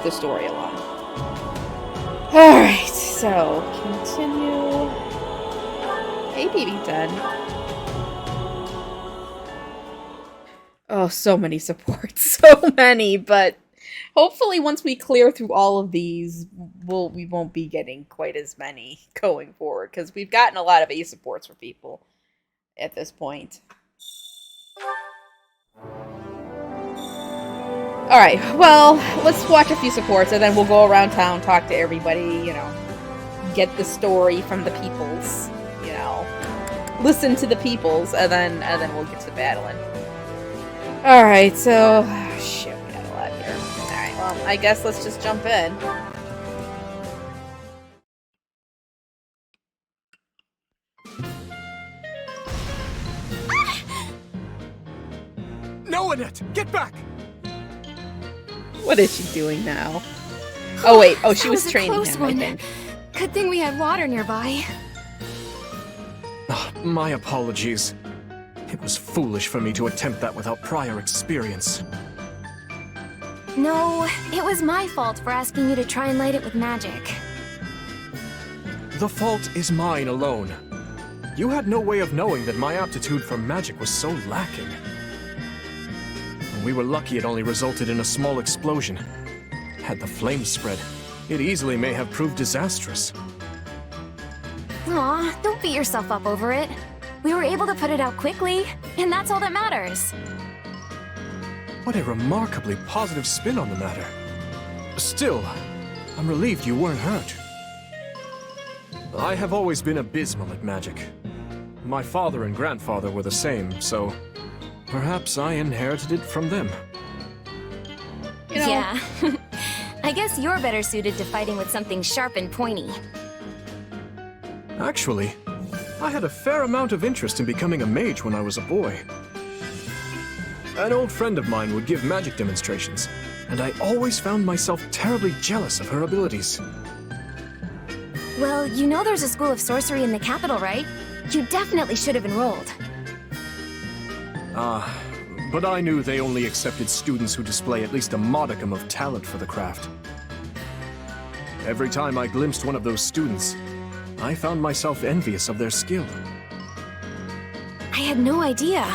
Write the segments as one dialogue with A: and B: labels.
A: move the story along. Alright, so continue. Hey, BB10. Oh, so many supports. So many, but hopefully once we clear through all of these, we won't be getting quite as many going forward, because we've gotten a lot of A supports for people at this point. Alright, well, let's watch a few supports, and then we'll go around town, talk to everybody, you know, get the story from the peoples, you know, listen to the peoples, and then we'll get to battling. Alright, so, shit, we got a lot here. Alright, well, I guess let's just jump in.
B: No, Annette! Get back!
A: What is she doing now? Oh wait, oh she was training
C: close
A: him,
C: one.
A: I think.
C: Good thing we had water nearby.
B: My apologies. It was foolish for me to attempt that without prior experience.
C: No, it was my fault for asking you to try and light it with magic.
B: The fault is mine alone. You had no way of knowing that my aptitude for magic was so lacking. We were lucky it only resulted in a small explosion. Had the flames spread, it easily may have proved disastrous.
C: Aw, don't beat yourself up over it. We were able to put it out quickly, and that's all that matters.
B: What a remarkably positive spin on the matter. Still, I'm relieved you weren't hurt. I have always been abysmal at magic. My father and grandfather were the same, so perhaps I inherited it from them.
A: You know,
C: yeah. I guess you're better suited to fighting with something sharp and pointy.
B: Actually, I had a fair amount of interest in becoming a mage when I was a boy. An old friend of mine would give magic demonstrations, and I always found myself terribly jealous of her abilities.
C: Well, you know there's a school of sorcery in the capital, right? You definitely should have enrolled.
B: But I knew they only accepted students who display at least a modicum of talent for the craft. Every time I glimpsed one of those students, I found myself envious of their skill.
C: I had no idea.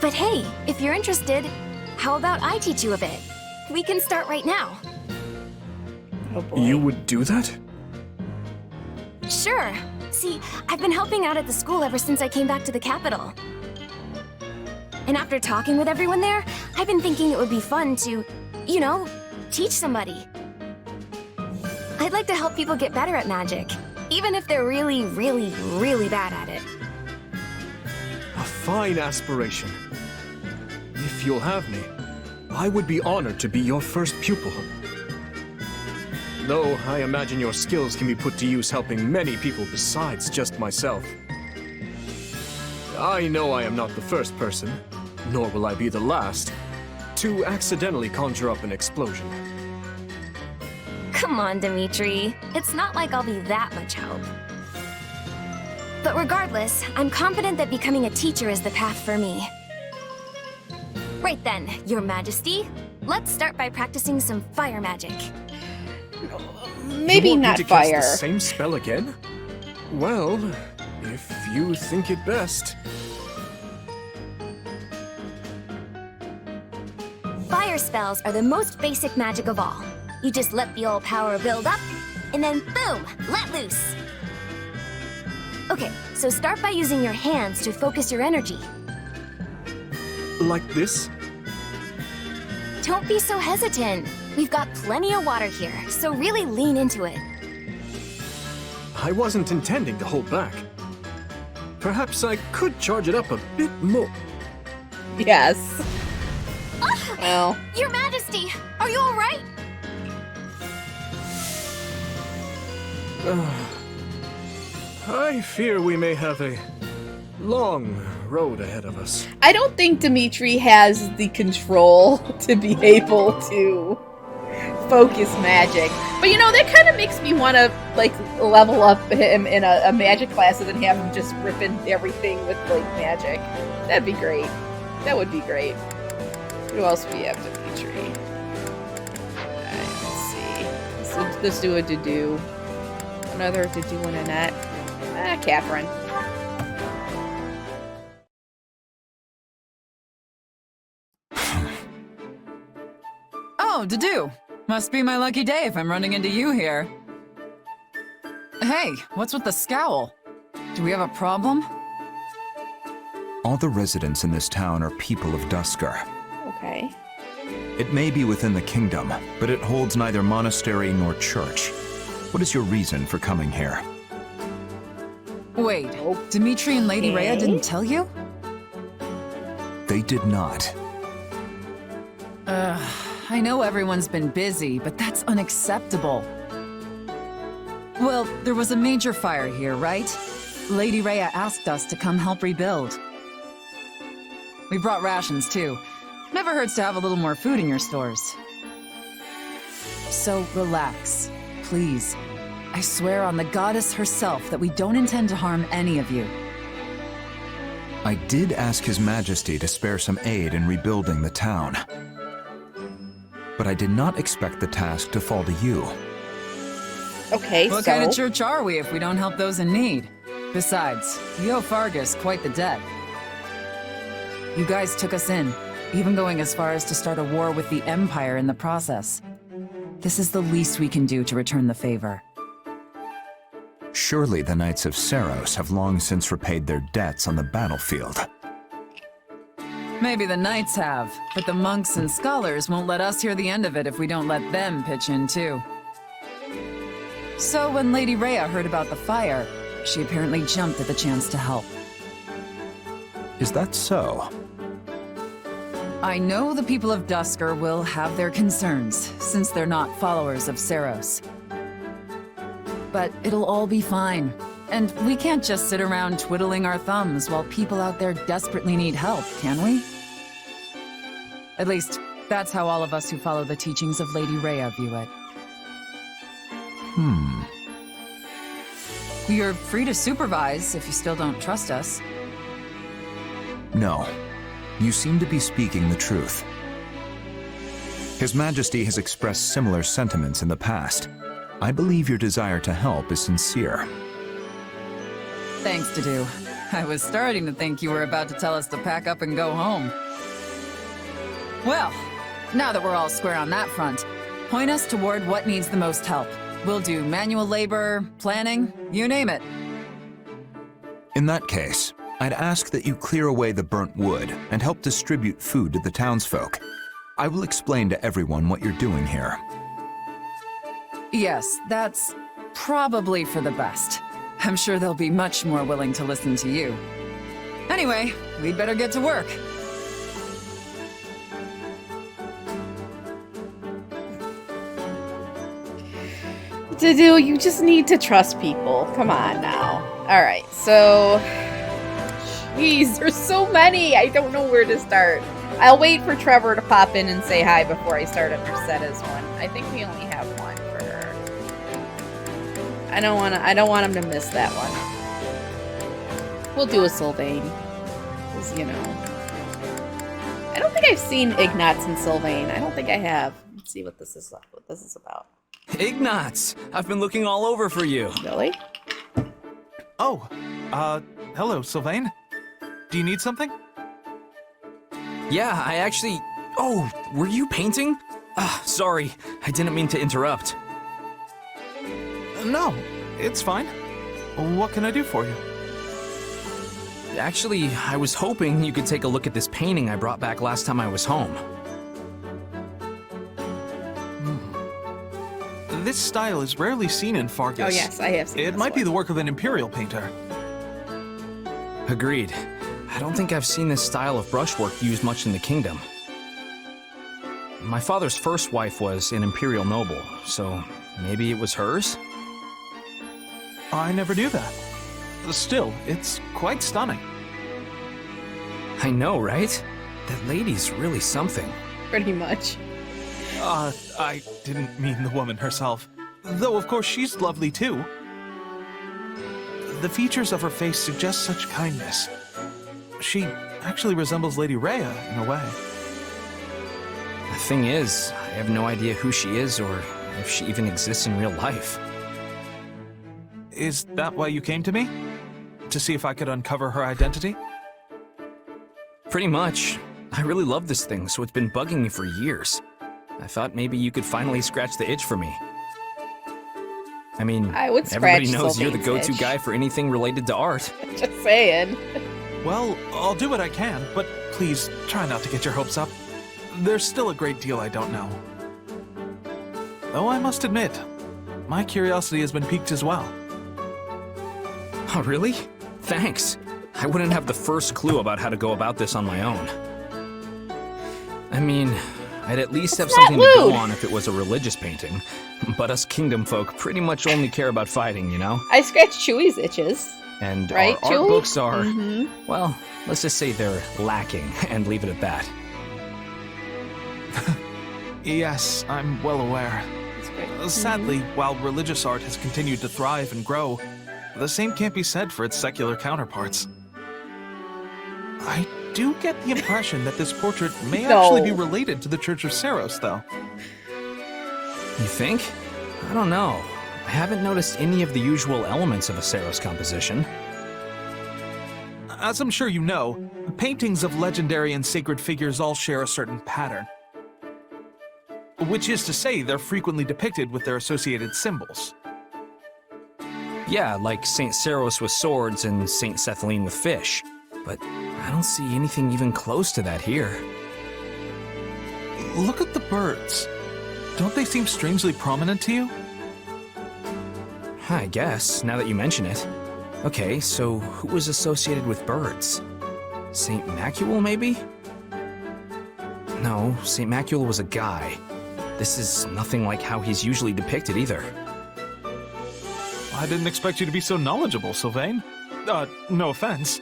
C: But hey, if you're interested, how about I teach you a bit? We can start right now.
A: oh boy.
B: You would do that?
C: Sure. See, I've been helping out at the school ever since I came back to the capital. And after talking with everyone there, I've been thinking it would be fun to, you know, teach somebody. I'd like to help people get better at magic, even if they're really, really, really bad at it.
B: A fine aspiration. If you'll have me, I would be honored to be your first pupil. Though I imagine your skills can be put to use helping many people besides just myself. I know I am not the first person, nor will I be the last, to accidentally conjure up an explosion.
C: Come on, Dimitri. It's not like I'll be that much help. But regardless, I'm confident that becoming a teacher is the path for me. Right then, Your Majesty, let's start by practicing some fire magic.
A: Maybe
B: you want
A: not
B: me to cast
A: fire.
B: the same spell again? Well, if you think it best.
C: Fire spells are the most basic magic of all. You just let the old power build up, and then boom, let loose. Okay, so start by using your hands to focus your energy.
B: Like this?
C: Don't be so hesitant. We've got plenty of water here, so really lean into it.
B: I wasn't intending to hold back. Perhaps I could charge it up a bit more.
A: Yes. Well,
C: Your Majesty, are you all right?
B: I fear we may have a long road ahead of us.
A: I don't think Dimitri has the control to be able to focus magic. But you know, that kind of makes me want to, like, level up him in a magic class and then have him just ripping everything with, like, magic. That'd be great. That would be great. Who else do we have, Dimitri? Let's do a to-do. Another to-do and a net. Catherine.
D: Oh, to-do. Must be my lucky day if I'm running into you here. Hey, what's with the scowl? Do we have a problem?
E: All the residents in this town are people of Dusker.
A: Okay.
E: It may be within the kingdom, but it holds neither monastery nor church. What is your reason for coming here?
D: Wait, Dimitri and Lady Rhea didn't tell you?
E: They did not.
D: I know everyone's been busy, but that's unacceptable. Well, there was a major fire here, right? Lady Rhea asked us to come help rebuild. We brought rations, too. Never hurts to have a little more food in your stores. So relax, please. I swear on the goddess herself that we don't intend to harm any of you.
E: I did ask His Majesty to spare some aid in rebuilding the town. But I did not expect the task to fall to you.
A: Okay,
D: What kind of church are we if we don't help those in need? Besides, you owe Fargus quite the debt. You guys took us in, even going as far as to start a war with the Empire in the process. This is the least we can do to return the favor.
E: Surely the Knights of Seros have long since repaid their debts on the battlefield.
D: Maybe the knights have, but the monks and scholars won't let us hear the end of it if we don't let them pitch in too. So when Lady Rhea heard about the fire, she apparently jumped at the chance to help.
E: Is that so?
D: I know the people of Dusker will have their concerns, since they're not followers of Seros. But it'll all be fine. And we can't just sit around twiddling our thumbs while people out there desperately need help, can we? At least, that's how all of us who follow the teachings of Lady Rhea view it. You're free to supervise if you still don't trust us.
E: No. You seem to be speaking the truth. His Majesty has expressed similar sentiments in the past. I believe your desire to help is sincere.
D: Thanks, Dudu. I was starting to think you were about to tell us to pack up and go home. Well, now that we're all square on that front, point us toward what needs the most help. We'll do manual labor, planning, you name it.
E: In that case, I'd ask that you clear away the burnt wood and help distribute food to the townsfolk. I will explain to everyone what you're doing here.
D: Yes, that's probably for the best. I'm sure they'll be much more willing to listen to you. Anyway, we'd better get to work.
A: Dudu, you just need to trust people. Come on now. Alright, so... Jeez, there's so many! I don't know where to start. I'll wait for Trevor to pop in and say hi before I start up Mercedes one. I think we only have one for her. I don't want him to miss that one. We'll do a Sylvain. Because, you know. I don't think I've seen Ignatz and Sylvain. I don't think I have. Let's see what this is about.
F: Ignatz! I've been looking all over for you.
A: Really?
G: Oh, hello, Sylvain. Do you need something?
F: Yeah, I actually... Oh, were you painting? Sorry, I didn't mean to interrupt.
G: No, it's fine. What can I do for you?
F: Actually, I was hoping you could take a look at this painting I brought back last time I was home.
G: This style is rarely seen in Fargus.
A: Oh yes, I have seen
G: It
A: this
G: might be
A: one.
G: the work of an Imperial painter.
F: Agreed. I don't think I've seen this style of brushwork used much in the kingdom. My father's first wife was an Imperial noble, so maybe it was hers?
G: I never knew that. Still, it's quite stunning.
F: I know, right? That lady's really something.
A: Pretty much.
G: I didn't mean the woman herself. Though, of course, she's lovely too. The features of her face suggest such kindness. She actually resembles Lady Rhea in a way.
F: The thing is, I have no idea who she is or if she even exists in real life.
G: Is that why you came to me? To see if I could uncover her identity?
F: Pretty much. I really love this thing, so it's been bugging me for years. I thought maybe you could finally scratch the itch for me. I mean,
A: I would
F: everybody
A: scratch
F: knows you're the
A: Sylvain's
F: go-to
A: itch.
F: guy for anything related to art.
A: Just saying.
G: Well, I'll do what I can, but please try not to get your hopes up. There's still a great deal I don't know. Though I must admit, my curiosity has been piqued as well.
F: Oh, really? Thanks. I wouldn't have the first clue about how to go about this on my own. I mean, I'd at least have
A: It's not
F: something to go
A: lewd.
F: on if it was a religious painting. But us kingdom folk pretty much only care about fighting, you know?
A: I scratched Chewy's itches.
F: And
A: Right,
F: our art
A: Chewie?
F: books are,
A: Mhm.
F: well, let's just say they're lacking and leave it at that.
G: Yes, I'm well aware.
A: That's great.
G: Sadly, while religious art has continued to thrive and grow, the same can't be said for its secular counterparts. I do get the impression that this portrait may
A: No.
G: actually be related to the Church of Saros, though.
F: You think? I don't know. I haven't noticed any of the usual elements of a Saros composition.
G: As I'm sure you know, paintings of legendary and sacred figures all share a certain pattern. Which is to say, they're frequently depicted with their associated symbols.
F: Yeah, like Saint Saros with swords and Saint Sethaline with fish. But I don't see anything even close to that here.
G: Look at the birds. Don't they seem strangely prominent to you?
F: I guess, now that you mention it. Okay, so who was associated with birds? Saint Macule, maybe? No, Saint Macule was a guy. This is nothing like how he's usually depicted either.
G: I didn't expect you to be so knowledgeable, Sylvain. No offense.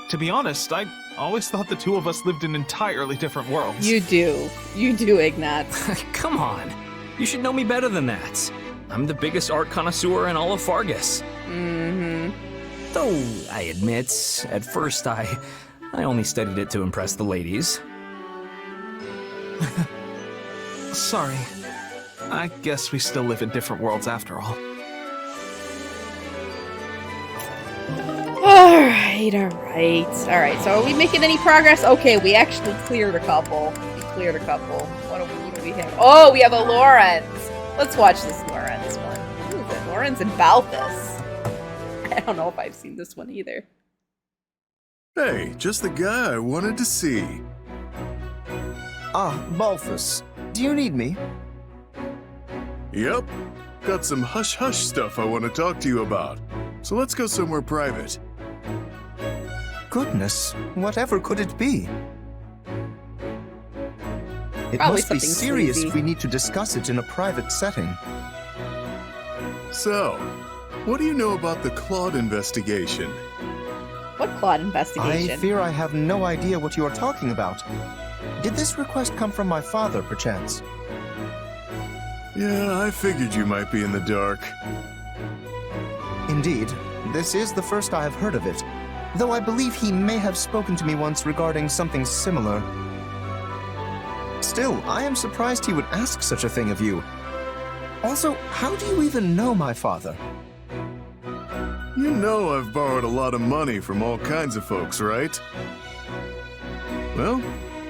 G: To be honest, I always thought the two of us lived in entirely different worlds.
A: You do. You do, Ignatz.
F: Come on, you should know me better than that. I'm the biggest art connoisseur in all of Fargus.
A: Mm-hmm.
F: Though, I admit, at first I only studied it to impress the ladies.
G: Sorry. I guess we still live in different worlds after all.
A: Alright. So are we making any progress? Okay, we actually cleared a couple. What do we have? Oh, we have a Lawrence. Let's watch this Lawrence one. Who is it? Lawrence and Balthus. I don't know if I've seen this one either.
H: Hey, just the guy I wanted to see.
I: Ah, Balthus. Do you need me?
H: Yep. Got some hush-hush stuff I want to talk to you about. So let's go somewhere private.
I: Goodness, whatever could it be? It
A: Probably
I: must be
A: something
I: serious
A: sleazy.
I: if we need to discuss it in a private setting.
H: So, what do you know about the Claude investigation?
A: What Claude
I: I
A: investigation?
I: fear I have no idea what you are talking about. Did this request come from my father, perchance?
H: Yeah, I figured you might be in the dark.
I: Indeed, this is the first I have heard of it, though I believe he may have spoken to me once regarding something similar. Still, I am surprised he would ask such a thing of you. Also, how do you even know my father?
H: You know I've borrowed a lot of money from all kinds of folks, right? Well,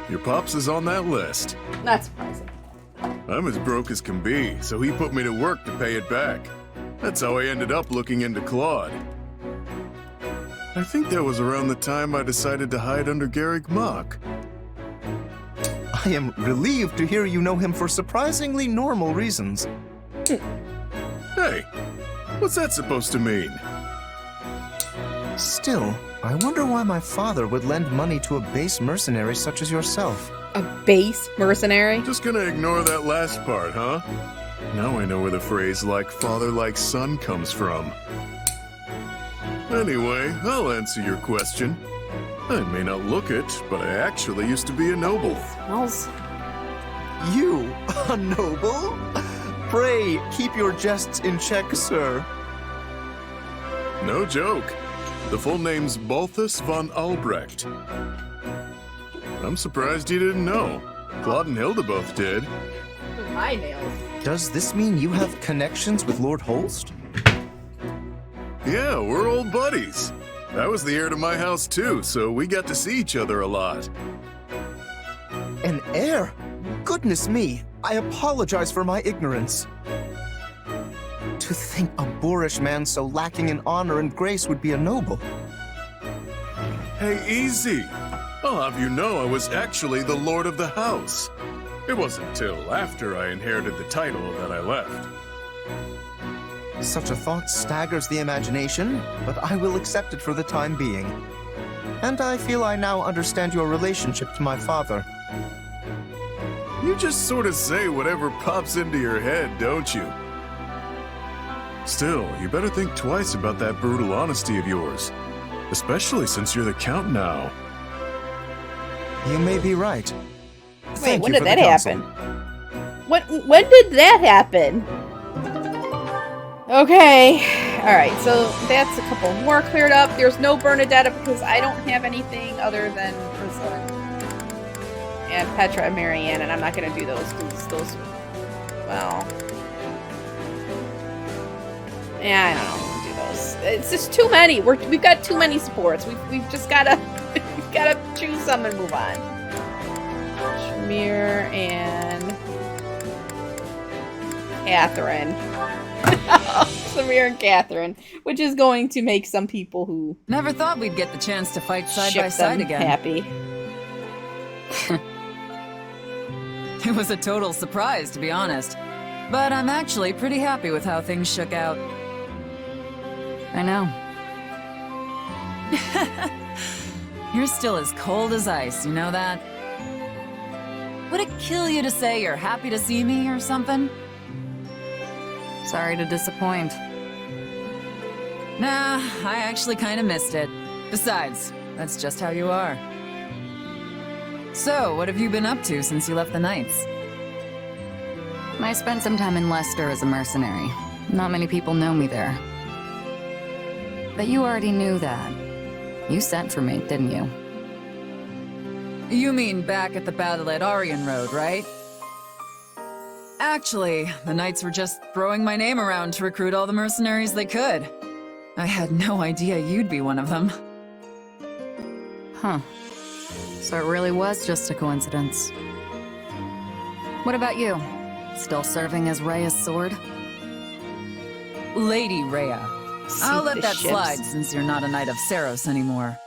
H: your pops is on that list.
A: Not surprising.
H: I'm as broke as can be, so he put me to work to pay it back. That's how I ended up looking into Claude. I think that was around the time I decided to hide under Garrick Mock.
I: I am relieved to hear you know him for surprisingly normal reasons.
H: Hey, what's that supposed to mean?
I: Still, I wonder why my father would lend money to a base mercenary such as yourself.
A: A base mercenary?
H: Just gonna ignore that last part, huh? Now I know where the phrase like father, like son comes from. Anyway, I'll answer your question. I may not look it, but I actually used to be a noble.
A: Smells.
I: You, a noble? Pray, keep your jests in check, sir.
H: No joke. The full name's Balthus von Albrecht. I'm surprised you didn't know. Claude and Hilda both did.
A: My nails.
I: Does this mean you have connections with Lord Holst?
H: Yeah, we're old buddies. I was the heir to my house too, so we got to see each other a lot.
I: An heir? Goodness me, I apologize for my ignorance. To think a boorish man so lacking in honor and grace would be a noble.
H: Hey, easy. I'll have you know I was actually the lord of the house. It wasn't till after I inherited the title that I left.
I: Such a thought staggers the imagination, but I will accept it for the time being. And I feel I now understand your relationship to my father.
H: You just sort of say whatever pops into your head, don't you? Still, you better think twice about that brutal honesty of yours. Especially since you're the Count now.
I: You may be right.
A: Wait,
I: Thank
A: when
I: you
A: did
I: for the
A: that
I: counsel.
A: happen? When did that happen? Okay. Alright, so that's a couple more cleared up. There's no Bernadetta because I don't have anything other than Priscilla and Petra and Marianne, and I'm not gonna do those because those, well, yeah, I don't know. We'll do those. It's just too many. We've got too many supports. We've just gotta we've gotta choose some and move on. Shamir and Catherine. Samir and Catherine, which is going to make some people who
D: Never thought we'd get the chance to fight side
A: ship
D: by side
A: them
D: again.
A: happy.
D: It was a total surprise, to be honest. But I'm actually pretty happy with how things shook out. I know. You're still as cold as ice, you know that? Would it kill you to say you're happy to see me or something? Sorry to disappoint. Nah, I actually kind of missed it. Besides, that's just how you are. So, what have you been up to since you left the Knights? I spent some time in Leicester as a mercenary. Not many people know me there. But you already knew that. You sent for me, didn't you? You mean back at the battle at Aryan Road, right? Actually, the Knights were just throwing my name around to recruit all the mercenaries they could. I had no idea you'd be one of them. Huh. So it really was just a coincidence. What about you? Still serving as Rhea's sword? Lady Rhea. I'll let that slide since you're not a Knight of Saros anymore.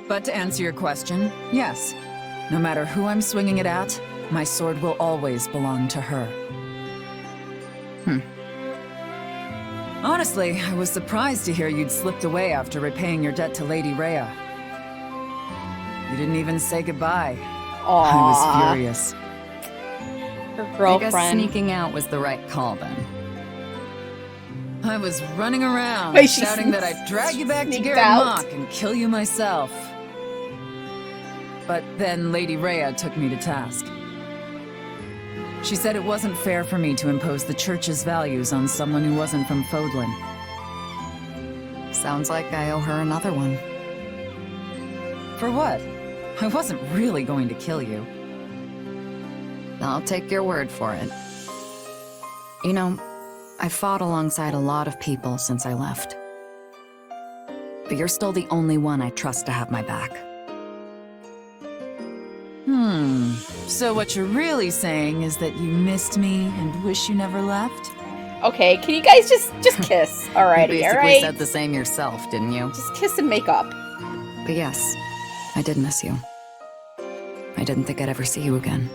D: But to answer your question, yes. No matter who I'm swinging it at, my sword will always belong to her. Honestly, I was surprised to hear you'd slipped away after repaying your debt to Lady Rhea. You didn't even say goodbye.
A: Aww.
D: I was furious.
A: Her girlfriend.
D: I guess sneaking out was the right call then. I was running around,
A: Wait, she
D: shouting that I'd drag you back to
A: sneaked
D: Garrett
A: out?
D: Mock and kill you myself. But then Lady Rhea took me to task. She said it wasn't fair for me to impose the church's values on someone who wasn't from Fodlan. Sounds like I owe her another one. For what? I wasn't really going to kill you. I'll take your word for it. You know, I've fought alongside a lot of people since I left. But you're still the only one I trust to have my back. So what you're really saying is that you missed me and wish you never left?
A: Okay, can you guys just kiss already,
D: You basically
A: alright?
D: said the same yourself, didn't you?
A: Just kiss and make up.
D: But yes, I did miss you. I didn't think I'd ever see you again.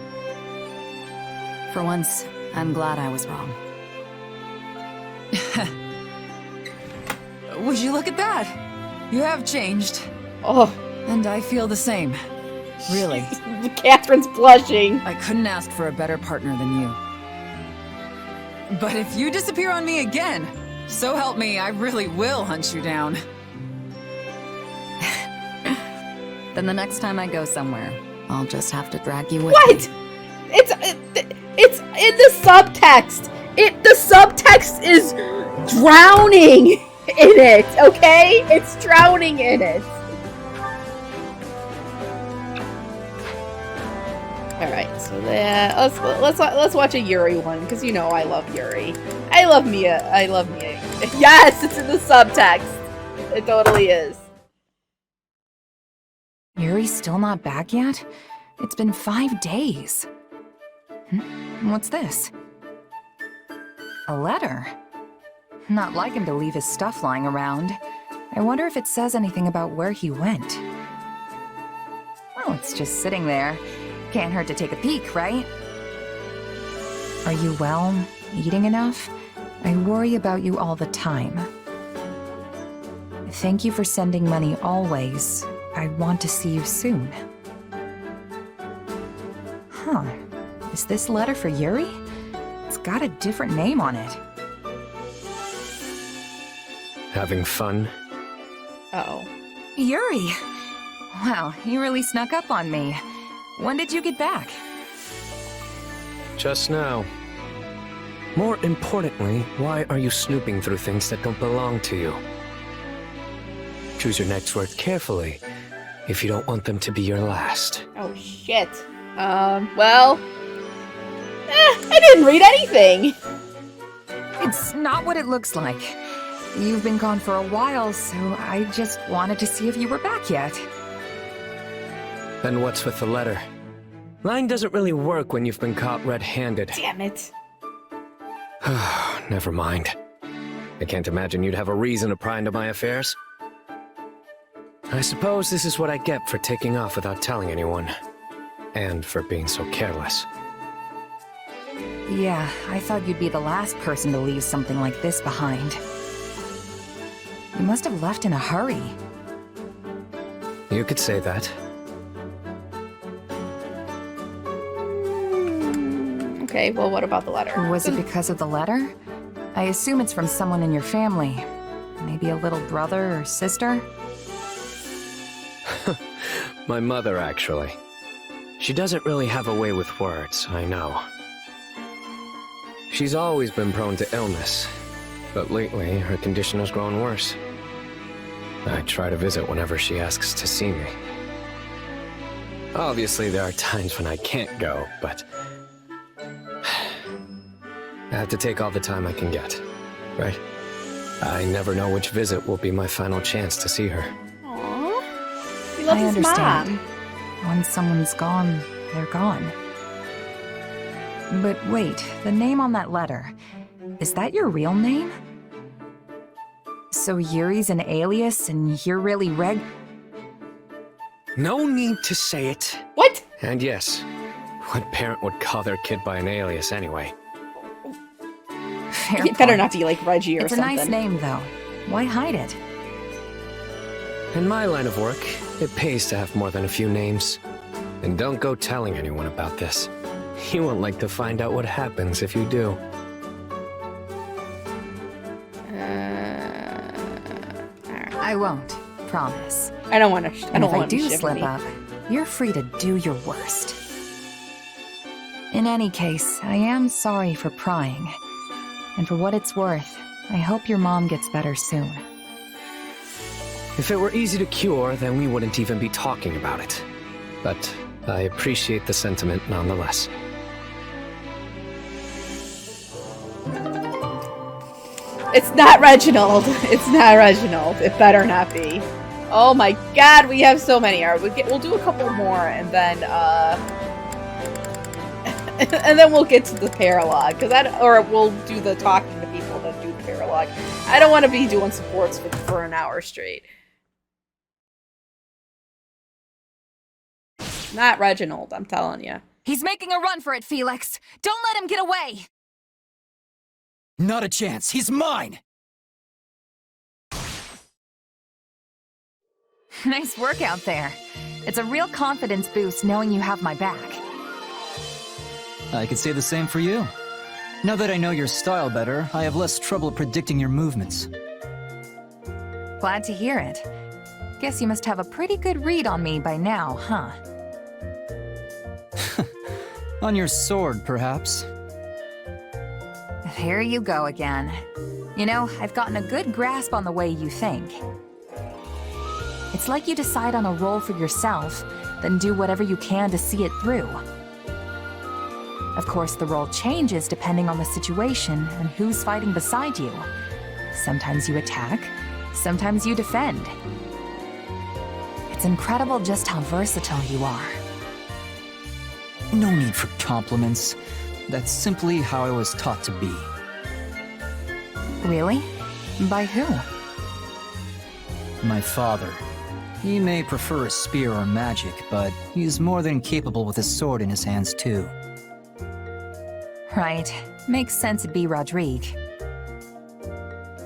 D: For once, I'm glad I was wrong. Would you look at that? You have changed.
A: Oh,
D: And I feel the same. Really.
A: Catherine's blushing.
D: I couldn't ask for a better partner than you. But if you disappear on me again, so help me, I really will hunt you down. Then the next time I go somewhere, I'll just have to drag you with me.
A: What? It's in the subtext. The subtext is drowning in it, okay? It's drowning in it. Alright, so Yeah, let's watch a Yuri one because you know I love Yuri. I love Mia. I love Mia. Yes, it's in the subtext. It totally is.
D: Yuri's still not back yet? It's been 5 days. What's this? A letter? Not like him to leave his stuff lying around. I wonder if it says anything about where he went. Well, it's just sitting there. Can't hurt to take a peek, right? Are you well? Eating enough? I worry about you all the time. Thank you for sending money always. I want to see you soon. Huh. Is this letter for Yuri? It's got a different name on it.
B: Having fun?
A: Uh-oh.
D: Yuri! Wow, you really snuck up on me. When did you get back?
J: Just now. More importantly, why are you snooping through things that don't belong to you? Choose your next words carefully, if you don't want them to be your last.
A: Oh, shit. Well... I didn't read anything!
D: It's not what it looks like. You've been gone for a while, so I just wanted to see if you were back yet.
J: Then what's with the letter? Lying doesn't really work when you've been caught red-handed.
A: Damn it.
J: Never mind. I can't imagine you'd have a reason to pry into my affairs. I suppose this is what I get for taking off without telling anyone. And for being so careless.
D: Yeah, I thought you'd be the last person to leave something like this behind. You must have left in a hurry.
J: You could say that.
A: Okay, well, what about the letter?
D: Was it because of the letter? I assume it's from someone in your family. Maybe a little brother or sister?
J: My mother, actually. She doesn't really have a way with words, I know. She's always been prone to illness, but lately her condition has grown worse. I try to visit whenever she asks to see me. Obviously, there are times when I can't go, but I have to take all the time I can get, right? I never know which visit will be my final chance to see her.
A: Aww. He loves
D: I
A: his
D: understand.
A: mom.
D: When someone's gone, they're gone. But wait, the name on that letter, is that your real name? So Yuri's an alias and you're really
J: No need to say it.
A: What?
J: And yes, what parent would call their kid by an alias anyway?
D: Fair
A: It better
D: point.
A: not be like Reggie or
D: It's
A: something.
D: a nice name, though. Why hide it?
J: In my line of work, it pays to have more than a few names. And don't go telling anyone about this. You won't like to find out what happens if you do.
D: I won't. Promise.
A: I don't want to. I
D: And
A: don't
D: if I
A: want
D: do
A: to
D: slip
A: me.
D: up, you're free to do your worst. In any case, I am sorry for prying. And for what it's worth, I hope your mom gets better soon.
J: If it were easy to cure, then we wouldn't even be talking about it. But I appreciate the sentiment nonetheless.
A: It's not Reginald. It's not Reginald. It better not be. Oh my god, we have so many. All right, we'll do a couple more, and then and then we'll get to the paralogue, or we'll do the talking to people, then do the paralogue. I don't want to be doing supports for an hour straight. Not Reginald, I'm telling you.
D: He's making a run for it, Felix! Don't let him get away!
K: Not a chance. He's mine!
D: Nice work out there. It's a real confidence boost knowing you have my back.
K: I could say the same for you. Now that I know your style better, I have less trouble predicting your movements.
D: Glad to hear it. Guess you must have a pretty good read on me by now, huh?
K: On your sword, perhaps.
D: There you go again. You know, I've gotten a good grasp on the way you think. It's like you decide on a role for yourself, then do whatever you can to see it through.
L: Of course, the role changes depending on the situation and who's fighting beside you. Sometimes you attack, sometimes you defend. It's incredible just how versatile you are.
K: No need for compliments. That's simply how I was taught to be.
L: Really? By who?
K: My father. He may prefer a spear or magic, but he's more than capable with a sword in his hands too.
L: Right. Makes sense it'd be Rodrigue.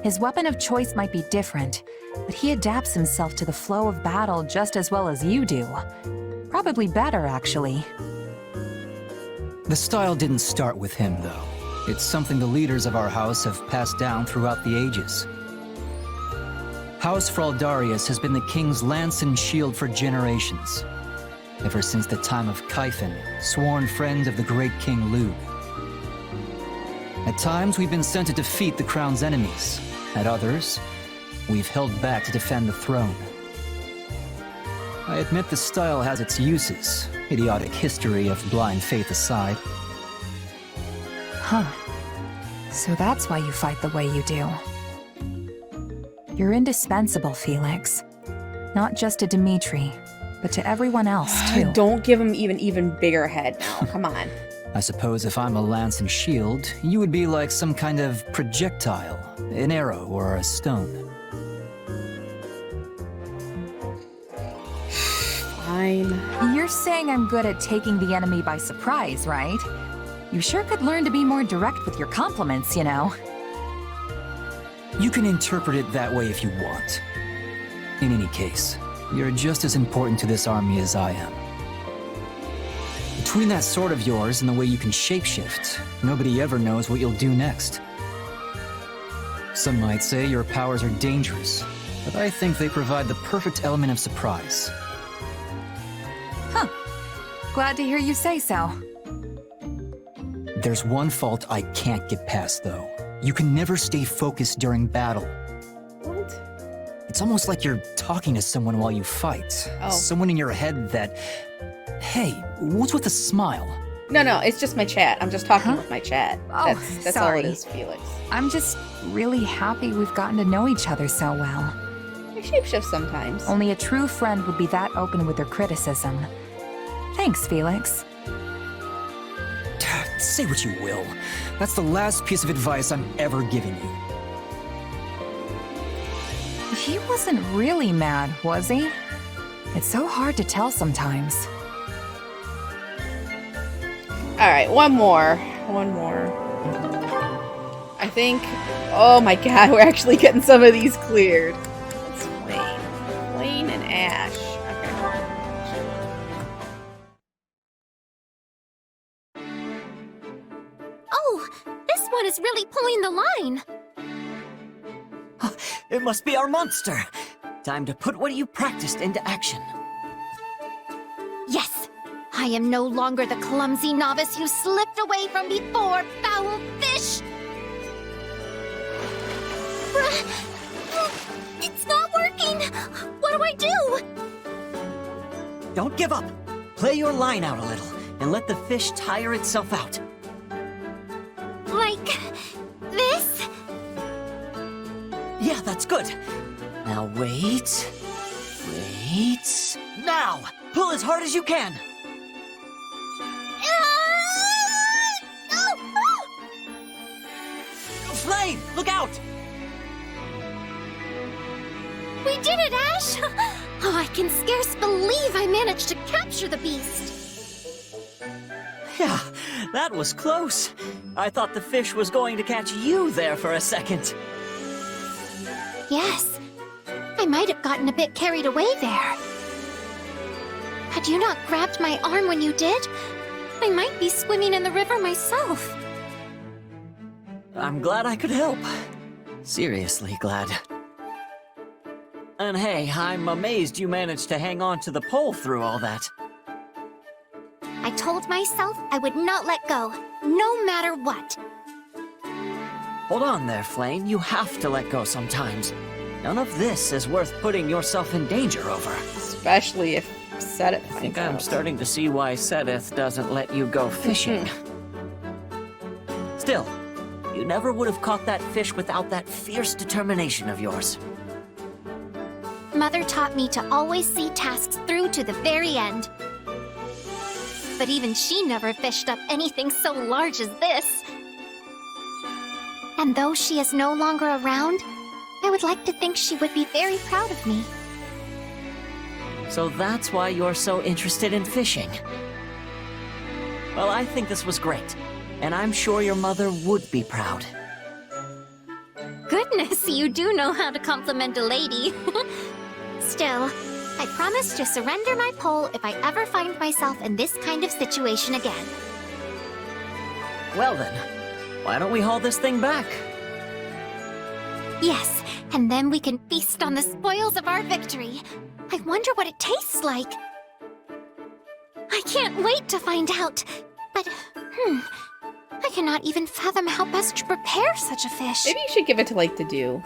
L: His weapon of choice might be different, but he adapts himself to the flow of battle just as well as you do. Probably better, actually.
K: The style didn't start with him, though. It's something the leaders of our house have passed down throughout the ages. House Fraldarius has been the king's lance and shield for generations. Ever since the time of Kaifin, sworn friend of the great King Lug. At times, we've been sent to defeat the crown's enemies. At others, we've held back to defend the throne. I admit the style has its uses, idiotic history of blind faith aside.
L: Huh. So that's why you fight the way you do. You're indispensable, Felix. Not just to Dimitri, but to everyone else, too.
A: Don't give him even bigger head now. Come on.
K: I suppose if I'm a lance and shield, you would be like some kind of projectile, an arrow or a stone.
A: Fine.
L: You're saying I'm good at taking the enemy by surprise, right? You sure could learn to be more direct with your compliments, you know?
K: You can interpret it that way if you want. In any case, you're just as important to this army as I am. Between that sword of yours and the way you can shapeshift, nobody ever knows what you'll do next. Some might say your powers are dangerous, but I think they provide the perfect element of surprise.
L: Huh. Glad to hear you say so.
K: There's one fault I can't get past, though. You can never stay focused during battle.
A: What?
K: It's almost like you're talking to someone while you fight.
A: Oh.
K: Someone in your head that... Hey, what's with the smile?
A: No, it's just my chat. I'm just talking with my chat.
L: Oh,
A: That's all
L: sorry.
A: it is, Felix.
L: I'm just really happy we've gotten to know each other so well.
A: I shapeshift sometimes.
L: Only a true friend would be that open with their criticism. Thanks, Felix.
K: Say what you will. That's the last piece of advice I'm ever giving you.
L: He wasn't really mad, was he? It's so hard to tell sometimes.
A: Alright, one more. I think... Oh my god, we're actually getting some of these cleared. It's Wayne and Ash.
C: Oh, this one is really pulling the line.
M: It must be our monster. Time to put what you practiced into action.
C: Yes, I am no longer the clumsy novice you slipped away from before, foul fish! It's not working! What do I do?
M: Don't give up. Play your line out a little, and let the fish tire itself out.
C: Like... this?
M: Yeah, that's good. Now wait. Wait. Now! Pull as hard as you can! Flame! Look out!
C: We did it, Ash! Oh, I can scarce believe I managed to capture the beast.
M: Yeah, that was close. I thought the fish was going to catch you there for a second.
C: Yes, I might have gotten a bit carried away there. Had you not grabbed my arm when you did, I might be swimming in the river myself.
M: I'm glad I could help. Seriously glad. And hey, I'm amazed you managed to hang on to the pole through all that.
C: I told myself I would not let go, no matter what.
M: Hold on there, Flame. You have to let go sometimes. None of this is worth putting yourself in danger over.
A: Especially if Sedith
M: I think I'm starting to see why Sedith doesn't let you go fishing. Still, you never would have caught that fish without that fierce determination of yours.
N: Mother taught me to always see tasks through to the very end. But even she never fished up anything so large as this. And though she is no longer around, I would like to think she would be very proud of me.
M: So that's why you're so interested in fishing. Well, I think this was great, and I'm sure your mother would be proud.
N: Goodness, you do know how to compliment a lady. Still, I promise to surrender my pole if I ever find myself in this kind of situation again.
M: Well then, why don't we haul this thing back?
N: Yes, and then we can feast on the spoils of our victory. I wonder what it tastes like. I can't wait to find out. But, I cannot even fathom how best to prepare such a fish.
A: Maybe you should give it to, like, the dew.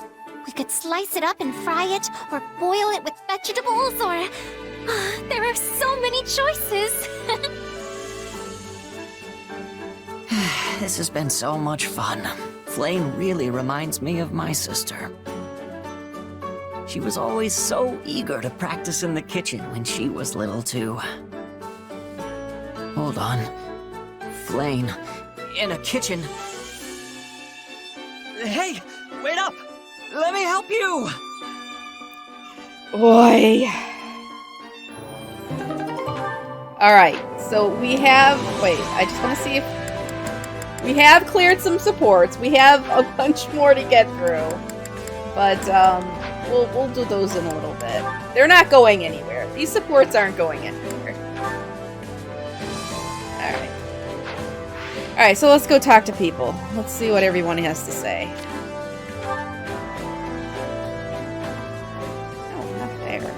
N: We could slice it up and fry it, or boil it with vegetables, or... there are so many choices!
M: This has been so much fun. Flame really reminds me of my sister. She was always so eager to practice in the kitchen when she was little, too. Hold on. Flame. In a kitchen. Hey! Wait up! Let me help you!
A: Boy. Alright, so we have... Wait, I just want to see if... We have cleared some supports. We have a bunch more to get through. But, we'll do those in a little bit. They're not going anywhere. These supports aren't going anywhere. Alright. Alright, so let's go talk to people. Let's see what everyone has to say. Oh, not there.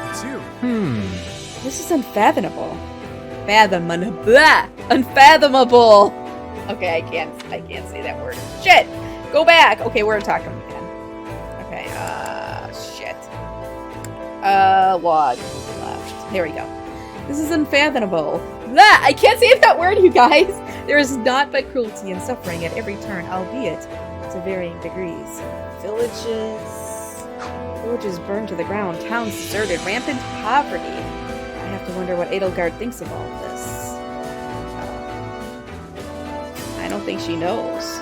B: It's you.
A: This is unfathomable. Unfathomable! Okay, I can't say that word. Shit! Go back! Okay, we're gonna talk to him again. Okay, shit. Log. Left. There we go. This is unfathomable. Blah! I can't say that word, you guys! There is naught but cruelty and suffering at every turn, albeit to varying degrees. Villages burned to the ground, towns deserted, rampant poverty. I have to wonder what Edelgard thinks of all of this. I don't think she knows.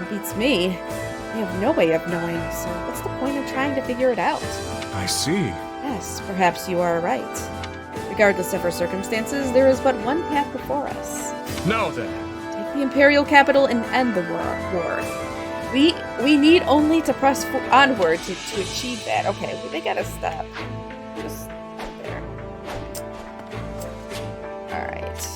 A: Beats me. We have no way of knowing, so what's the point of trying to figure it out?
B: I see.
A: Yes, perhaps you are right. Regardless of her circumstances, there is but one path before us.
B: Now then.
A: Take the Imperial capital and end the war. We need only to press onward to achieve that. Okay, well, they gotta stop. Just there. Alright.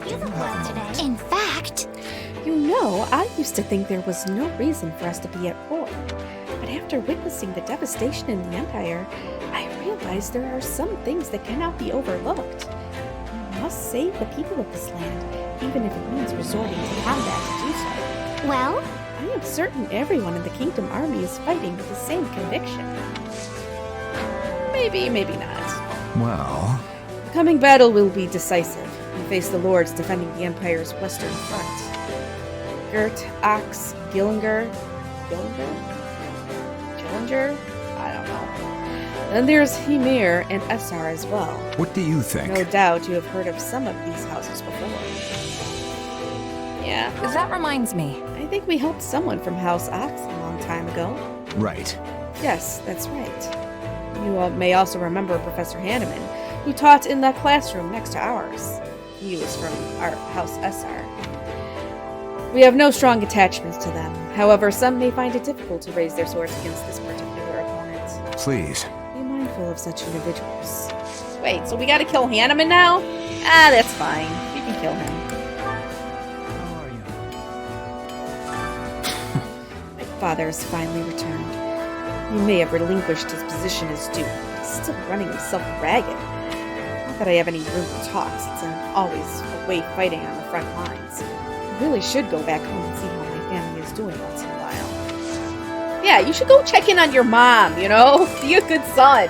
N: You look well today. In fact...
A: You know, I used to think there was no reason for us to be at war. But after witnessing the devastation in the Empire, I realized there are some things that cannot be overlooked. We must save the people of this land, even if it means resorting to combat to do so.
N: Well?
A: I am certain everyone in the Kingdom Army is fighting with the same conviction. Maybe, maybe not.
E: Well...
A: The coming battle will be decisive. We face the lords defending the Empire's western front. Gert, Ox, Gillinger? I don't know. Then there's Hymir and Essar as well.
E: What do you think?
A: No doubt you have heard of some of these houses before. Yeah.
L: That reminds me.
A: I think we helped someone from House Ox a long time ago.
E: Right.
A: Yes, that's right. You may also remember Professor Hanneman, who taught in that classroom next to ours. He was from our House Essar. We have no strong attachments to them. However, some may find it difficult to raise their swords against this particular opponent.
E: Please.
A: Be mindful of such individuals. Wait, so we gotta kill Hanneman now? Ah, that's fine. We can kill him. My father has finally returned. He may have relinquished his position as Duke, but he's still running himself ragged. Not that I have any room to talk, since I'm always away fighting on the front lines. I really should go back home and see how my family is doing once in a while. Yeah, you should go check in on your mom, you know? Be a good son.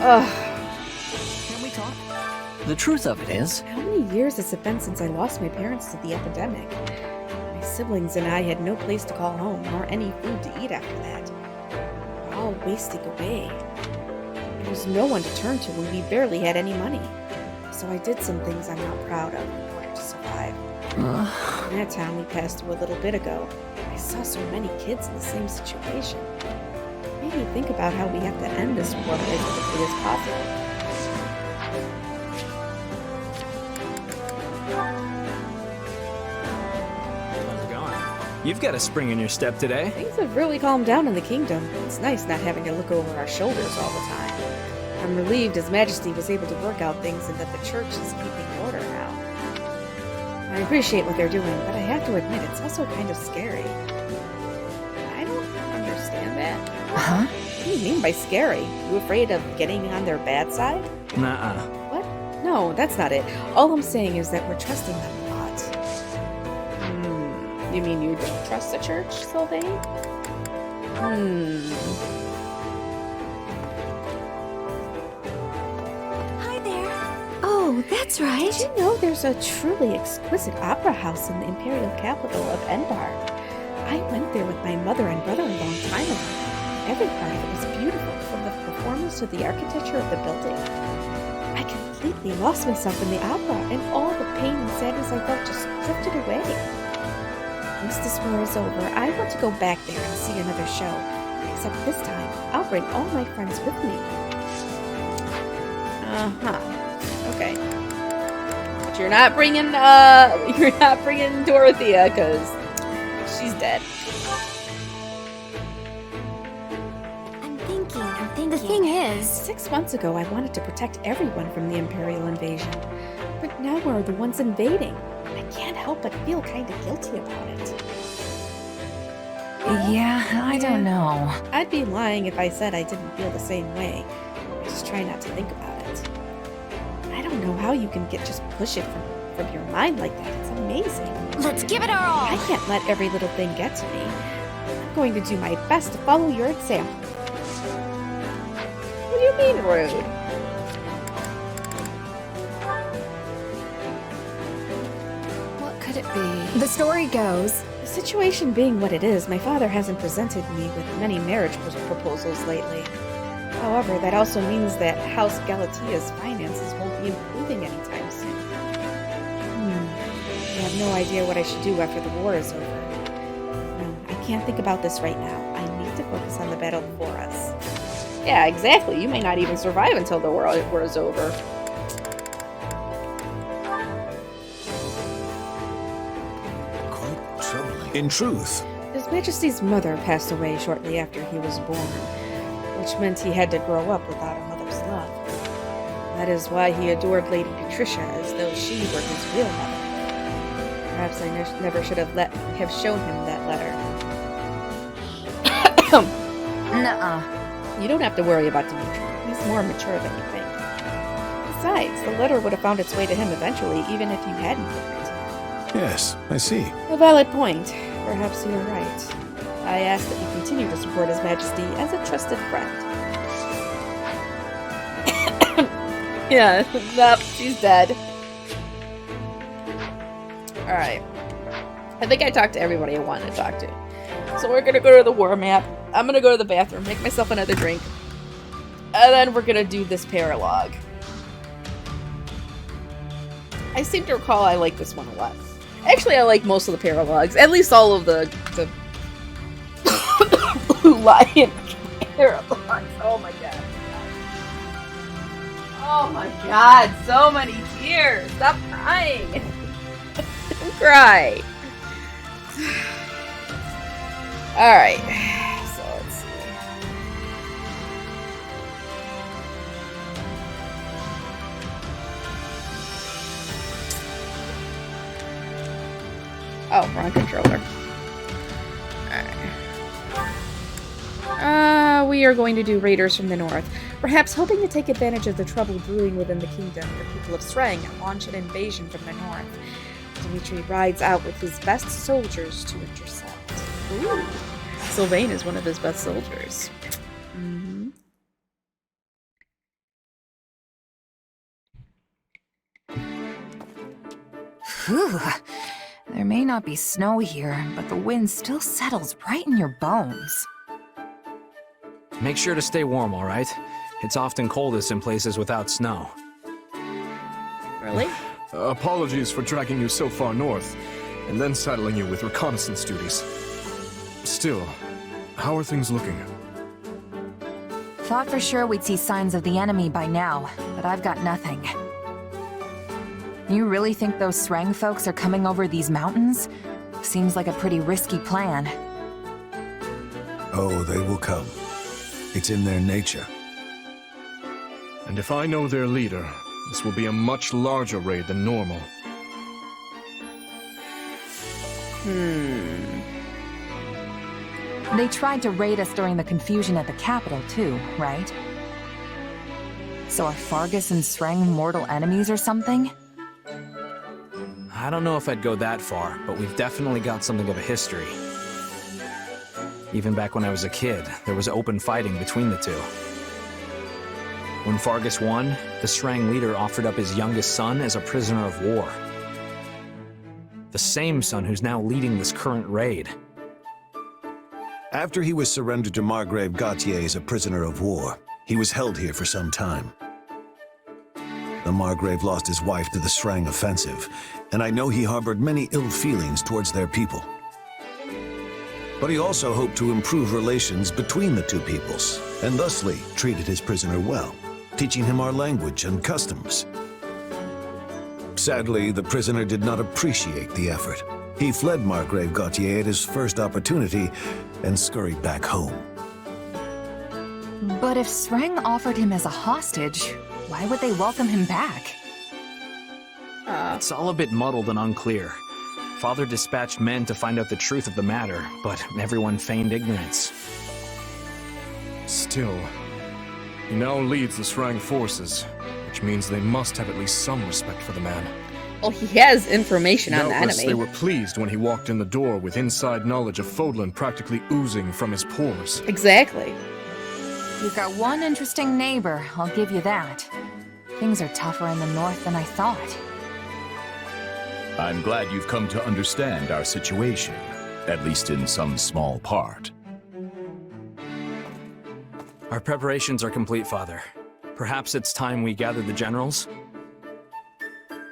A: Ugh.
M: talk? The truth of it is,
A: How many years has it been since I lost my parents to the epidemic? My siblings and I had no place to call home, nor any food to eat after that. We were all wasting away. There was no one to turn to, and we barely had any money. So I did some things I'm not proud of in order to survive. In that town we passed through a little bit ago, I saw so many kids in the same situation. It made me think about how we have to end this war as quickly as possible.
F: How's it going? You've got a spring in your step today.
A: Things have really calmed down in the kingdom. It's nice not having to look over our shoulders all the time. I'm relieved His Majesty was able to work out things and that the church is keeping order now. I appreciate what they're doing, but I have to admit it's also kind of scary. I don't understand that.
L: Huh?
A: What do you mean by scary? You afraid of getting on their bad side?
F: Nuh-uh.
A: What? No, that's not it. All I'm saying is that we're trusting them a lot. You mean you don't trust the church, Sylvain?
C: Hi there. Oh, that's right.
A: Did you know there's a truly exquisite opera house in the imperial capital of Endar? I went there with my mother and brother a long time ago. Every part of it was beautiful, from the performance to the architecture of the building. I completely lost myself in the opera, and all the pain and sadness I felt just drifted away. Once this war is over, I want to go back there and see another show. Except this time, I'll bring all my friends with me. Okay. But you're not bringing Dorothea, because she's dead.
C: I'm thinking. The thing is,
A: 6 months ago, I wanted to protect everyone from the Imperial invasion. But now we're the ones invading. I can't help but feel kind of guilty about it.
L: Yeah, I don't know.
A: I'd be lying if I said I didn't feel the same way. I just try not to think about it. I don't know how you can just push it from your mind like that. It's amazing.
C: let's give it our all.
A: I can't let every little thing get to me. I'm going to do my best to follow your example. What do you mean, rude?
L: What could it be? The story goes,
A: The situation being what it is, my father hasn't presented me with many marriage proposals lately. However, that also means that House Galatia's finances won't be improving anytime soon. I have no idea what I should do after the war is over. No, I can't think about this right now. I need to focus on the battle before us. Yeah, exactly. You may not even survive until the war is over.
E: Quite troubling. In truth,
A: His Majesty's mother passed away shortly after he was born, which meant he had to grow up without a mother's love. That is why he adored Lady Patricia as though she were his real mother. Perhaps I never should have shown him that letter.
L: nuh-uh.
A: You don't have to worry about Dimitri. He's more mature than you think. Besides, the letter would have found its way to him eventually, even if you hadn't given it to him.
B: Yes, I see.
A: A valid point. Perhaps you're right. I ask that you continue to support His Majesty as a trusted friend. Yeah, nope, she's dead. Alright. I think I talked to everybody I wanted to talk to. So we're gonna go to the war map. I'm gonna go to the bathroom, make myself another drink. And then we're gonna do this paralogue. I seem to recall I like this one a lot. Actually, I like most of the paralogues. At least all of the Blue Lion paralogues. Oh my god. Oh my god, so many tears. Stop crying. Don't cry. Alright. So let's see. Oh, wrong controller. Alright. We are going to do Raiders from the North. Perhaps hoping to take advantage of the trouble brewing within the kingdom, the people of Srang launch an invasion from the north. Dimitri rides out with his best soldiers to intercept. Ooh. Sylvain is one of his best soldiers.
L: Whew. There may not be snow here, but the wind still settles right in your bones.
F: Make sure to stay warm, all right? It's often coldest in places without snow.
A: Really?
B: Apologies for dragging you so far north, and then saddling you with reconnaissance duties. Still, how are things looking?
L: Thought for sure we'd see signs of the enemy by now, but I've got nothing. You really think those Srang folks are coming over these mountains? Seems like a pretty risky plan.
O: Oh, they will come. It's in their nature.
B: And if I know their leader, this will be a much larger raid than normal.
L: They tried to raid us during the confusion at the capital too, right? So are Fargus and Srang mortal enemies or something?
F: I don't know if I'd go that far, but we've definitely got something of a history. Even back when I was a kid, there was open fighting between the two. When Fargus won, the Srang leader offered up his youngest son as a prisoner of war. The same son who's now leading this current raid.
O: After he was surrendered to Margrave Gautier as a prisoner of war, he was held here for some time. The Margrave lost his wife to the Srang offensive, and I know he harbored many ill feelings towards their people. But he also hoped to improve relations between the two peoples, and thusly treated his prisoner well, teaching him our language and customs. Sadly, the prisoner did not appreciate the effort. He fled Margrave Gautier at his first opportunity and scurried back home.
L: But if Srang offered him as a hostage, why would they welcome him back?
F: It's all a bit muddled and unclear. Father dispatched men to find out the truth of the matter, but everyone feigned ignorance.
B: Still, he now leads the Srang forces, which means they must have at least some respect for the man.
A: Well, he has information on the
B: Doubtless
A: enemy.
B: they were pleased when he walked in the door with inside knowledge of Fodlan practically oozing from his pores.
A: Exactly.
L: You've got one interesting neighbor, I'll give you that. Things are tougher in the north than I thought.
P: I'm glad you've come to understand our situation, at least in some small part.
F: Our preparations are complete, Father. Perhaps it's time we gather the generals?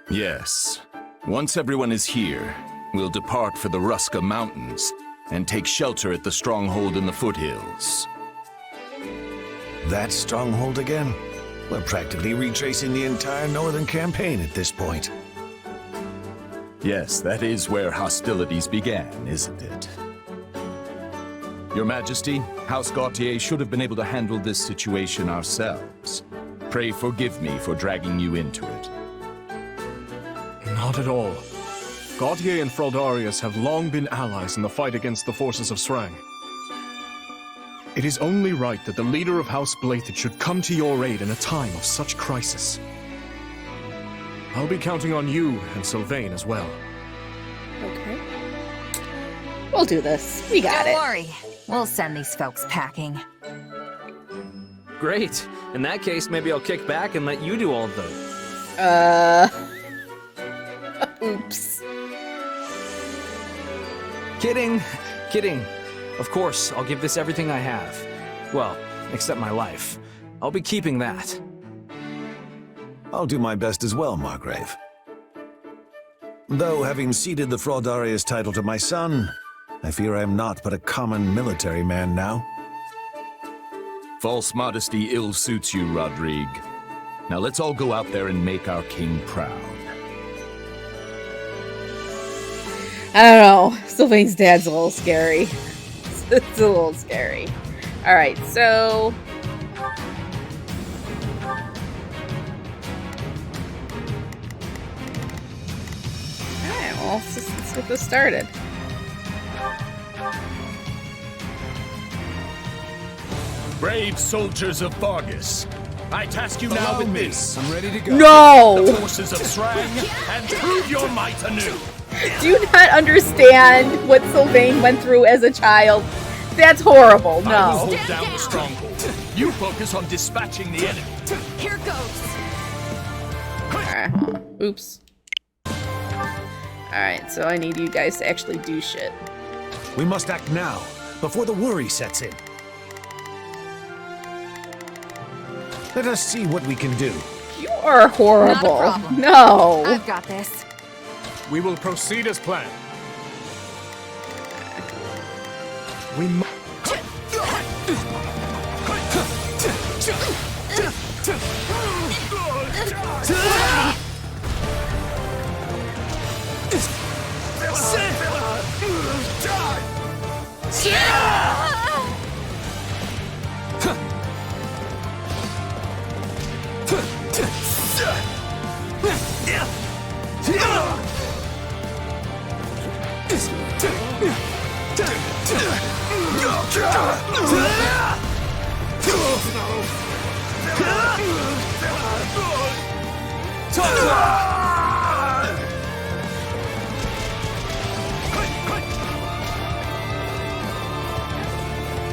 P: Yes. Once everyone is here, we'll depart for the Ruska Mountains and take shelter at the stronghold in the foothills.
O: That stronghold again? We're practically retracing the entire northern campaign at this point.
P: Yes, that is where hostilities began, isn't it? Your Majesty, House Gautier should have been able to handle this situation ourselves. Pray forgive me for dragging you into it.
B: Not at all. Gautier and Fraldarius have long been allies in the fight against the forces of Srang. It is only right that the leader of House Blathid should come to your aid in a time of such crisis. I'll be counting on you and Sylvain as well.
A: Okay. We'll do this. We got it.
L: Don't worry. We'll send these folks packing.
F: Great. In that case, maybe I'll kick back and let you do all of the...
A: Oops.
F: Kidding. Kidding. Of course, I'll give this everything I have. Well, except my life. I'll be keeping that.
O: I'll do my best as well, Margrave. Though, having ceded the Fraldarius title to my son, I fear I am not but a common military man now.
P: False modesty ill suits you, Rodrigue. Now let's all go out there and make our king proud.
A: I don't know. Sylvain's dad's a little scary. It's a little scary. Alright, so... Alright, well, let's get this started.
P: Brave soldiers of Fargus, I task you now with this.
B: I'm ready to go.
A: No!
P: The forces of Srang, and prove your might anew.
A: Do you not understand what Sylvain went through as a child? That's horrible.
P: I will
A: No.
P: hold down the stronghold. You focus on dispatching the enemy.
C: Here goes.
A: Alright, hold on. Oops. so I need you guys to actually do shit.
O: We must act now, before the worry sets in. Let us see what we can do.
A: You are horrible.
L: Not a problem.
A: No.
L: I've got this.
B: We will proceed as planned. We must.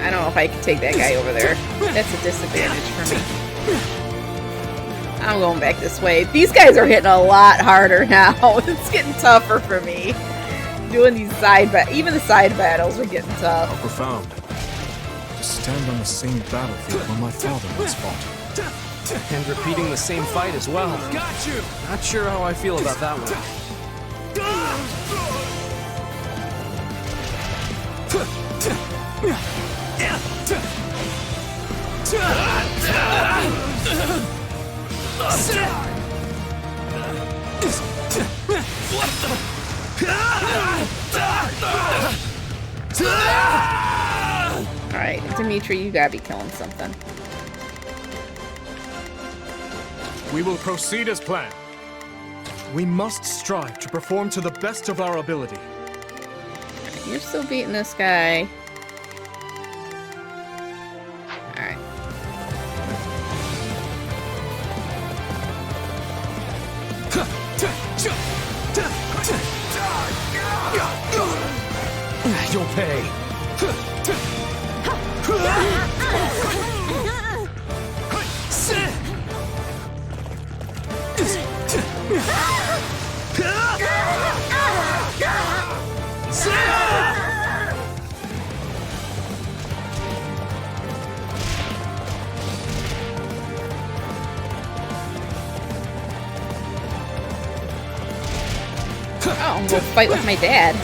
A: I don't know if I can take that guy over there. That's a disadvantage for me. I'm going back this way. These guys are hitting a lot harder now. It's getting tougher for me. Doing these even the side battles are getting tough.
B: How profound. To stand on the same battlefield where my father once fought.
F: And repeating the same fight as well.
B: Got you!
F: Not sure how I feel about that one.
A: Alright, Dimitri, you gotta be killing something.
B: We will proceed as planned. We must strive to perform to the best of our ability.
A: You're still beating this guy. Alright.
B: You'll pay.
A: Oh, I'm gonna fight with my dad.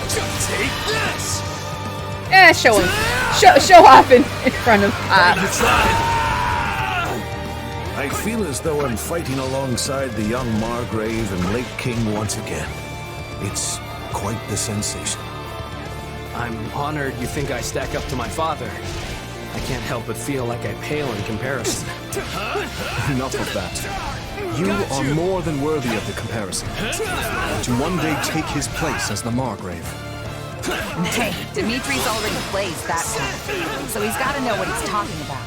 B: Take this.
A: Show him. Show off in front of
O: I feel as though I'm fighting alongside the young Margrave and late King once again. It's quite the sensation.
F: I'm honored you think I stack up to my father. I can't help but feel like I pale in comparison.
B: Enough of that. You are more than worthy of the comparison. To one day take his place as the Margrave.
L: Hey, Dimitri's already blazed that time, so he's got to know what he's talking about.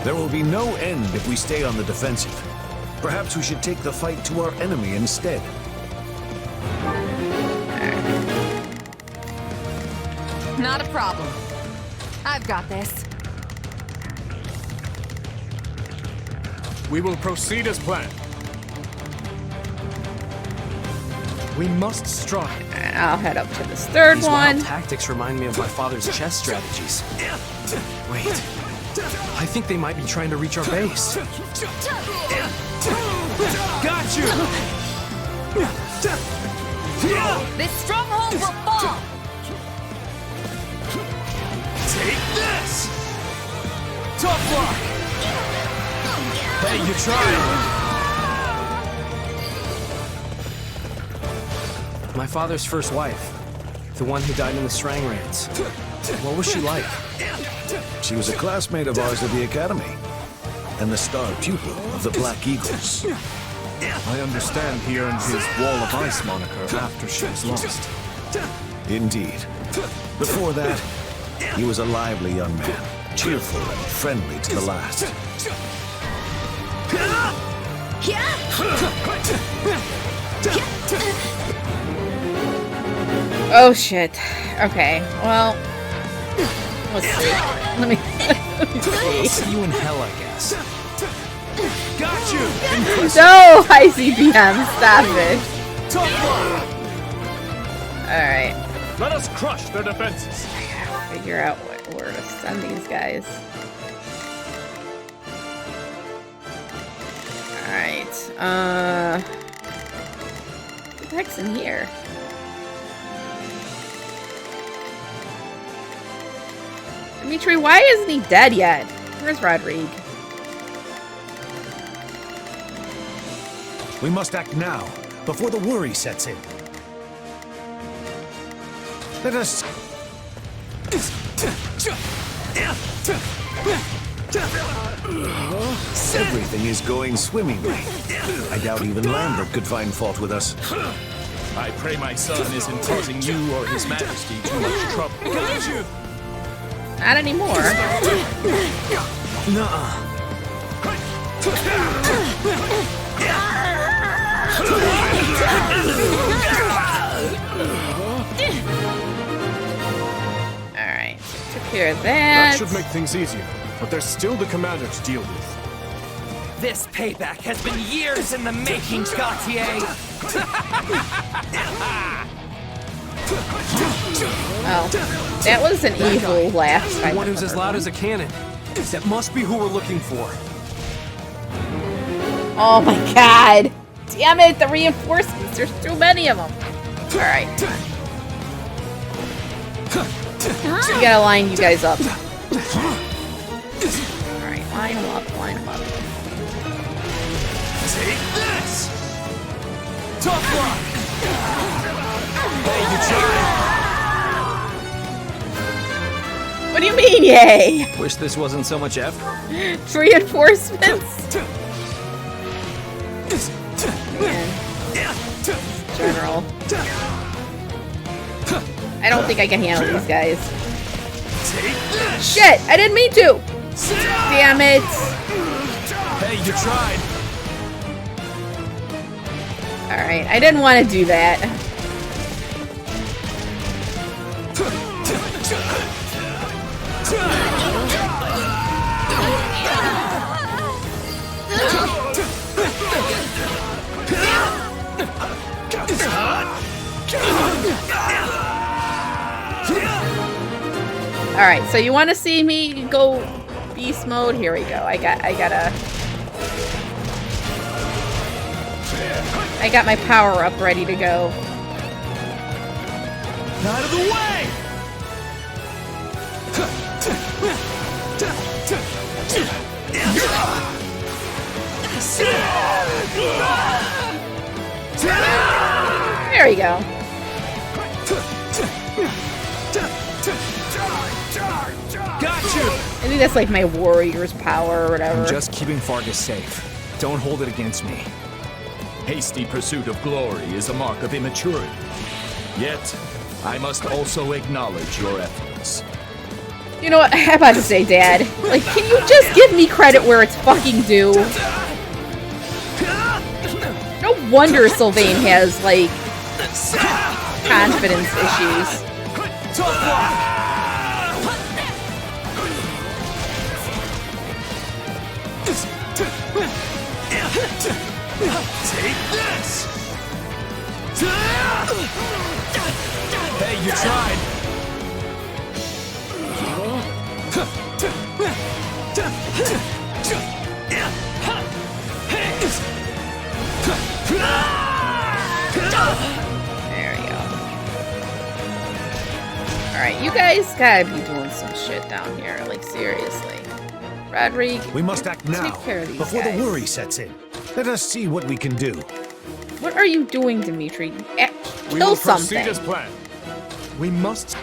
O: There will be no end if we stay on the defensive. Perhaps we should take the fight to our enemy instead.
L: Not a problem. I've got this.
B: We will proceed as planned. We must strive.
A: I'll head up to this third
F: These
A: one.
F: wild tactics remind me of my father's chess strategies. Wait, I think they might be trying to reach our base.
B: Got you!
L: This stronghold will fall!
B: Take this! Tough luck! Hey, you tried!
F: My father's first wife, the one who died in the Srang raids. What was she like?
O: She was a classmate of ours at the academy, and the star pupil of the Black Eagles.
B: I understand he earned his Wall of Ice moniker after she was lost.
O: Indeed. Before that, he was a lively young man, cheerful and friendly to the last.
A: Oh shit. Okay. Well, let's see. Let me
F: See you in hell, I guess.
B: Got you!
A: No, ICBM, stop it. Alright.
B: Let us crush their defenses.
A: I gotta figure out where to send these guys. Alright, what the heck's in here? Dimitri, why isn't he dead yet? Where's Rodrigue?
O: We must act now, before the worry sets in. Let us... Everything is going swimmingly. I doubt even Lambert could find fault with us.
P: I pray my son isn't causing you or His Majesty too much trouble.
B: Got you!
A: Not anymore.
F: Nuh-uh.
A: Alright, took care of
B: That
A: that.
B: should make things easier, but there's still the commander to deal with.
Q: This payback has been years in the making, Gautier!
A: Oh, that was an evil laugh.
F: The one who's as loud as a cannon. That must be who we're looking for.
A: Oh my god! Damn it, the reinforcements! There's too many of them! Alright. We gotta line you guys up. Alright, line them up, line them up.
Q: Take this! Tough luck!
F: Hey, you tried!
A: What do you mean, yay?
F: Wish this wasn't so much effort.
A: Reinforcements? Man. General. I don't think I can handle these guys. Shit! I didn't mean to! Damn it!
F: Hey, you tried!
A: Alright, I didn't want to do that. Alright, so you want to see me go beast mode? Here we go. I got my power up ready to go.
Q: Out of the way!
A: There we go.
Q: Got you!
A: I think that's like my warrior's power or whatever.
F: I'm just keeping Fargus safe. Don't hold it against me.
P: Hasty pursuit of glory is a mark of immaturity. Yet, I must also acknowledge your efforts.
A: You know what? I'm about to say, Dad. Like, can you just give me credit where it's fucking due? No wonder Sylvain has, like, confidence issues.
Q: Take this!
F: Hey, you tried!
A: There we go. Alright, you guys gotta be doing some shit down here. Like, seriously. Rodrigue,
O: We must act now,
A: take care of these
O: before
A: guys.
O: the worry sets in. Let us see what we can do.
A: What are you doing, Dimitri?
B: We
A: Kill
B: will
A: something.
B: proceed as planned. We must...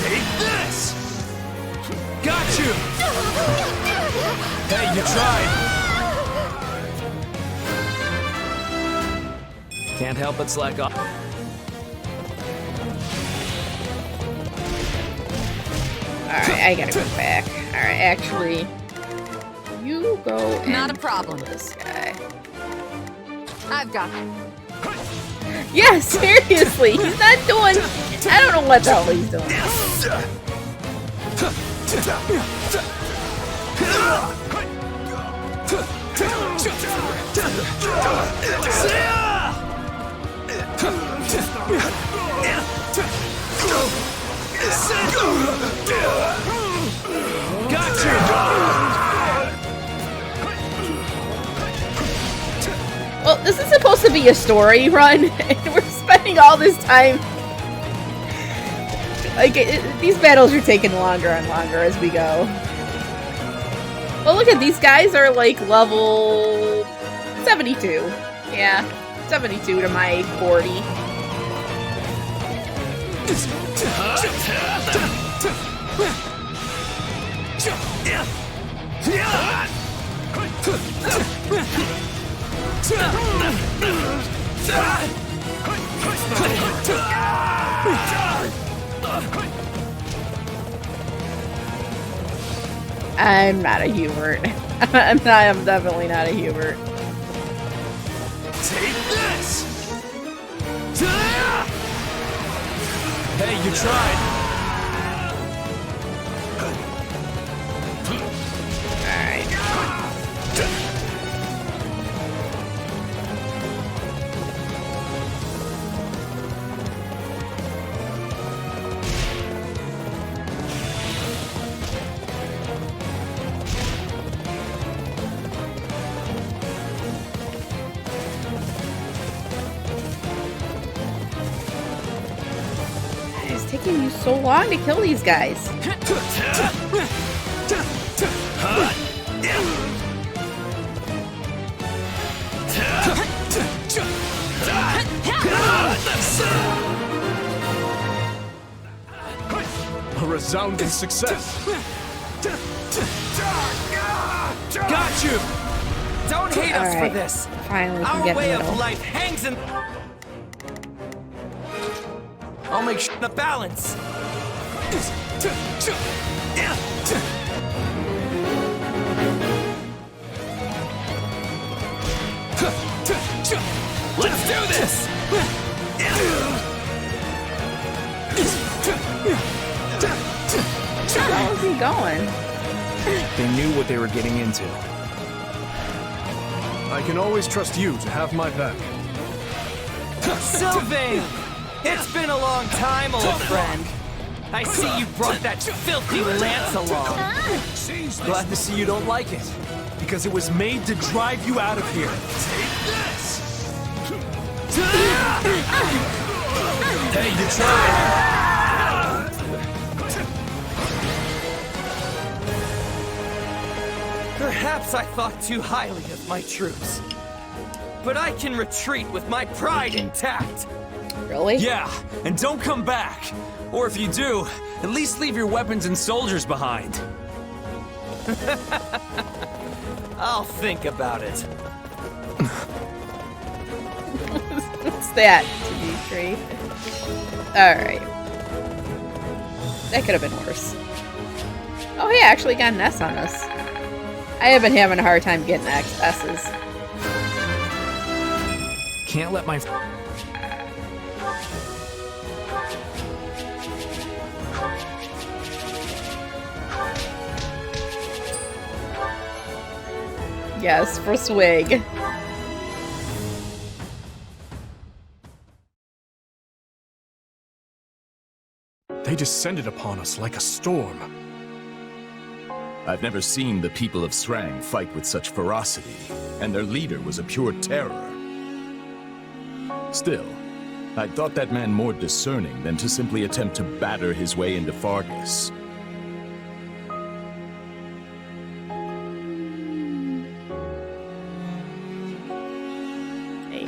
Q: Take this! Got you! Hey, you tried!
F: Can't help but slack off.
A: Alright, I gotta go back. Alright, actually, you go and
D: Not a problem.
A: this guy.
D: I've got
A: Yeah, seriously, he's not doing. I don't know what the hell he's doing. Well, this is supposed to be a story run, and we're spending all this time. Like, these battles are taking longer and longer as we go. Well, look at these guys are like level 72. Yeah, 72 to my 40. I'm not a Hubert. I'm definitely not a Hubert.
Q: Take this! Hey, you tried!
A: Alright. It's taking you so long to kill these guys.
B: A resounding success.
Q: Got you! Don't hate us for
A: Alright,
Q: this!
A: finally we can
Q: Our
A: get in
Q: way
A: the
Q: of
A: middle.
Q: life hangs in... I'll make sure the balance! Let's do this!
A: Where is he going?
F: They knew what they were getting into.
B: I can always trust you to have my back.
Q: Sylvain! It's been a long time, old friend. I see you brought that filthy lance along. Glad to see you don't like it, because it was made to drive you out of here. Take this! Hey, you tried! Perhaps I thought too highly of my troops. But I can retreat with my pride intact.
A: Really?
F: Yeah, and don't come back. Or if you do, at least leave your weapons and soldiers behind.
Q: I'll think about it.
A: What's that, Dimitri? Alright. That could have been worse. Oh, he actually got an S on us. I have been having a hard time getting S's.
F: Can't let my...
A: Yes, for swig.
B: They descended upon us like a storm.
P: I've never seen the people of Srang fight with such ferocity, and their leader was a pure terror. Still, I thought that man more discerning than to simply attempt to batter his way into Fargus.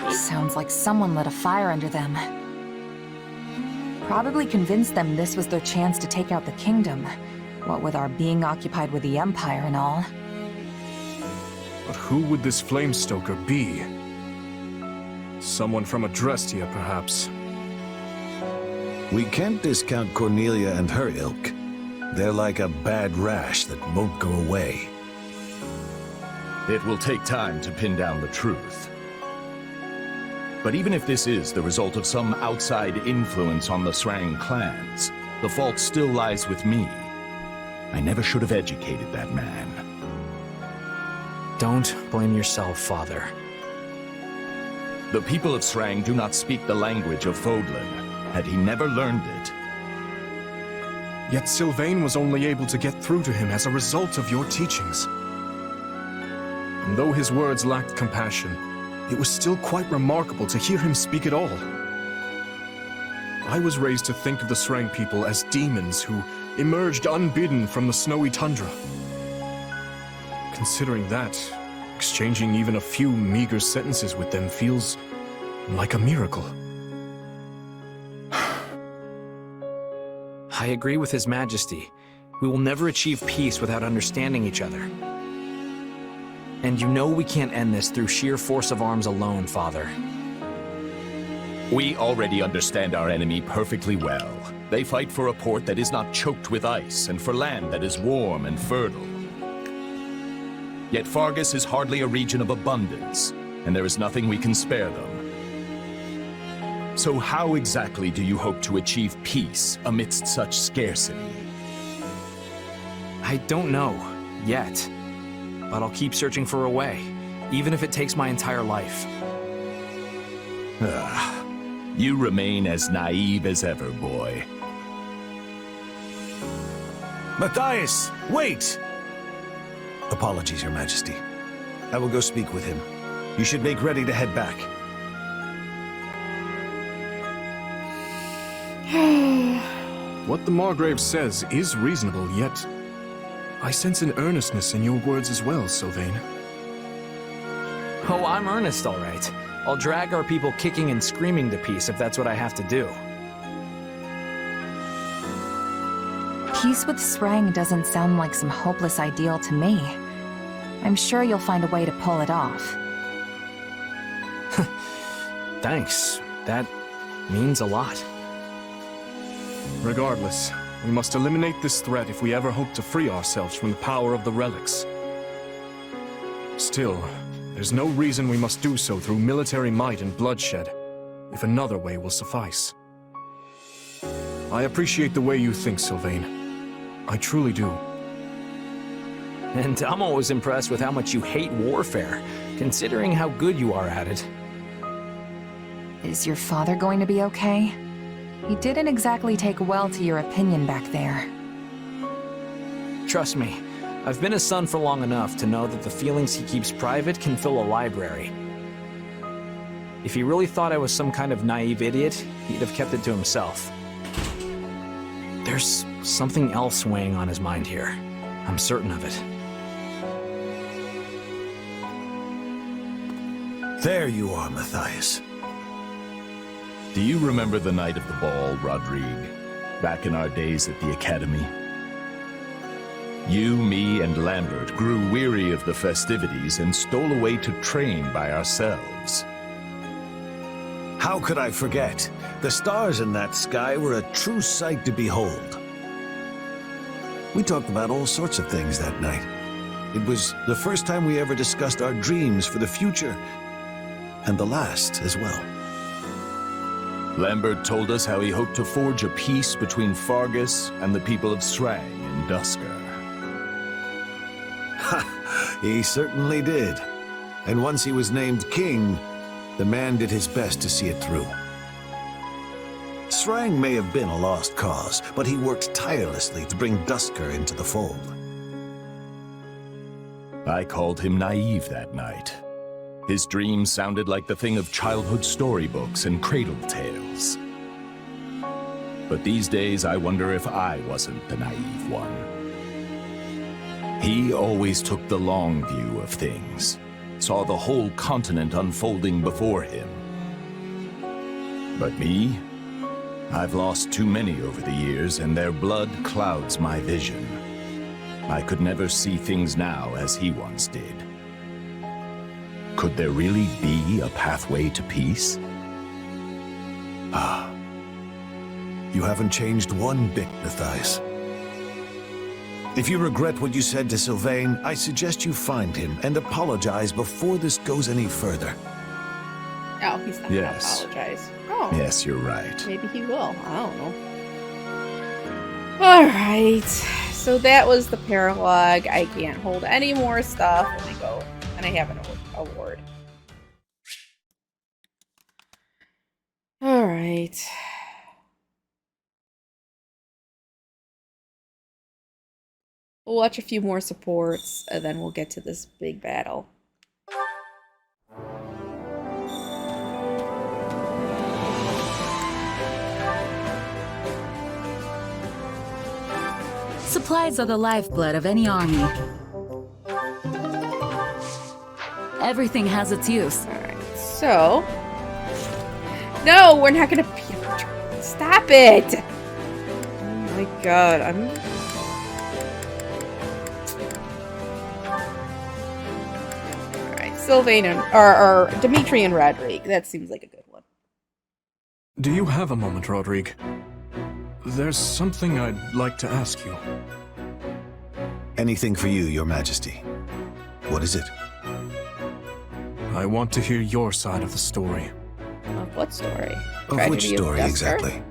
L: Sounds like someone lit a fire under them. Probably convinced them this was their chance to take out the kingdom. What with our being occupied with the Empire and all.
B: But who would this Flamestoker be? Someone from Adrestia, perhaps.
O: We can't discount Cornelia and her ilk. They're like a bad rash that won't go away.
P: It will take time to pin down the truth. But even if this is the result of some outside influence on the Srang clans, the fault still lies with me. I never should have educated that man.
F: Don't blame yourself, Father.
P: The people of Srang do not speak the language of Fodlan. Had he never learned it...
B: Yet Sylvain was only able to get through to him as a result of your teachings. And though his words lacked compassion, it was still quite remarkable to hear him speak at all. I was raised to think of the Srang people as demons who emerged unbidden from the snowy tundra. Considering that, exchanging even a few meager sentences with them feels like a miracle.
F: I agree with His Majesty. We will never achieve peace without understanding each other. And you know we can't end this through sheer force of arms alone, Father.
P: We already understand our enemy perfectly well. They fight for a port that is not choked with ice, and for land that is warm and fertile. Yet Fargus is hardly a region of abundance, and there is nothing we can spare them. So how exactly do you hope to achieve peace amidst such scarcity?
F: I don't know, yet. But I'll keep searching for a way, even if it takes my entire life.
P: You remain as naive as ever, boy.
O: Matthias, wait! Apologies, Your Majesty. I will go speak with him. You should make ready to head back.
B: What the Margrave says is reasonable, yet I sense an earnestness in your words as well, Sylvain.
F: Oh, I'm earnest, all right. I'll drag our people kicking and screaming to peace if that's what I have to do.
L: Peace with Srang doesn't sound like some hopeless ideal to me. I'm sure you'll find a way to pull it off.
F: Thanks. That means a lot.
B: Regardless, we must eliminate this threat if we ever hope to free ourselves from the power of the relics. Still, there's no reason we must do so through military might and bloodshed, if another way will suffice. I appreciate the way you think, Sylvain. I truly do.
F: And I'm always impressed with how much you hate warfare, considering how good you are at it.
L: Is your father going to be okay? He didn't exactly take well to your opinion back there.
F: Trust me, I've been a son for long enough to know that the feelings he keeps private can fill a library. If he really thought I was some kind of naive idiot, he'd have kept it to himself. There's something else weighing on his mind here. I'm certain of it.
O: There you are, Matthias.
P: Do you remember the night of the ball, Rodrigue? Back in our days at the Academy? You, me, and Lambert grew weary of the festivities and stole away to train by ourselves.
O: How could I forget? The stars in that sky were a true sight to behold. We talked about all sorts of things that night. It was the first time we ever discussed our dreams for the future, and the last as well.
P: Lambert told us how he hoped to forge a peace between Fargus and the people of Srang in Duscar.
O: Ha! He certainly did. And once he was named king, the man did his best to see it through. Srang may have been a lost cause, but he worked tirelessly to bring Duscar into the fold.
P: I called him naive that night. His dreams sounded like the thing of childhood storybooks and cradle tales. But these days, I wonder if I wasn't the naive one. He always took the long view of things, saw the whole continent unfolding before him. But me? I've lost too many over the years, and their blood clouds my vision. I could never see things now as he once did. Could there really be a pathway to peace?
O: Ah. You haven't changed one bit, Matthias. If you regret what you said to Sylvain, I suggest you find him and apologize before this goes any further.
A: Oh, he's not
P: Yes.
A: gonna apologize. Oh.
P: Yes, you're right.
A: Maybe he will. I don't know. Alright. So that was the paralogue. I can't hold any more stuff. Let me go. And I have an award. Alright. We'll watch a few more supports, and then we'll get to this big battle.
R: Supplies are the lifeblood of any army. Everything has its use.
A: Alright, so... No, we're not gonna... Stop it! Oh my god, I'm... Alright, Sylvain and... Or Dimitri and Rodrigue. That seems like a good one.
B: Do you have a moment, Rodrigue? There's something I'd like to ask you.
O: Anything for you, Your Majesty. What is it?
B: I want to hear your side of the story.
A: Of what story?
O: Of which story, exactly?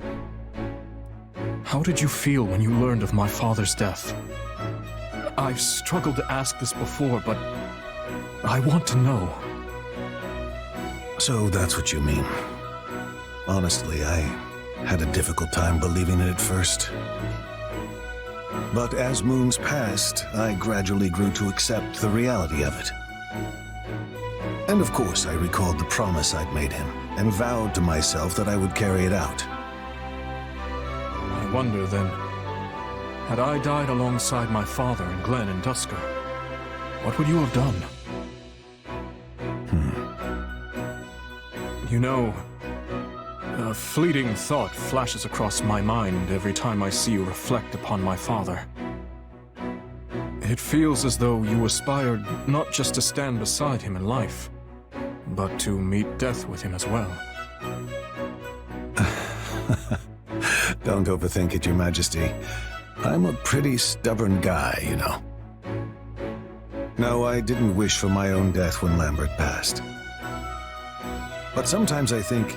B: How did you feel when you learned of my father's death? I've struggled to ask this before, but I want to know.
O: So that's what you mean. Honestly, I had a difficult time believing it at first. But as moons passed, I gradually grew to accept the reality of it. And of course, I recalled the promise I'd made him, and vowed to myself that I would carry it out.
B: I wonder then, had I died alongside my father and Glenn and Dusker, what would you have done? You know, a fleeting thought flashes across my mind every time I see you reflect upon my father. It feels as though you aspired not just to stand beside him in life, but to meet death with him as well.
O: Don't overthink it, Your Majesty. I'm a pretty stubborn guy, you know. No, I didn't wish for my own death when Lambert passed. But sometimes I think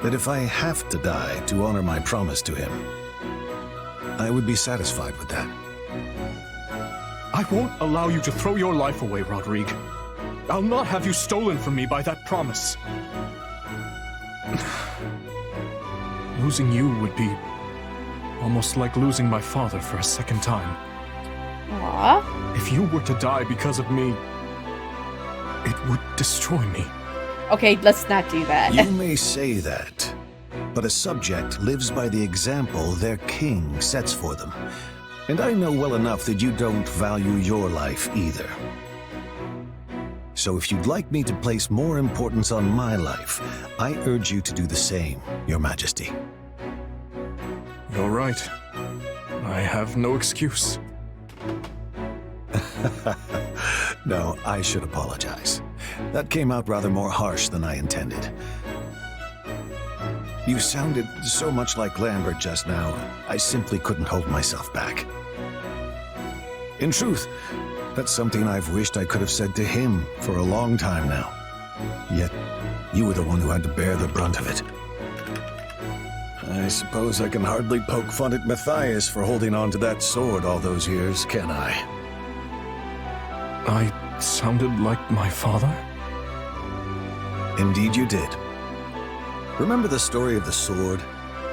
O: that if I have to die to honor my promise to him, I would be satisfied with that.
B: I won't allow you to throw your life away, Rodrigue. I'll not have you stolen from me by that promise. Losing you would be almost like losing my father for a second time.
A: Aww.
B: If you were to die because of me, it would destroy me.
A: Okay, let's not do that.
O: You may say that, but a subject lives by the example their king sets for them. And I know well enough that you don't value your life either. So if you'd like me to place more importance on my life, I urge you to do the same, Your Majesty.
B: You're right. I have no excuse.
O: No, I should apologize. That came out rather more harsh than I intended. You sounded so much like Lambert just now, I simply couldn't hold myself back. In truth, that's something I've wished I could have said to him for a long time now. Yet, you were the one who had to bear the brunt of it. I suppose I can hardly poke fun at Matthias for holding on to that sword all those years, can I?
B: I sounded like my father?
O: Indeed you did. Remember the story of the sword?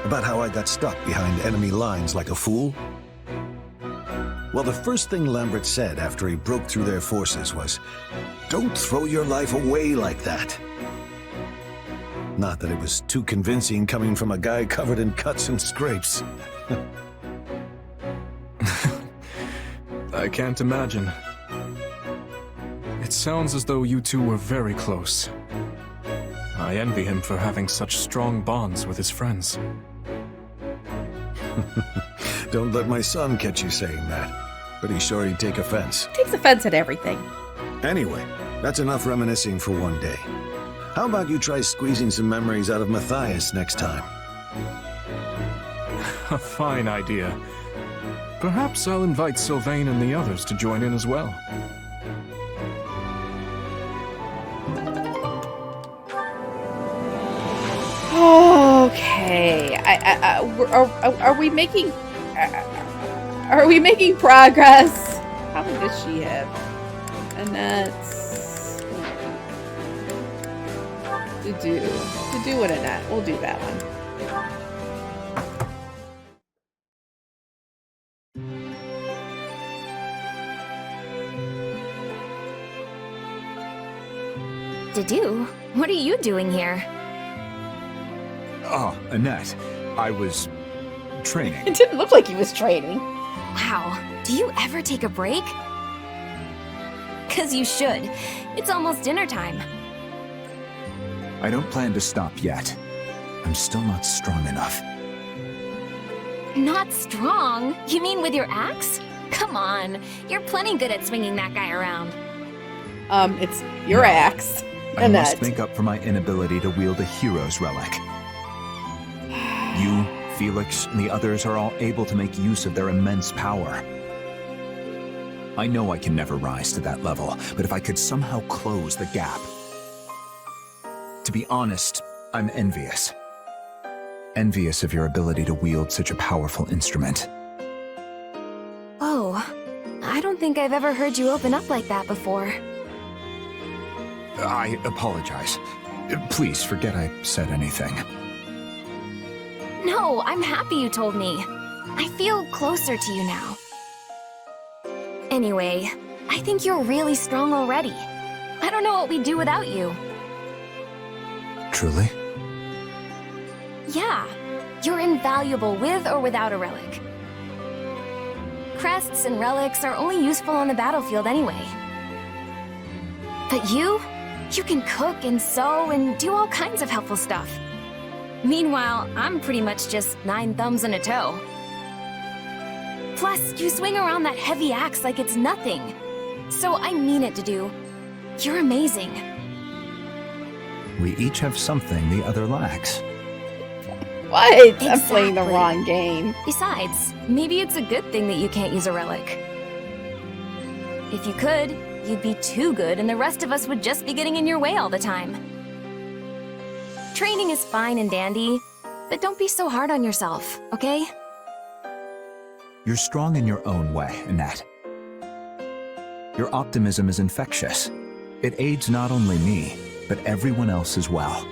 O: About how I got stuck behind enemy lines like a fool? Well, the first thing Lambert said after he broke through their forces was, "Don't throw your life away like that." Not that it was too convincing coming from a guy covered in cuts and scrapes.
B: I can't imagine. It sounds as though you two were very close. I envy him for having such strong bonds with his friends.
O: Don't let my son catch you saying that. but he's sure he'd take offense.
A: Takes offense at everything.
O: Anyway, that's enough reminiscing for one day. How about you try squeezing some memories out of Matthias next time?
B: A fine idea. Perhaps I'll invite Sylvain and the others to join in as well.
A: Okay. Are we making? Are we making progress? How many does she have? And that's to do and Annette. We'll do that one.
C: Dedu, what are you doing here?
E: Oh, Annette, I was training.
A: It didn't look like he was training.
C: Wow, do you ever take a break? 'Cause you should. It's almost dinner time.
E: I don't plan to stop yet. I'm still not strong enough.
C: Not strong? You mean with your axe? Come on, you're plenty good at swinging that guy around.
A: It's your axe,
E: I
A: Annette.
E: must make up for my inability to wield a hero's relic. You, Felix, and the others are all able to make use of their immense power. I know I can never rise to that level, but if I could somehow close the gap. To be honest, I'm envious. Envious of your ability to wield such a powerful instrument.
C: Oh, I don't think I've ever heard you open up like that before.
E: I apologize. Please forget I said anything.
C: No, I'm happy you told me. I feel closer to you now. Anyway, I think you're really strong already. I don't know what we'd do without you.
E: Truly?
C: Yeah, you're invaluable with or without a relic. Crests and relics are only useful on the battlefield anyway. But you can cook and sew and do all kinds of helpful stuff. Meanwhile, I'm pretty much just 9 thumbs and a toe. Plus, you swing around that heavy axe like it's nothing. So I mean it, Dedu. You're amazing.
E: We each have something the other lacks.
A: What?
C: Exactly.
A: I'm playing the wrong game.
C: Besides, maybe it's a good thing that you can't use a relic. If you could, you'd be too good and the rest of us would just be getting in your way all the time. Training is fine and dandy, but don't be so hard on yourself, okay?
E: You're strong in your own way, Annette. Your optimism is infectious. It aids not only me, but everyone else as well.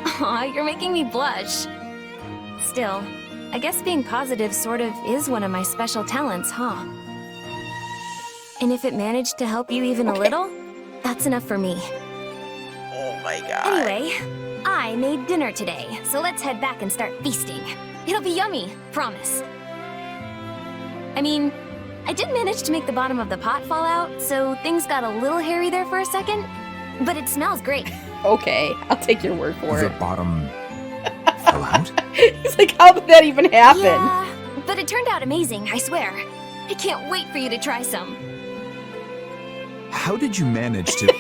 C: Aw, you're making me blush. Still, I guess being positive sort of is one of my special talents, huh? And if it managed to help you even a little, that's enough for me.
A: Oh my god.
C: Anyway, I made dinner today, so let's head back and start feasting. It'll be yummy, promise. I mean, I did manage to make the bottom of the pot fall out, so things got a little hairy there for a second, but it smells great.
A: Okay, I'll take your word for
E: The
A: it.
E: bottom fell out?
A: He's like, how did that even happen?
C: Yeah, but it turned out amazing, I swear. I can't wait for you to try some.
E: How did you manage to...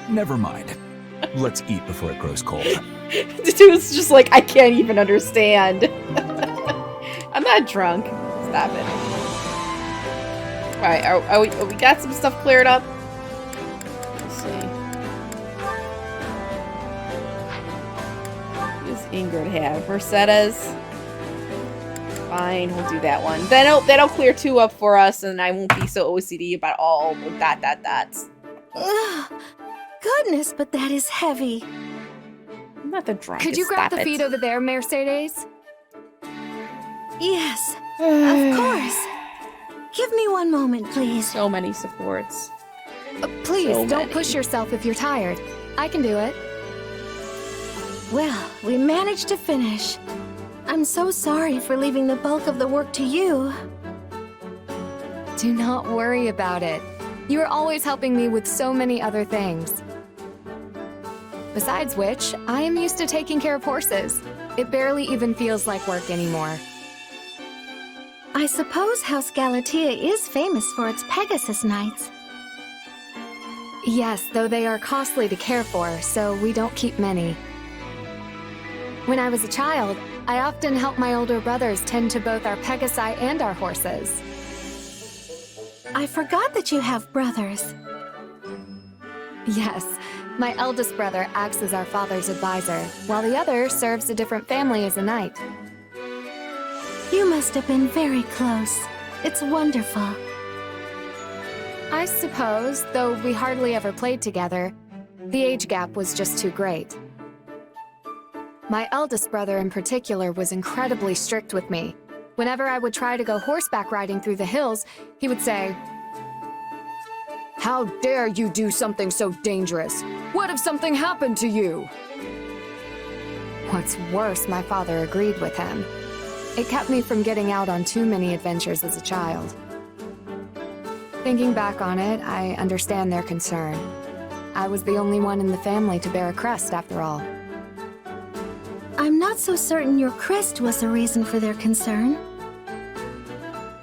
E: Never mind. Let's eat before it grows cold.
A: Dude's just like, I can't even understand. I'm not drunk. Stop it. Alright, are we got some stuff cleared up? Let's see. What does Ingrid have? Mercedes? Fine, we'll do that one. That'll clear 2 up for us, and I won't be so OCD about all the dots.
S: Ugh, goodness, but that is heavy.
A: I'm not the drunkest.
T: Could you grab the feed over there, Mercedes?
S: Yes, of course. Give me one moment, please.
A: So many supports.
T: Please,
A: So
T: don't
A: many.
T: push yourself if you're tired. I can do it.
S: Well, we managed to finish. I'm so sorry for leaving the bulk of the work to you.
T: Do not worry about it. You are always helping me with so many other things. Besides which, I am used to taking care of horses. It barely even feels like work anymore.
S: I suppose House Galatea is famous for its Pegasus Nights.
T: Yes, though they are costly to care for, so we don't keep many. When I was a child, I often helped my older brothers tend to both our Pegasi and our horses.
S: I forgot that you have brothers.
T: Yes, my eldest brother acts as our father's advisor, while the other serves a different family as a knight.
S: You must have been very close. It's wonderful.
T: I suppose, though we hardly ever played together, the age gap was just too great. My eldest brother in particular was incredibly strict with me. Whenever I would try to go horseback riding through the hills, he would say, "How dare you do something so dangerous? What if something happened to you?" What's worse, my father agreed with him. It kept me from getting out on too many adventures as a child. Thinking back on it, I understand their concern. I was the only one in the family to bear a crest, after all.
S: I'm not so certain your crest was the reason for their concern.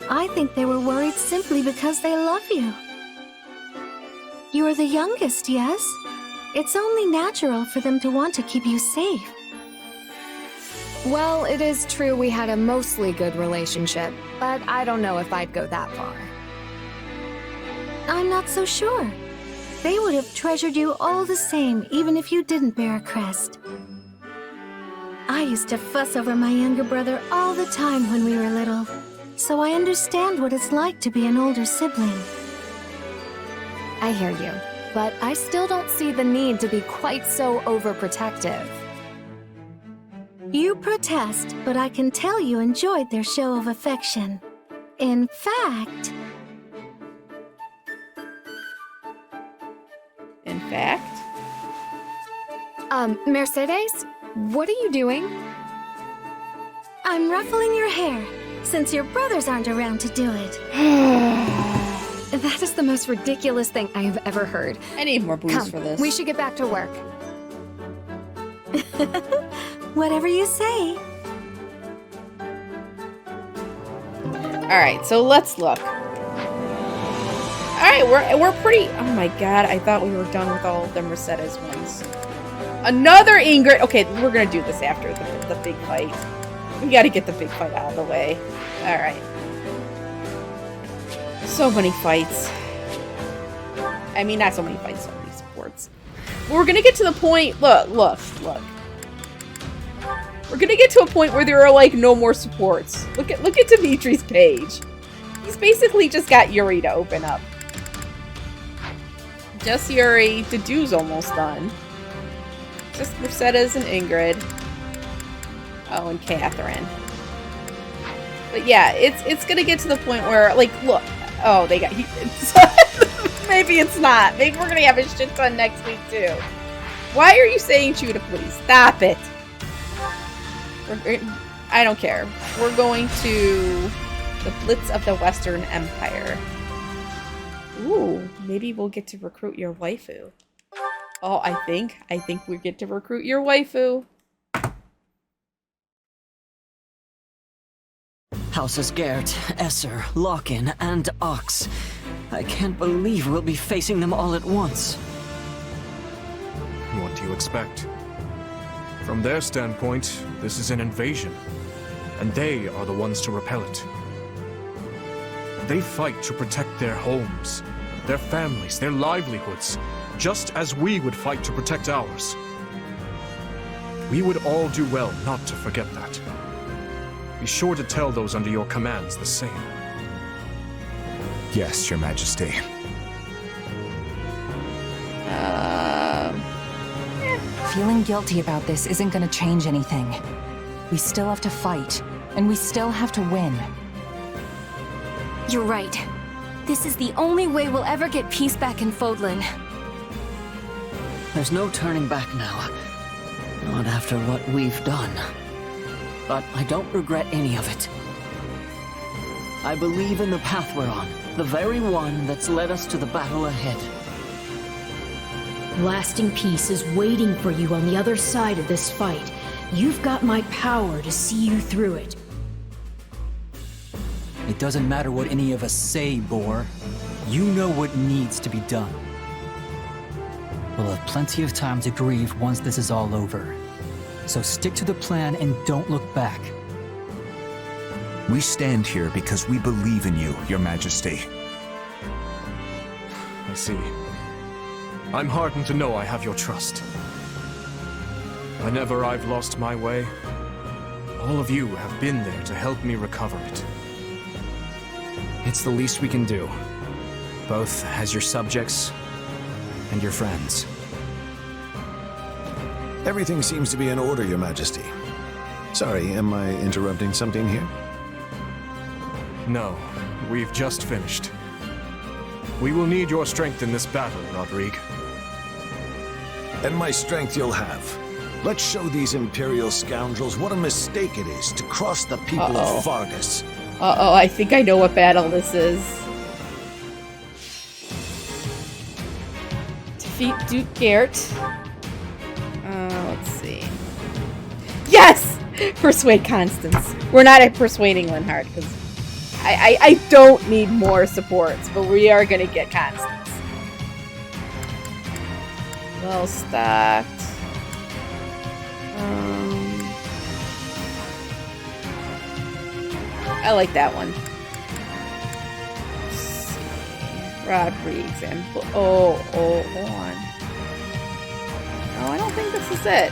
S: I think they were worried simply because they love you. You're the youngest, yes? It's only natural for them to want to keep you safe.
T: Well, it is true we had a mostly good relationship, but I don't know if I'd go that far.
S: I'm not so sure. They would have treasured you all the same, even if you didn't bear a crest. I used to fuss over my younger brother all the time when we were little, so I understand what it's like to be an older sibling.
T: I hear you, but I still don't see the need to be quite so overprotective.
S: You protest, but I can tell you enjoyed their show of affection. In fact...
T: Mercedes? What are you doing?
S: I'm ruffling your hair, since your brothers aren't around to do it.
T: That is the most ridiculous thing I have ever heard.
A: I need more booze for this.
T: We should get back to work.
S: Whatever you say.
A: Alright, so let's look. Alright, we're pretty... Oh my god, I thought we were done with all of the Mercedes ones. Another Ingrid! Okay, we're gonna do this after the big fight. We gotta get the big fight out of the way. Alright. So many fights. I mean, not so many fights, so many supports. We're gonna get to the point... Look. We're gonna get to a point where there are, like, no more supports. Look at Dimitri's page. He's basically just got Yuri to open up. Just Yuri. Dedu's almost done. Just Mercedes and Ingrid. Oh, and Catherine. But yeah, it's gonna get to the point where, like, look. Oh, they got... Maybe it's not. Maybe we're gonna have a shit ton next week, too. Why are you saying Chuda, please? Stop it. I don't care. We're going to the Blitz of the Western Empire. Ooh, maybe we'll get to recruit your waifu. Oh, I think we get to recruit your waifu.
M: Houses Gert, Esser, Lockin, and Ox. I can't believe we'll be facing them all at once.
B: What do you expect? From their standpoint, this is an invasion, and they are the ones to repel it. They fight to protect their homes, their families, their livelihoods, just as we would fight to protect ours. We would all do well not to forget that. Be sure to tell those under your commands the same.
E: Yes, Your Majesty.
L: Feeling guilty about this isn't gonna change anything. We still have to fight, and we still have to win.
C: You're right. This is the only way we'll ever get peace back in Fodlan.
M: There's no turning back now. Not after what we've done. But I don't regret any of it. I believe in the path we're on, the very one that's led us to the battle ahead.
S: Lasting peace is waiting for you on the other side of this fight. You've got my power to see you through it.
K: It doesn't matter what any of us say, Boar. You know what needs to be done. We'll have plenty of time to grieve once this is all over. So stick to the plan and don't look back.
E: We stand here because we believe in you, Your Majesty.
B: I see. I'm heartened to know I have your trust. Whenever I've lost my way, all of you have been there to help me recover it.
F: It's the least we can do, both as your subjects and your friends.
O: Everything seems to be in order, Your Majesty. Sorry, am I interrupting something here?
B: No, we've just finished. We will need your strength in this battle, Rodrigue.
O: And my strength you'll have. Let's show these Imperial scoundrels what a mistake it is to cross the people of Fargus.
A: Uh-oh, I think I know what battle this is. Defeat Duke Gert. Let's see. Yes! Persuade Constance. We're not at persuading Linhardt, because I don't need more supports, but we are going to get Constance. Well stocked. I like that one. Let's see. Rodriguez and hold on. No, I don't think this is it.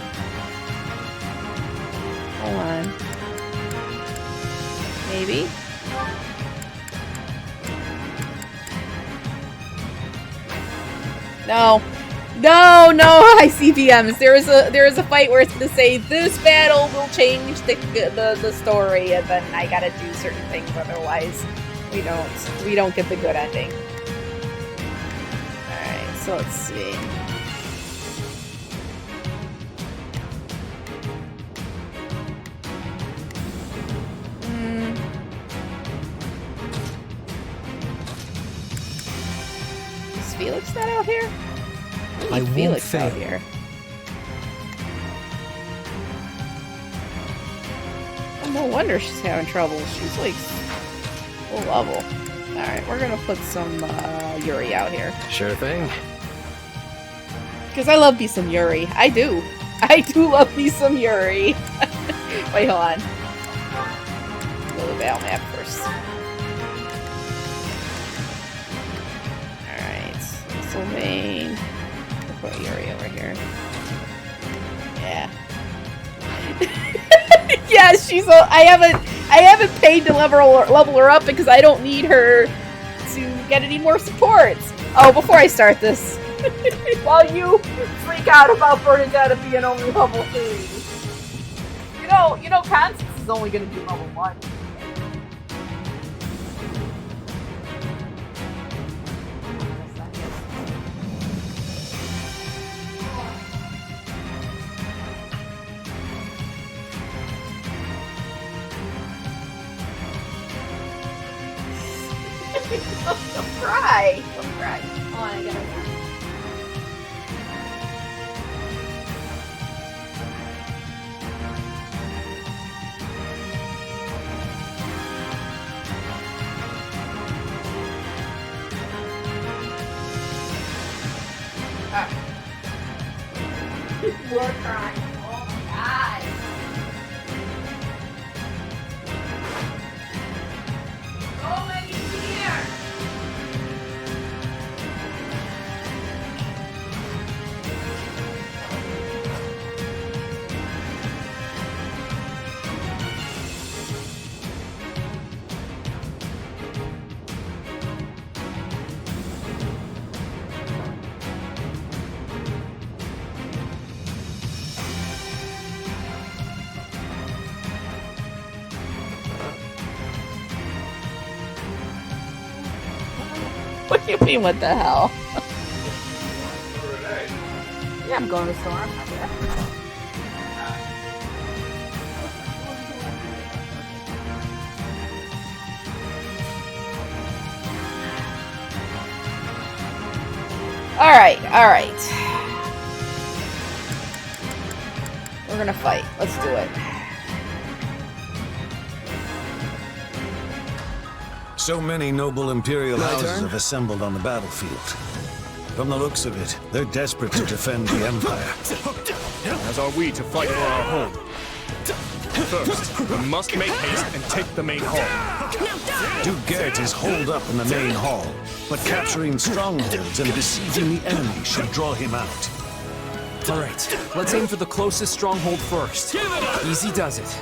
A: Hold on. Maybe. No. No, I see VMs. There is a fight where it's gonna say this battle will change the story, and then I gotta do certain things. Otherwise, we don't get the good ending. All right, so let's see. Is Felix not out here?
K: I won't
A: Felix out
K: fail.
A: here. Oh, no wonder she's having trouble. She's like full level. Alright, we're gonna put some Yuri out here.
J: Sure thing.
A: Because I love me some Yuri. I do. I do love me some Yuri. Wait, hold on. Go to the battle map first. Alright. Sylvain. Put Yuri over here. Yeah. Yeah, she's I haven't paid to level her up because I don't need her to get any more supports. Oh, before I start this, while you freak out about Bernadette being only level 3, you know Constance is only gonna be level 1. Don't cry. Don't cry. Hold on, I gotta... More crying. Oh my god. Oh my dear. What do you mean, what the hell? Yeah, I'm going to the store. Alright. We're gonna fight. Let's do it.
O: So many noble imperial
B: My
O: houses
B: turn?
O: have assembled on the battlefield. From the looks of it, they're desperate to defend the Empire.
B: As are we to fight for our home. First, we must make haste and take the main hall.
O: Dugert is holed up in the main hall, but capturing strongholds and besieging the enemy should draw him out.
F: Alright, let's aim for the closest stronghold first. Easy does it.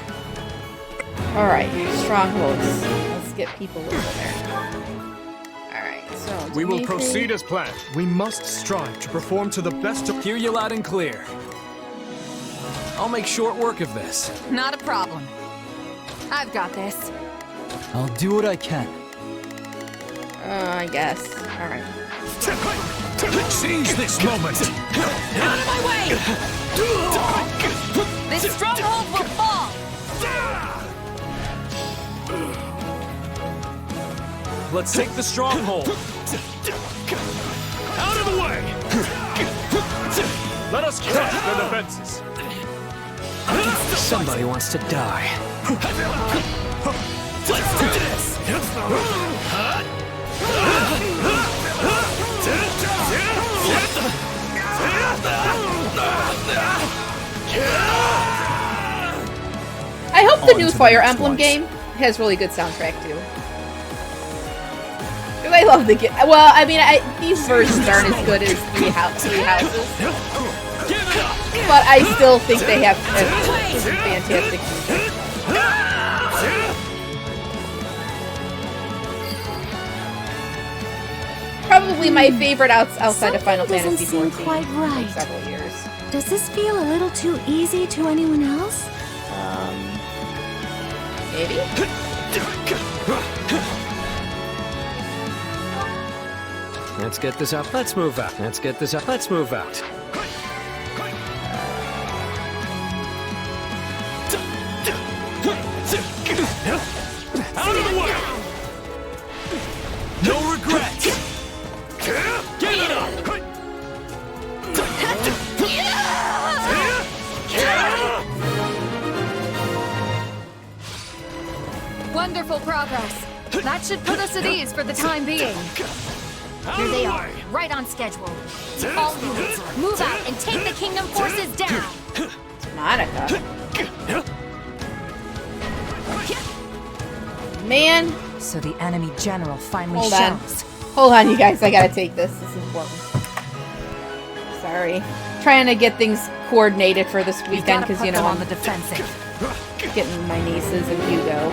A: Alright, strongholds. Let's get people over there. Alright, so...
B: We will
A: Dimitri-
B: proceed as planned. We must strive to perform to the best of...
F: Hear you loud and clear. I'll make short work of this.
D: Not a problem. I've got this.
K: I'll do what I can.
A: I guess. Alright.
O: Seize this moment!
D: Out of my way! This stronghold will fall!
F: Let's take the stronghold.
B: Out of the way! Let us crush their defenses.
J: Somebody wants to die.
B: Let's do this!
A: I hope the new Fire Emblem game has really good soundtrack too. Because I love the game. Well, I mean, these versions aren't as good as Three Houses. But I still think they have some fantastic music. Probably my favorite outside of Final
S: Something
A: Fantasy
S: doesn't
A: XIV
S: seem quite
A: for
S: right.
A: several years.
S: Does this feel a little too easy to anyone else?
A: Maybe?
J: Let's get this up. Let's move out. Let's get this up. Let's move out.
B: Out of the way!
Q: No regrets!
B: Get it up!
T: Wonderful progress. That should put us at ease for the time being.
N: Here they are, right on schedule. All units, move out and take the Kingdom forces down.
A: Monica. Man.
L: So the enemy general finally
A: Hold on.
L: shows.
A: Hold on, you guys. I gotta take this. This is important. Sorry. Trying to get things coordinated for this weekend because, you know,
L: on
A: I'm
L: the defensive.
A: getting my nieces and Hugo.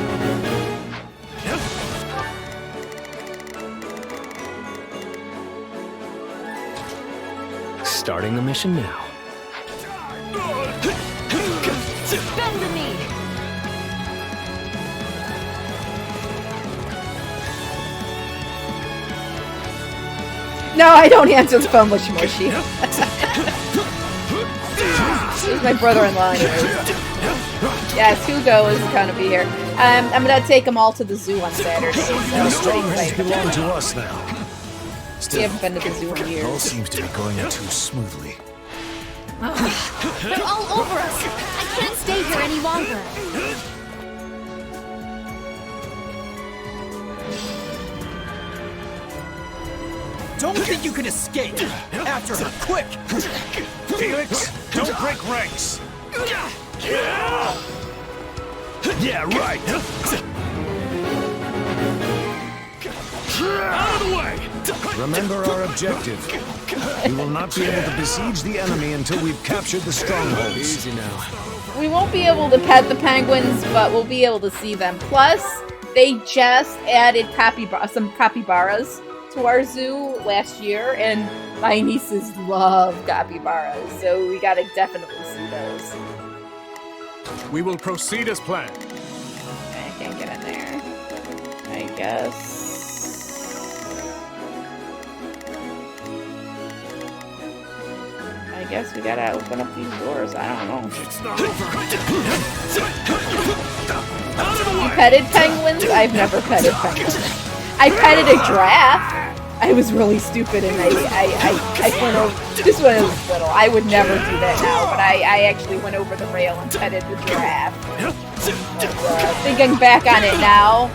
J: Starting the mission now.
N: Bend the knee.
A: No, I don't answer the phone, mushy mushy. This is my brother-in-law anyways. Yes, Hugo is gonna be here. I'm gonna take them all to the zoo on Saturday.
O: The
A: So
O: strongholds belong to us now.
A: we haven't been to the zoo in
O: All
A: years.
O: seems to be going too smoothly.
N: They're all over us. I can't stay here any longer.
Q: Don't think you can escape! After her, quick!
O: Felix, don't break ranks!
B: Yeah, right! Out of the way!
O: Remember our objective. We will not be able to besiege the enemy until we've captured the strongholds.
F: Easy now.
A: We won't be able to pet the penguins, but we'll be able to see them. Plus, they just added some capybaras to our zoo last year, and my nieces love capybaras, so we gotta definitely see those.
B: We will proceed as planned.
A: Okay, I can't get in there. I guess. I guess we gotta open up these doors. I don't know.
B: It's not over.
A: You petted penguins? I've never petted penguins. I petted a giraffe. I was really stupid and I went over. This one was little. I would never do that now, but I actually went over the rail and petted the giraffe. Thinking back on it now,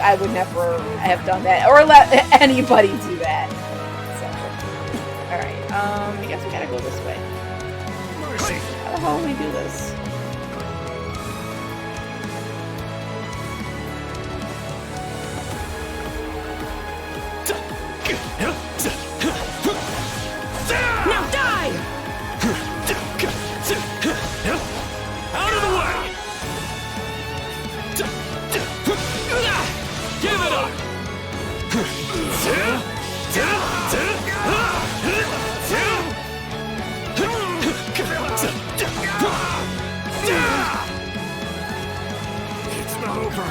A: I would never have done that or let anybody do that. So, alright, I guess we gotta go this way. How the hell do we do this?
Q: Now die! Out of the way! Give it up!
B: It's not over.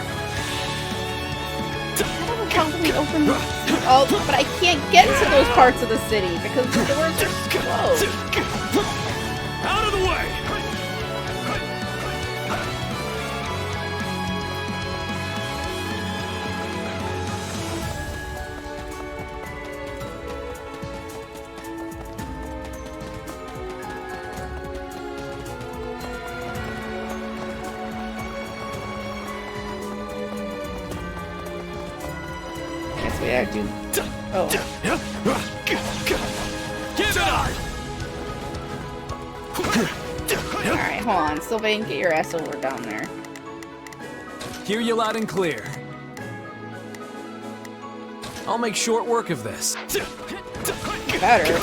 A: How do we open this? Oh, but I can't get to those parts of the city because the doors are closed.
Q: Out of the way!
A: Guess we gotta do. Oh.
Q: Give it up!
A: Alright, hold on. Sylvain, get your ass over down there.
F: Hear you loud and clear. I'll make short work of this.
A: Better.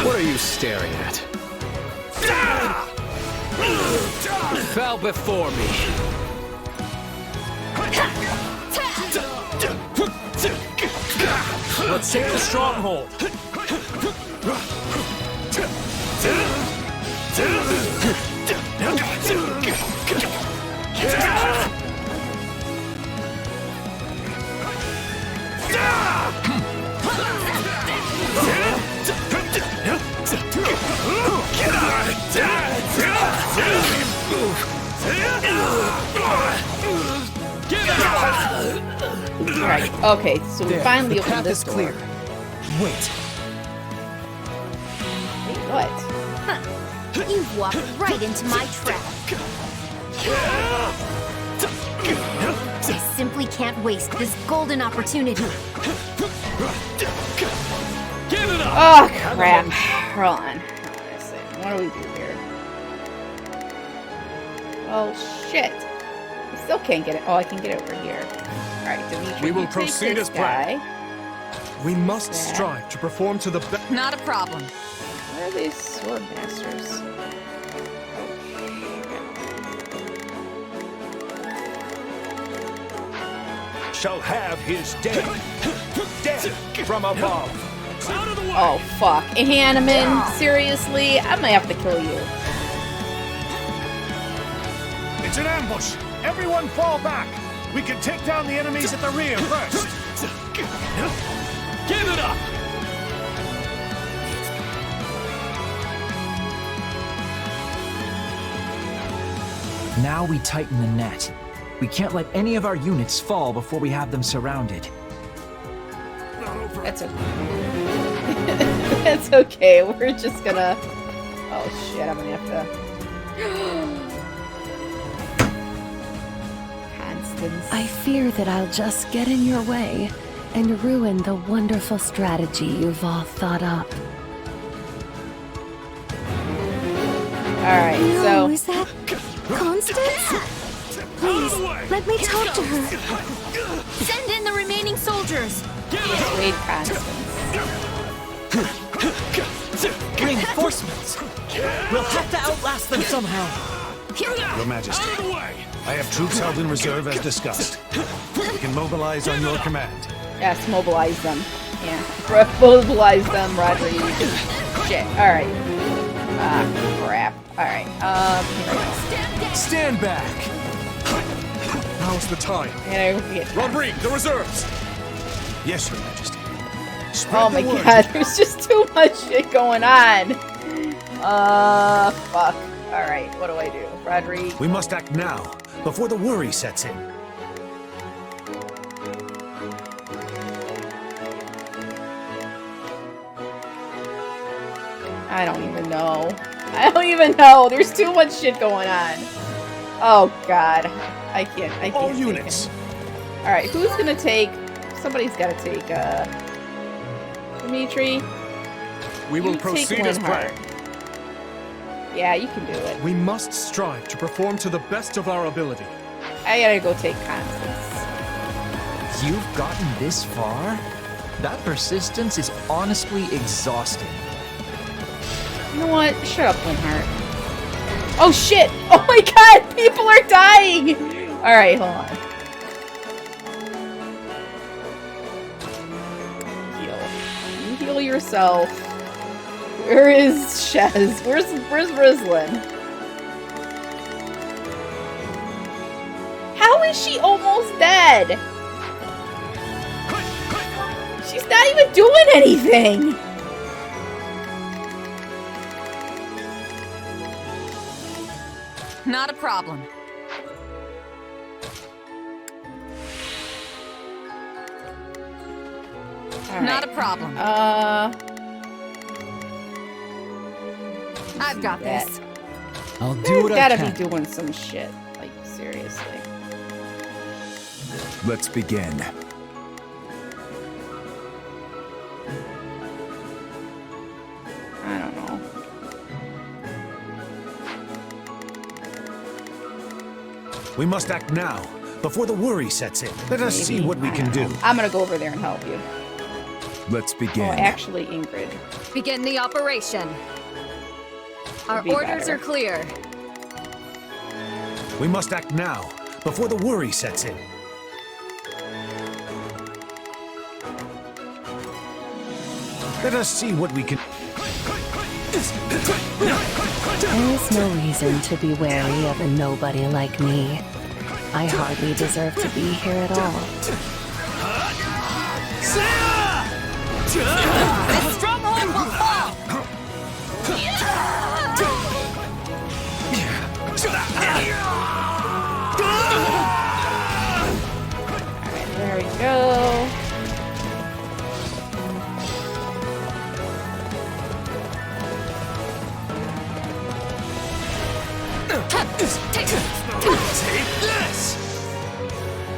J: What are you staring at?
F: Fell before me. Let's take the stronghold.
A: Alright, okay, so we finally
K: the
A: opened
K: path
A: this
K: is
A: door.
K: clear. Wait.
A: Wait, what?
N: Huh. You've walked right into my trap. I simply can't waste this golden opportunity.
A: Oh, crap. Hold on. What do we do here? Oh, shit. I still can't get it. Oh, I can get it over here. Alright, Dimitri,
B: We will
A: you take
B: proceed
A: this
B: as planned.
A: guy.
B: We must
A: That.
B: strive to perform to the best.
D: Not a problem.
A: Where are these sword masters?
E: Shall have his day. Death from above.
A: Oh, fuck. Hanneman, seriously? I might have to kill you.
E: It's an ambush. Everyone fall back. We can take down the enemies at the rear first.
Q: Give it up!
K: Now we tighten the net. We can't let any of our units fall before we have them surrounded.
A: That's okay. That's okay. We're just gonna... Oh, shit. I'm gonna have to... Constance.
L: I fear that I'll just get in your way and ruin the wonderful strategy you've all thought up.
A: Alright,
S: No,
A: so...
S: is that Constance? Please, let me talk to her.
N: Send in the remaining soldiers.
A: Wait, Constance.
Q: Reinforcements! We'll have to outlast them somehow.
O: Your Majesty, I have troops held in reserve as discussed. We can mobilize on your command.
A: Yes, mobilize them. Yeah. Mobilize them, Rodri. Shit. Alright. Ah, crap. Alright.
B: Stand back. Now's the time.
A: Rodrigue,
B: the reserves.
O: Yes, Your Majesty.
A: Oh my god, there's just too much shit going on. Fuck. Alright, what do I do? Rodrigue.
O: We must act now, before the worry sets in.
A: I don't even know. I don't even know. There's too much shit going on. Oh god. I can't
B: All
A: take
B: units.
A: it. Alright, who's gonna take... Somebody's gotta take, Dimitri.
B: We will
A: you
B: proceed
A: take
B: as
A: Linhardt.
B: planned.
A: Yeah, you can do it.
B: We must strive to perform to the best of our ability.
A: I gotta go take Constance.
K: You've gotten this far? That persistence is honestly exhausting.
A: You know what? Shut up, Linhardt. Oh shit! Oh my god! People are dying! Alright, hold on. Heal. You heal yourself. Where is Shez? Where's Rislin? How is she almost dead? She's not even doing anything!
D: Not a problem. Not a problem. I've got this.
K: I'll do what I
A: Gotta
K: can.
A: be doing some shit. Like, seriously.
E: Let's begin.
A: I don't know.
O: We must act now, before the worry sets in. Let us see what we can do.
A: I'm gonna go over there and help you.
E: Let's begin.
A: Oh, actually, Ingrid.
T: Begin the operation. Our
A: be
T: orders
A: better.
T: are clear.
O: We must act now, before the worry sets in. Let us see what we can...
S: There is no reason to be wary of a nobody like me. I hardly deserve to be here at all.
T: This stronghold will fall!
A: Alright, there we go.
Q: Take this!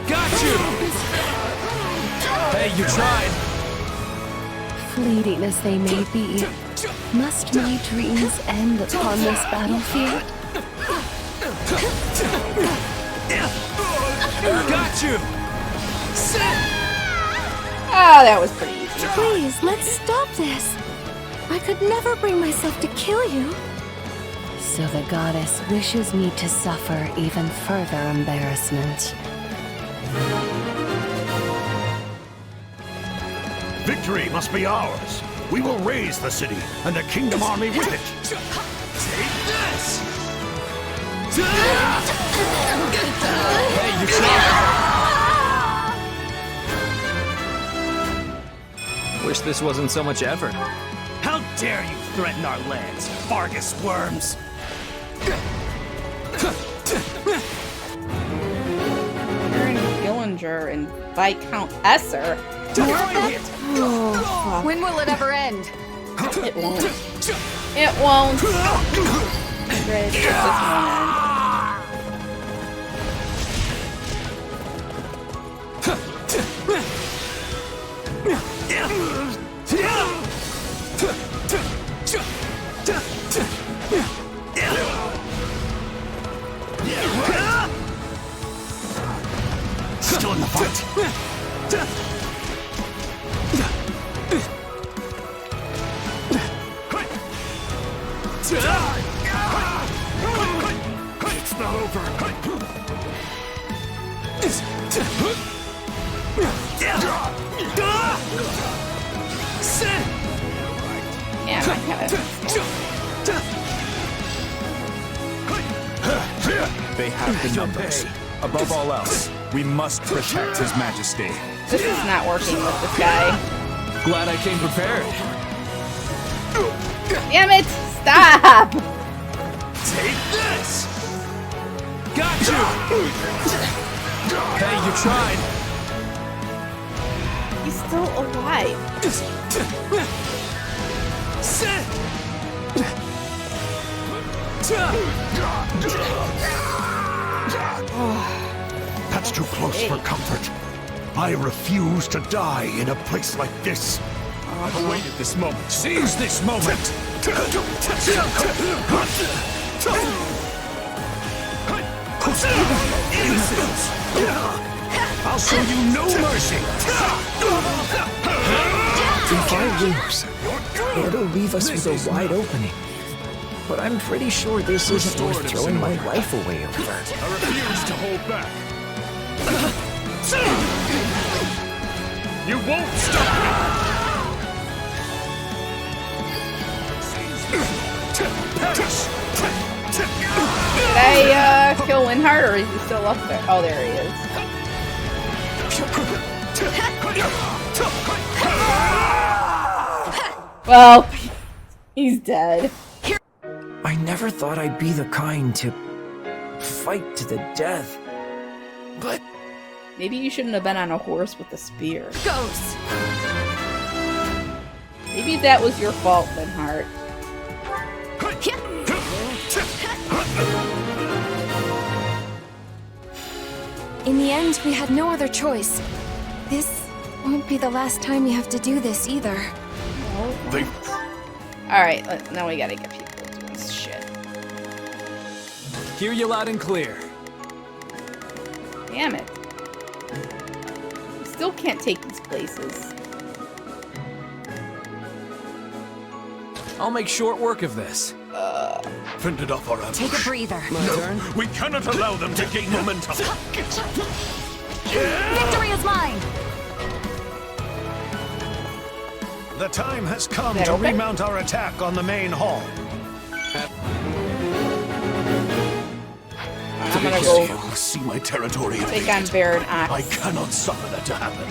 Q: Got you! Hey, you tried.
S: Fleeting as they may be, must my dreams end upon this battlefield?
Q: Got you!
A: Ah, that was pretty easy.
S: Please, let's stop this. I could never bring myself to kill you. So the goddess wishes me to suffer even further embarrassment.
U: Victory must be ours. We will raise the city, and the kingdom army with it.
Q: Take this! Hey, you tried.
F: Wish this wasn't so much effort.
U: How dare you threaten our lands, Fargus worms!
A: Baron Gillinger and Viscount Esser. Oh, fuck.
T: When will it ever end?
A: It won't. It won't. Ingrid, this won't
U: Still in the fight. It's not over.
A: Yeah, I have
E: They have the numbers. Above all else, we must protect His Majesty.
A: This is not working with this guy.
F: Glad I came prepared.
A: Damn it! Stop!
Q: Take this! Got you! Hey, you tried.
A: He's still alive.
U: That's too close for comfort. I refuse to die in a place like this.
B: I've awaited this moment.
U: Seize this moment! I'll show you no mercy!
E: If I lose, it'll leave us with a wide opening. But I'm pretty sure this isn't worth throwing my life away over.
B: I refuse to hold back. You won't stop me!
A: Did I kill Winhart, or is he still up there? Oh, there he is. Well, he's dead.
J: I never thought I'd be the kind to fight to the death. But
A: maybe you shouldn't have been on a horse with a spear.
C: Ghost!
A: Maybe that was your fault, Winhart.
C: In the end, we had no other choice. This won't be the last time you have to do this either.
A: Alright, now we gotta get people doing shit.
F: Hear you loud and clear.
A: Damn it. We still can't take these places.
F: I'll make short work of this.
U: Fended off our ambush.
C: Take a breather.
U: No, we cannot allow them to gain momentum.
C: Victory is mine!
U: The time has come
A: Is that
U: to
A: open?
U: remount our attack on the main hall.
A: I'm gonna go
U: See my territory
A: take on Baron Ox.
U: I cannot suffer that to happen.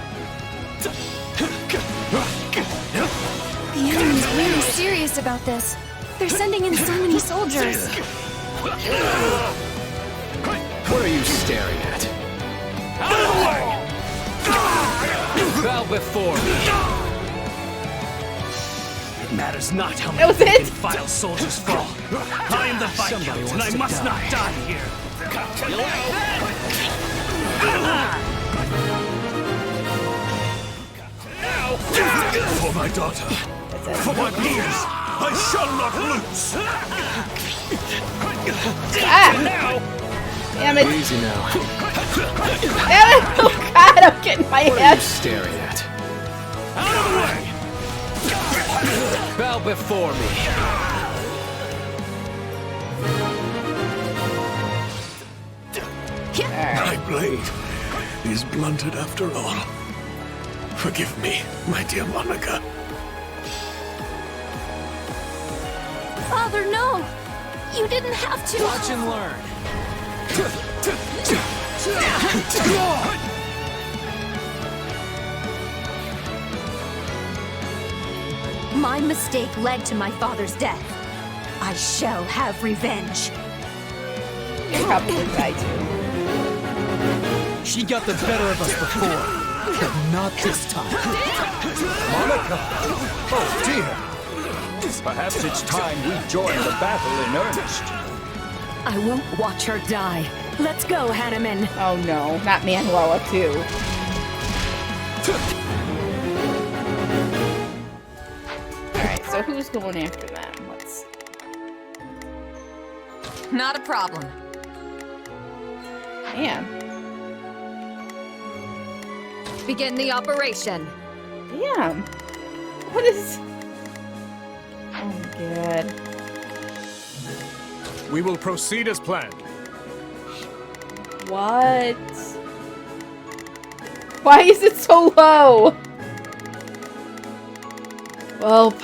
C: The enemy's really serious about this. They're sending in so many soldiers.
J: what are you staring at?
F: Bow before me.
Q: It matters not how
A: That
Q: many
A: was it?
Q: rank-and-file soldiers fall. I am the Viscount, and I must not die here.
U: For my daughter, for my peers, I shall not lose.
A: Damn it.
J: Easy now.
A: Damn it. Oh god, I'm getting my
J: What are you
A: head.
J: staring at?
F: Bow before me.
U: My blade is blunted after all. Forgive me, my dear Monica.
C: Father, no! You didn't have to!
F: Watch and learn.
C: My mistake led to my father's death. I shall have revenge.
A: You'll probably die too.
Q: She got the better of us before, but not this time.
U: Monica! Oh dear! Perhaps it's time we join the battle in earnest.
C: I won't watch her die. Let's go, Hanneman.
A: Oh no, not Manuela too. Alright, so who's going after them? Let's...
D: Not a problem.
A: Damn.
T: Begin the operation.
A: Damn. What is... Oh my god.
B: We will proceed as planned.
A: What? Why is it so low? Well...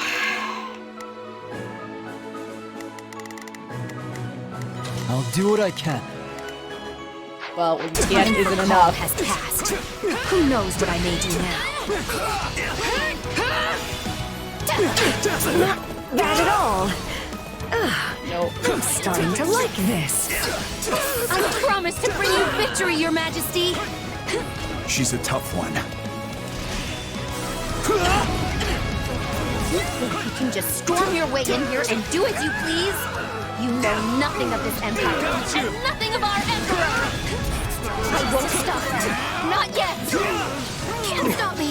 K: I'll do what I can.
A: Well, what you can isn't enough.
C: Has passed. Who knows what I may do now? Not bad at all.
A: Nope.
C: I'm starting to like this. I promise to bring you victory, Your Majesty.
E: She's a tough one.
N: Think you can just storm your way in here and do as you please? You know nothing of this empire, and nothing of our emperor! I won't stop you. Not yet! Can't stop me!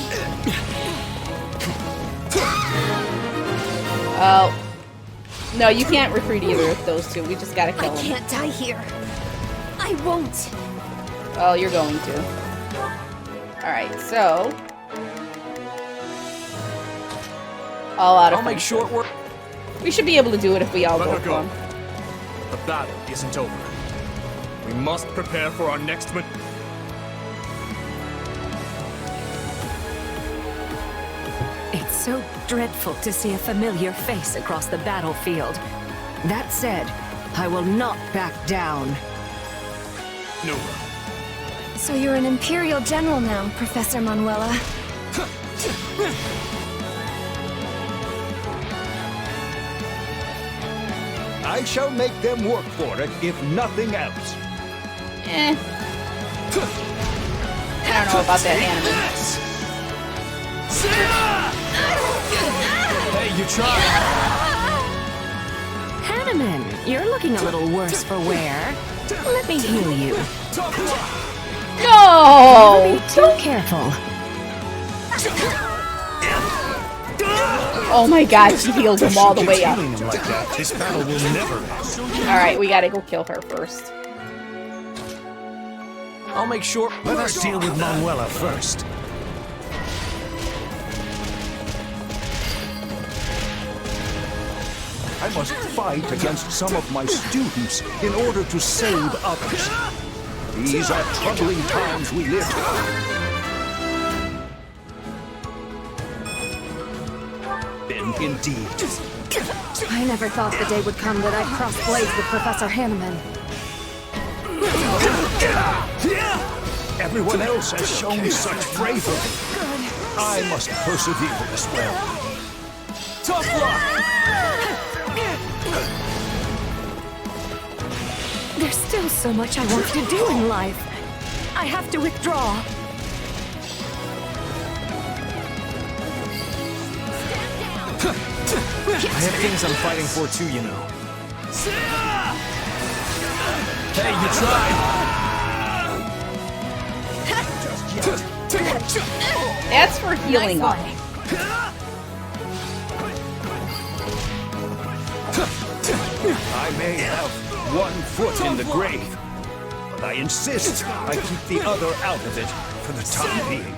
A: Oh. No, you can't recruit either of those two. We just gotta kill them.
N: I can't die here. I won't.
A: Oh, you're going to. Alright, so... all out of
F: I'll make short work.
A: We should be able to do it if we all
B: Let
A: go
B: her
A: for
B: go.
A: them.
B: The battle isn't over. We must prepare for our next
G: It's so dreadful to see a familiar face across the battlefield. That said, I will not back down.
B: No.
C: So you're an Imperial General now, Professor Manuela.
U: I shall make them work for it, if nothing else.
A: Eh. I don't know about that anime.
F: Hey, you tried.
G: Hanneman, you're looking a little worse for wear. Let me heal you.
A: No!
G: Never be too careful.
A: Oh my god, she healed him all the way up.
U: Like that, this battle will never end.
A: Alright, we gotta go kill her first.
F: I'll make short work.
U: Let us deal with Manuela first. I must fight against some of my students in order to save others. These are troubling times we live in. Indeed.
T: I never thought the day would come that I'd cross blades with Professor Hanneman.
U: Everyone else has shown such bravery. I must persevere as well.
F: Tough luck!
G: There's still so much I want to do in life. I have to withdraw.
F: I have things I'm fighting for too, you know. Hey, you tried!
A: That's for healing up.
U: I may have one foot in the grave, but I insist I keep the other out of it for the time being.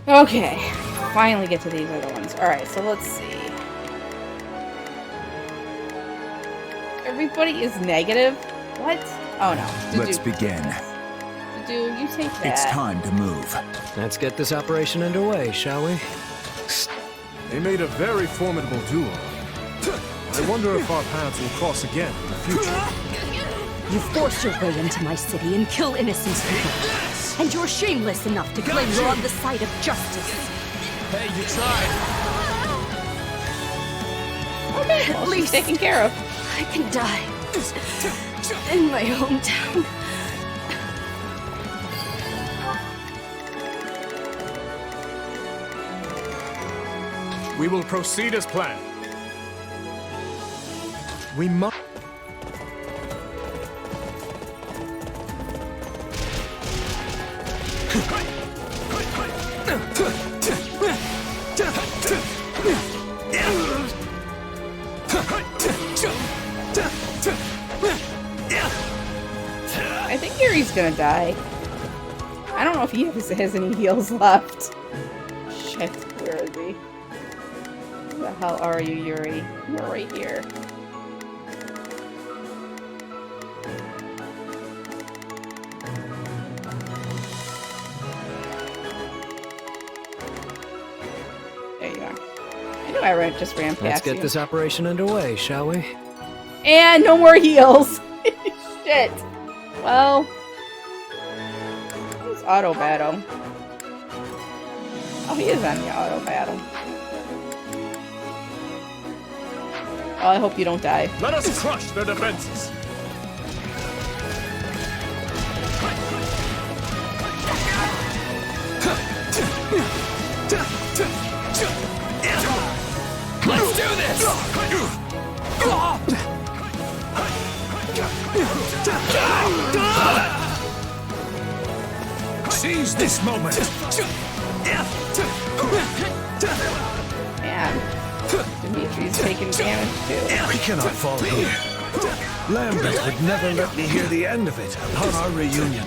A: Okay, finally get to these other ones. Alright, so let's see. Everybody is negative? What? Oh no.
E: Let's begin.
A: Dude, you take that.
E: It's time to move.
J: Let's get this operation underway, shall we?
B: They made a very formidable duo. I wonder if our paths will cross again in the future.
G: You force your way into my city and kill innocent people. And you're shameless enough to claim you're on the side of justice.
F: Hey, you tried!
A: Okay, well, she's taken care of.
G: I can die. In my hometown.
B: We will proceed as planned. We must...
A: I think Yuri's gonna die. I don't know if he has any heals left. Shit, where is he? Where the hell are you, Yuri? You're right here. There you are. I knew I just ran past
J: Let's get
A: you.
J: this operation underway, shall we?
A: And no more heals! Shit. Well... Who's auto battle? Oh, he is on the auto battle. Oh, I hope you don't die.
B: Let us crush their defenses.
U: Seize this moment!
A: Man, Dimitri's taking damage too.
U: We cannot fall here. Lambert would never let me hear the end of it upon our reunion.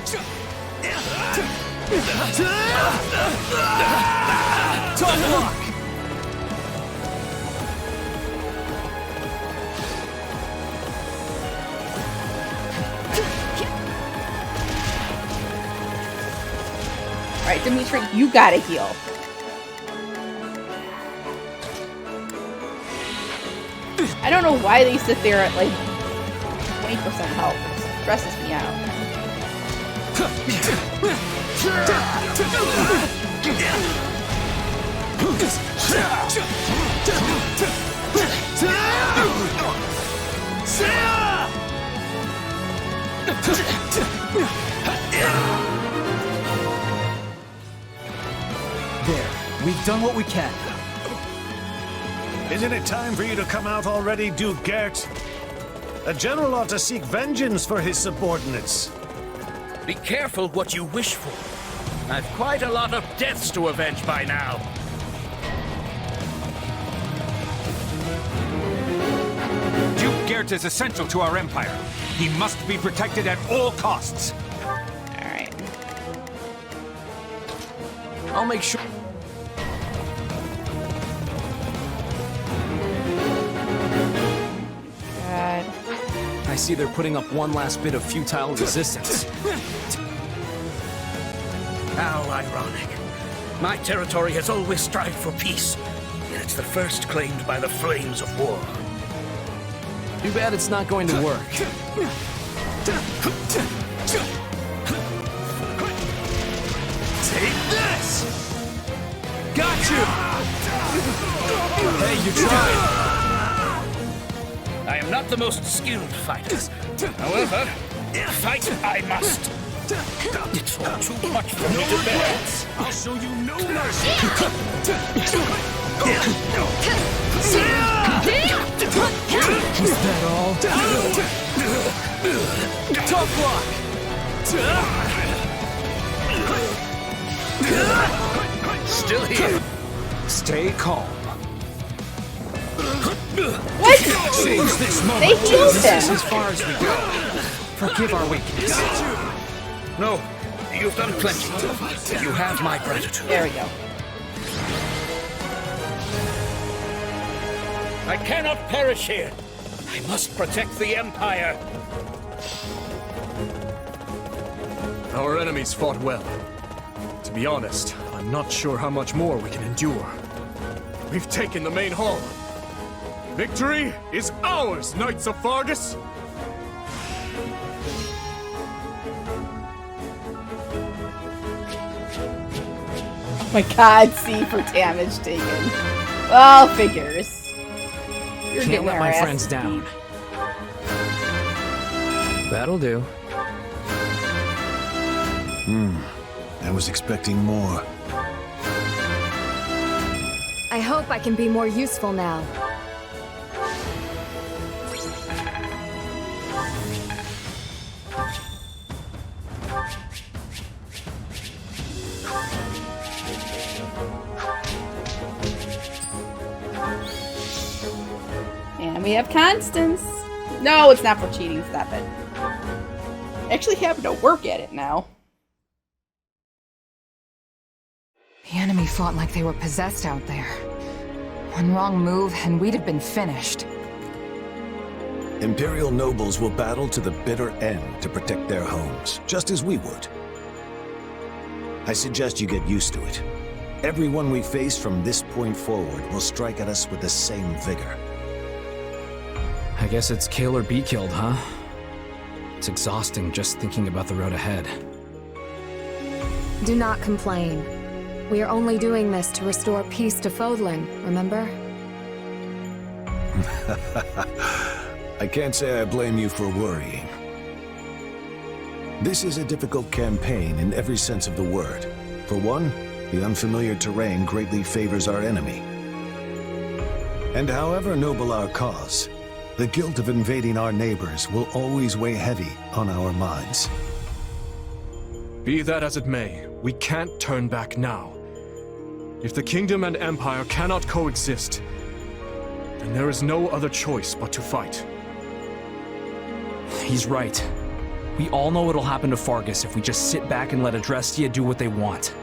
U: Top block!
A: Alright, Dimitri, you gotta heal. I don't know why they sit there at like 20% health. It stresses me out.
U: There, we've done what we can. Isn't it time for you to come out already, Duke Gert? A general ought to seek vengeance for his subordinates.
H: Be careful what you wish for. I've quite a lot of deaths to avenge by now.
U: Duke Gert is essential to our empire. He must be protected at all costs.
A: Alright.
F: I'll make sure.
A: God.
F: I see they're putting up one last bit of futile resistance.
H: How ironic. My territory has always strived for peace, yet it's the first claimed by the flames of war.
F: Too bad it's not going to work.
U: Take this! Got you! Hey, you tried!
H: I am not the most skilled fighter. However, fight I must. It's all too much for me to bear.
U: I'll show you no mercy!
F: Is that all?
U: Top block!
H: Still here.
E: Stay calm.
A: What?
U: Seize this moment.
A: They healed
F: This
A: him.
F: is as far as we go. Forgive our weakness.
H: No, you've done plenty. You have my gratitude.
A: There we go.
H: I cannot perish here. I must protect the Empire.
B: Our enemies fought well. To be honest, I'm not sure how much more we can endure. We've taken the main hall. Victory is ours, Knights of Fargus!
A: Oh my god, C for damage taken. Well, figures. You're
F: Can't
A: getting
F: let
A: our
F: my
A: ass
F: friends
A: beat.
F: down.
J: That'll do.
O: I was expecting more.
T: I hope I can be more useful now.
A: And we have Constance. No, it's not for cheating. Stop it. Actually having to work at it now.
L: The enemy fought like they were possessed out there. One wrong move and we'd have been finished.
O: Imperial nobles will battle to the bitter end to protect their homes, just as we would. I suggest you get used to it. Everyone we face from this point forward will strike at us with the same vigor.
F: I guess it's kill or be killed, huh? It's exhausting just thinking about the road ahead.
T: Do not complain. We are only doing this to restore peace to Fodlan, remember?
O: I can't say I blame you for worrying. This is a difficult campaign in every sense of the word. For one, the unfamiliar terrain greatly favors our enemy. And however noble our cause, the guilt of invading our neighbors will always weigh heavy on our minds.
B: Be that as it may, we can't turn back now. If the kingdom and empire cannot coexist, then there is no other choice but to fight.
F: He's right. We all know what'll happen to Fargus if we just sit back and let Adrestia do what they want.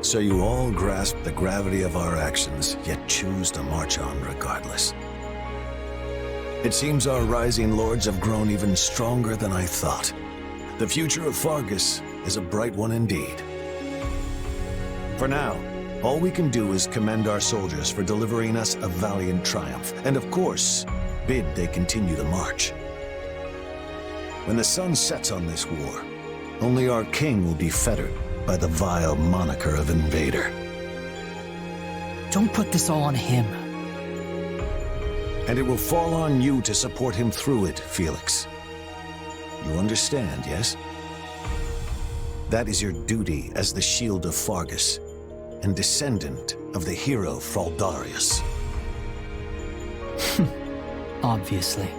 O: So you all grasp the gravity of our actions, yet choose to march on regardless. It seems our rising lords have grown even stronger than I thought. The future of Fargus is a bright one indeed. For now, all we can do is commend our soldiers for delivering us a valiant triumph, and of course, bid they continue the march. When the sun sets on this war, only our king will be fettered by the vile moniker of invader.
K: Don't put this all on him.
O: And it will fall on you to support him through it, Felix. You understand, yes? That is your duty as the shield of Fargus, and descendant of the hero Fraldarius.
K: Obviously.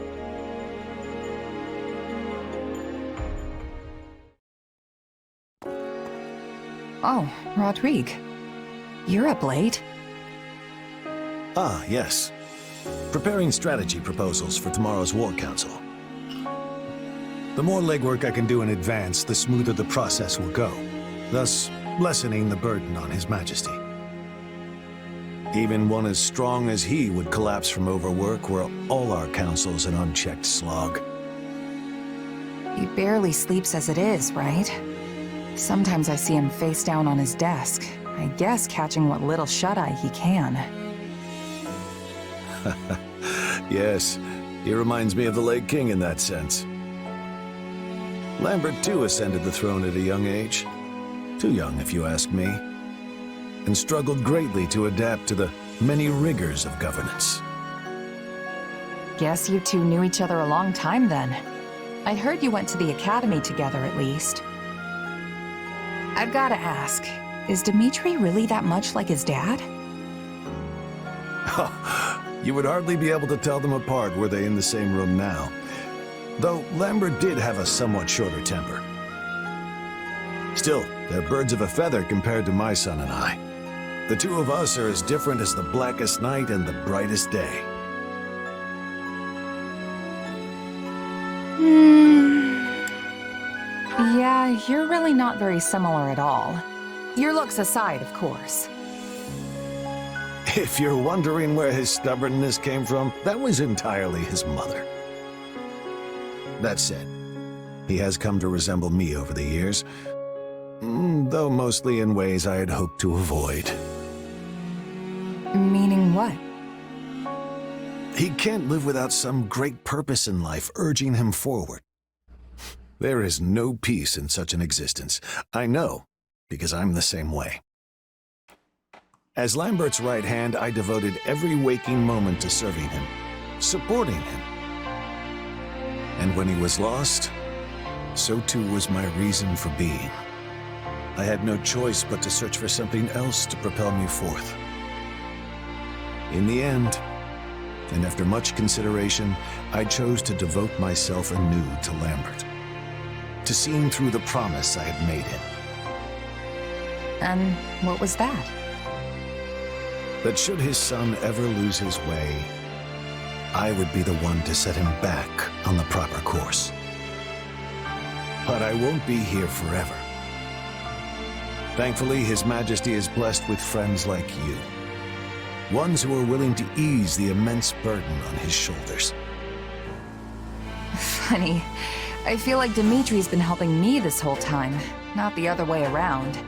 L: Oh, Rodrigue. You're up late.
O: Ah, yes. Preparing strategy proposals for tomorrow's War Council. The more legwork I can do in advance, the smoother the process will go, thus lessening the burden on His Majesty. Even one as strong as he would collapse from overwork were all our councils an unchecked slog.
L: He barely sleeps as it is, right? Sometimes I see him face down on his desk, I guess catching what little shut-eye he can.
O: Yes, he reminds me of the late king in that sense. Lambert too ascended the throne at a young age. Too young, if you ask me. And struggled greatly to adapt to the many rigors of governance.
L: Guess you two knew each other a long time then. I'd heard you went to the academy together at least. I've gotta ask, is Dimitri really that much like his dad?
O: You would hardly be able to tell them apart were they in the same room now. Though Lambert did have a somewhat shorter temper. Still, they're birds of a feather compared to my son and I. The two of us are as different as the blackest night and the brightest day.
L: Yeah, you're really not very similar at all. Your looks aside, of course.
O: If you're wondering where his stubbornness came from, that was entirely his mother. That said, he has come to resemble me over the years, though mostly in ways I had hoped to avoid.
L: Meaning what?
O: He can't live without some great purpose in life urging him forward. There is no peace in such an existence. I know, because I'm the same way. As Lambert's right hand, I devoted every waking moment to serving him, supporting him. And when he was lost, so too was my reason for being. I had no choice but to search for something else to propel me forth. In the end, and after much consideration, I chose to devote myself anew to Lambert, to seeing through the promise I had made him.
L: And what was that?
O: That should his son ever lose his way, I would be the one to set him back on the proper course. But I won't be here forever. Thankfully, His Majesty is blessed with friends like you. Ones who are willing to ease the immense burden on his shoulders.
L: Funny. I feel like Dimitri's been helping me this whole time, not the other way around.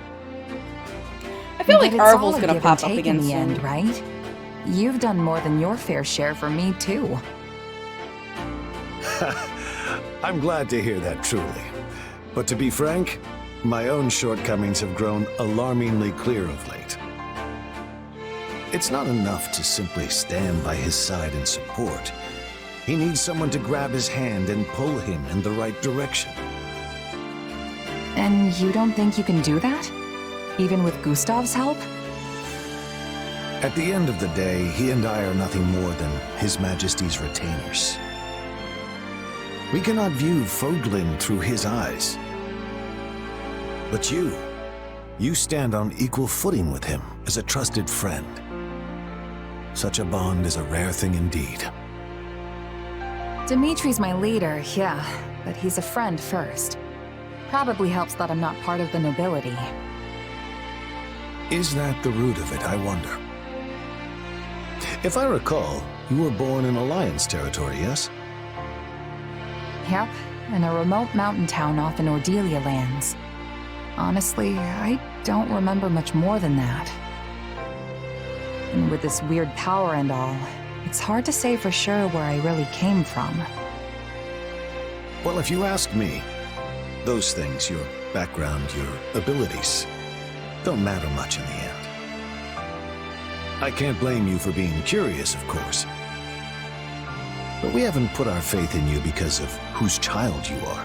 A: I feel like
L: But it's
A: Arvel's
L: all a
A: gonna
L: give
A: pop
L: and
A: up
L: take
A: again
L: in the
A: soon.
L: end, right? You've done more than your fair share for me, too.
O: I'm glad to hear that, truly. But to be frank, my own shortcomings have grown alarmingly clear of late. It's not enough to simply stand by his side and support. He needs someone to grab his hand and pull him in the right direction.
L: And you don't think you can do that? Even with Gustav's help?
O: At the end of the day, he and I are nothing more than His Majesty's retainers. We cannot view Foglin through his eyes. But you stand on equal footing with him as a trusted friend. Such a bond is a rare thing indeed.
L: Dimitri's my leader, yeah, but he's a friend first. Probably helps that I'm not part of the nobility.
O: Is that the root of it, I wonder? If I recall, you were born in Alliance territory, yes?
L: Yep, in a remote mountain town off in Ordelia lands. Honestly, I don't remember much more than that. And with this weird power and all, it's hard to say for sure where I really came from.
O: Well, if you ask me, those things, your background, your abilities, don't matter much in the end. I can't blame you for being curious, of course. But we haven't put our faith in you because of whose child you are.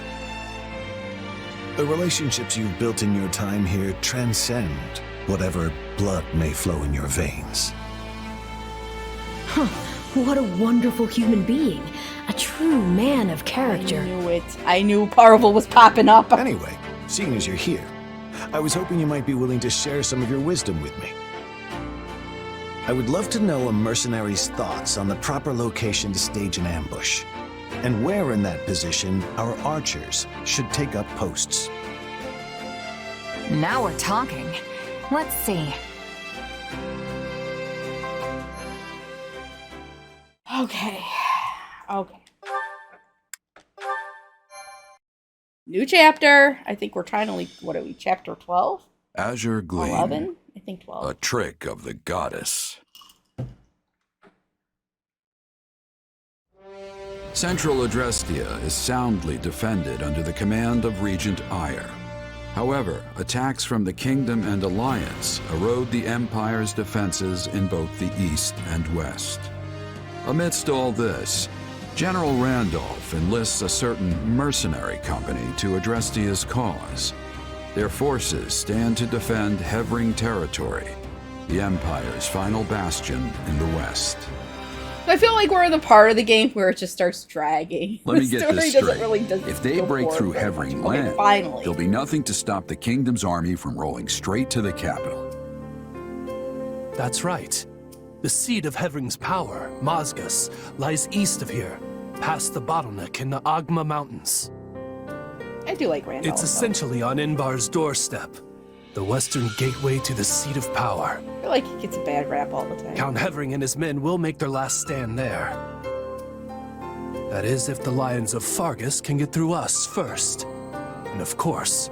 O: The relationships you've built in your time here transcend whatever blood may flow in your veins.
I: Huh. What a wonderful human being. A true man of character.
A: I knew it. I knew Parvel was popping up.
O: Anyway, seeing as you're here, I was hoping you might be willing to share some of your wisdom with me. I would love to know a mercenary's thoughts on the proper location to stage an ambush, and where in that position our archers should take up posts.
L: Now we're talking. Let's see.
A: Okay. New chapter. I think we're trying to like, what are we, chapter 12?
V: Azure Gleam.
A: 11? I think 12.
V: A trick of the goddess. Central Adrestia is soundly defended under the command of Regent Ire. However, attacks from the Kingdom and Alliance erode the Empire's defenses in both the east and west. Amidst all this, General Randolph enlists a certain mercenary company to Adrestia's cause. Their forces stand to defend Hevring territory, the Empire's final bastion in the west.
A: I feel like we're in the part of the game where it just starts dragging.
V: Let me get this straight.
A: If
V: they break through Hevring land, there'll be nothing to stop the Kingdom's army from rolling straight to the capital.
Q: That's right. The seat of Hevring's power, Mazgus, lies east of here, past the bottleneck in the Agma Mountains.
A: I do like Randolph.
Q: It's essentially on Inbar's doorstep, the western gateway to the seat of power.
A: I feel like he gets a bad rap all the time.
Q: Count Hevring and his men will make their last stand there. That is, if the Lions of Fargus can get through us first. And of course,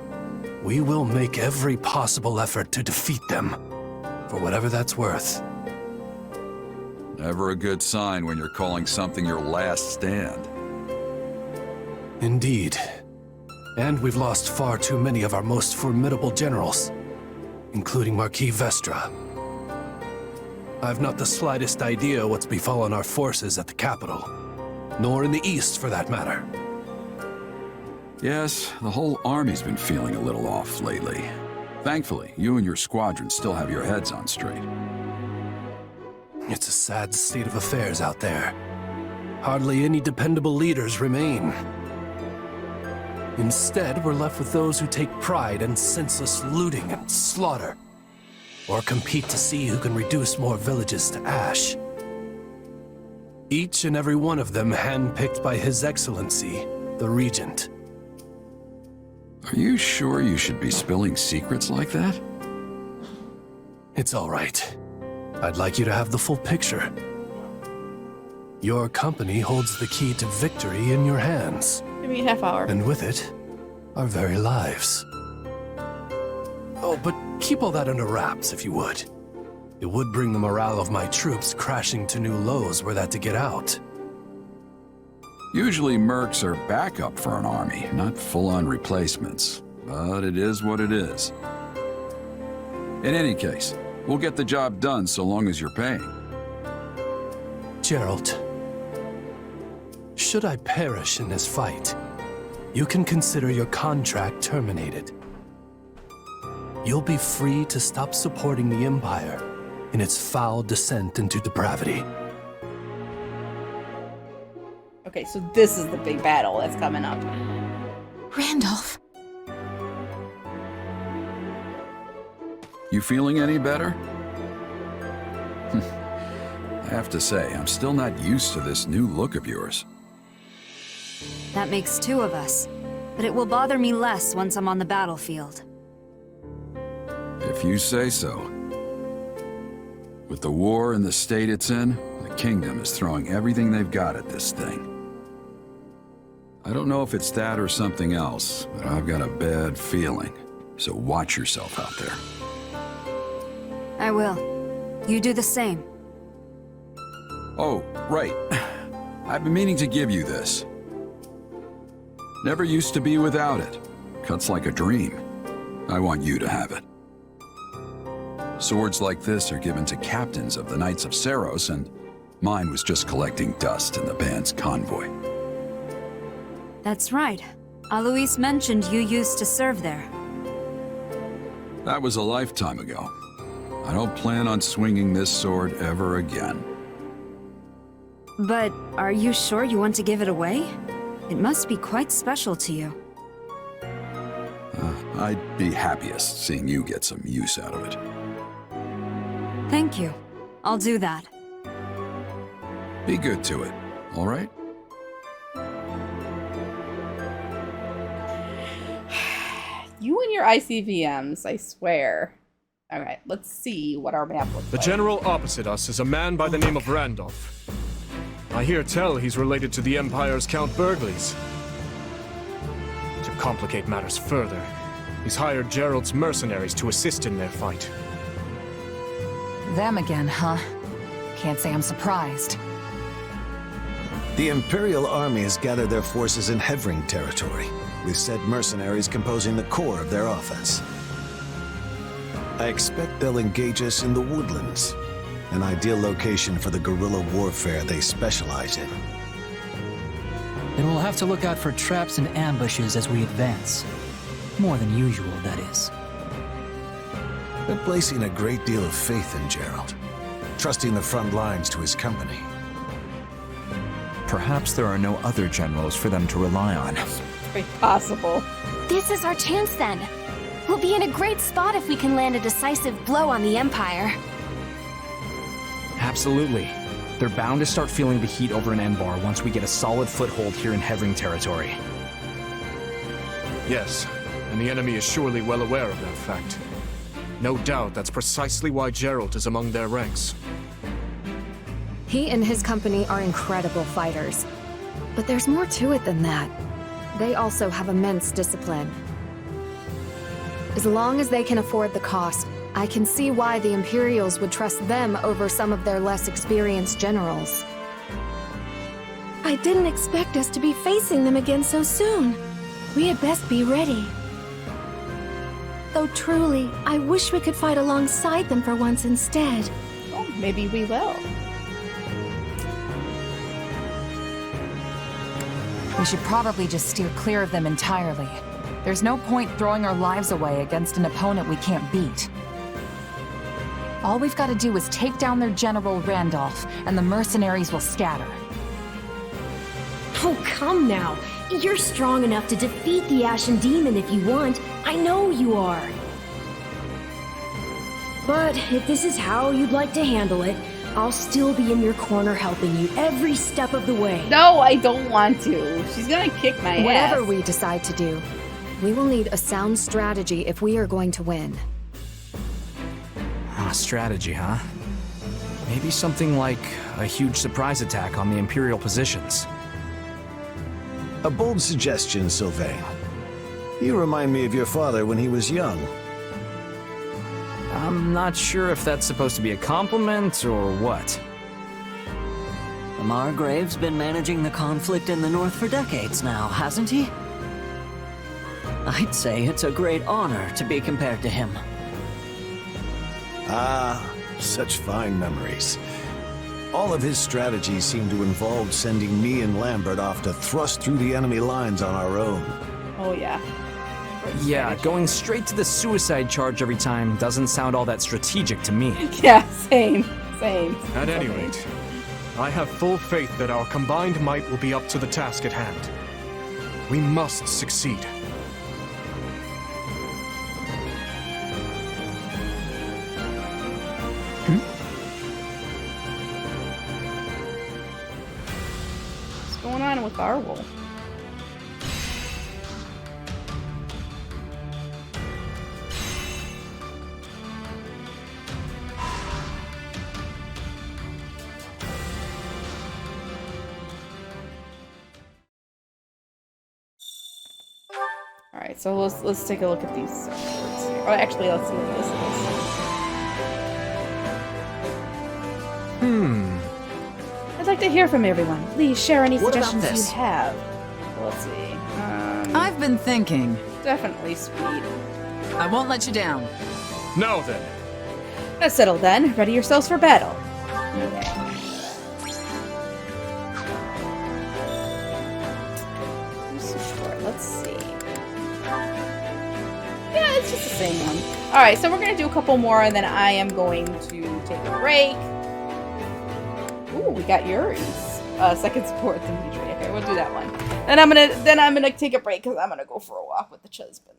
Q: we will make every possible effort to defeat them, for whatever that's worth.
V: Never a good sign when you're calling something your last stand.
Q: Indeed. And we've lost far too many of our most formidable generals, including Marquis Vestra. I've not the slightest idea what's befallen our forces at the capital, nor in the east for that matter.
V: Yes, the whole army's been feeling a little off lately. Thankfully, you and your squadron still have your heads on straight.
Q: It's a sad state of affairs out there. Hardly any dependable leaders remain. Instead, we're left with those who take pride in senseless looting and slaughter, or compete to see who can reduce more villages to ash. Each and every one of them handpicked by His Excellency, the Regent.
V: Are you sure you should be spilling secrets like that?
Q: It's all right. I'd like you to have the full picture. Your company holds the key to victory in your hands.
A: Give me a half hour.
Q: And with it, our very lives. Oh, but keep all that under wraps, if you would. It would bring the morale of my troops crashing to new lows were that to get out.
V: Usually mercs are backup for an army, not full-on replacements. But it is what it is. In any case, we'll get the job done so long as you're paying.
Q: Geralt, should I perish in this fight, you can consider your contract terminated. You'll be free to stop supporting the Empire
J: in its foul descent into depravity.
A: Okay, so this is the big battle that's coming up.
L: Randolph.
V: You feeling any better? I have to say, I'm still not used to this new look of yours.
P: That makes two of us, but it will bother me less once I'm on the battlefield.
V: If you say so. With the war and the state it's in, the kingdom is throwing everything they've got at this thing. I don't know if it's that or something else, but I've got a bad feeling. So watch yourself out there.
P: I will. You do the same.
V: Oh, right. I've been meaning to give you this. Never used to be without it. Cuts like a dream. I want you to have it. Swords like this are given to captains of the Knights of Saros, and mine was just collecting dust in the band's convoy.
P: That's right. Alois mentioned you used to serve there.
V: That was a lifetime ago. I don't plan on swinging this sword ever again.
P: But are you sure you want to give it away? It must be quite special to you.
V: I'd be happiest seeing you get some use out of it.
P: Thank you. I'll do that.
V: Be good to it, all right?
A: You and your ICVMs, I swear. Alright, let's see what our map looks
B: The
A: like.
B: general opposite us is a man by the name of Randolph. I hear tell he's related to the Empire's Count Burgleys. To complicate matters further, he's hired Gerald's mercenaries to assist in their fight.
L: Them again, huh? Can't say I'm surprised.
O: The Imperial Army has gathered their forces in Hevring territory, with said mercenaries composing the core of their offense. I expect they'll engage us in the woodlands, an ideal location for the guerrilla warfare they specialize in.
K: Then we'll have to look out for traps and ambushes as we advance. More than usual, that is.
O: They're placing a great deal of faith in Gerald, trusting the front lines to his company.
E: Perhaps there are no other generals for them to rely on.
A: Very possible.
C: This is our chance then. We'll be in a great spot if we can land a decisive blow on the Empire.
F: Absolutely. They're bound to start feeling the heat over in Enbar once we get a solid foothold here in Hevring territory.
B: Yes, and the enemy is surely well aware of that fact. No doubt that's precisely why Gerald is among their ranks.
T: He and his company are incredible fighters. But there's more to it than that. They also have immense discipline. As long as they can afford the cost, I can see why the Imperials would trust them over some of their less experienced generals.
S: I didn't expect us to be facing them again so soon. We had best be ready. Though truly, I wish we could fight alongside them for once instead.
A: Oh, maybe we will.
L: We should probably just steer clear of them entirely. There's no point throwing our lives away against an opponent we can't beat. All we've got to do is take down their general, Randolph, and the mercenaries will scatter.
I: Oh, come now. You're strong enough to defeat the Ashen Demon if you want. I know you are. But if this is how you'd like to handle it, I'll still be in your corner helping you every step of the way.
A: No, I don't want to. She's gonna kick my ass.
T: Whatever we decide to do, we will need a sound strategy if we are going to win.
F: Strategy, huh? Maybe something like a huge surprise attack on the Imperial positions.
O: A bold suggestion, Sylvain. You remind me of your father when he was young.
F: I'm not sure if that's supposed to be a compliment or what.
M: The Margrave's been managing the conflict in the North for decades now, hasn't he? I'd say it's a great honor to be compared to him.
O: Ah, such fine memories. All of his strategies seem to involve sending me and Lambert off to thrust through the enemy lines on our own.
A: Oh yeah.
F: Yeah, going straight to the suicide charge every time doesn't sound all that strategic to me.
A: Yeah, same. Same.
B: At any rate, I have full faith that our combined might will be up to the task at hand. We must succeed.
A: What's going on with our wolf? Alright, so let's take a look at these words here. Oh, actually, let's see what this is. I'd like to hear from everyone. Please share any
D: What about
A: suggestions
D: this?
A: you have. Let's see.
D: I've been thinking.
A: Definitely speed.
D: I won't let you down.
B: Now then.
A: That's settled then. Ready yourselves for battle. Okay. Let's see. Yeah, it's just the same one. Alright, so we're going to do a couple more, and then I am going to take a break. Ooh, we got Yuri's. Second support Dimitri. Okay, we'll do that one. And I'm gonna take a break, because I'm going to go for a walk with the husband.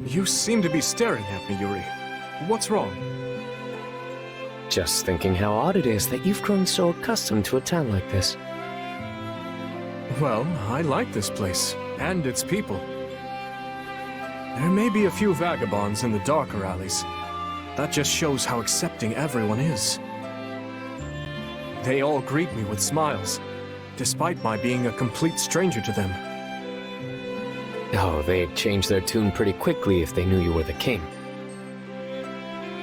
B: You seem to be staring at me, Yuri. What's wrong?
J: Just thinking how odd it is that you've grown so accustomed to a town like this.
B: Well, I like this place, and its people. There may be a few vagabonds in the darker alleys. That just shows how accepting everyone is. They all greet me with smiles, despite my being a complete stranger to them.
J: Oh, they'd change their tune pretty quickly if they knew you were the king.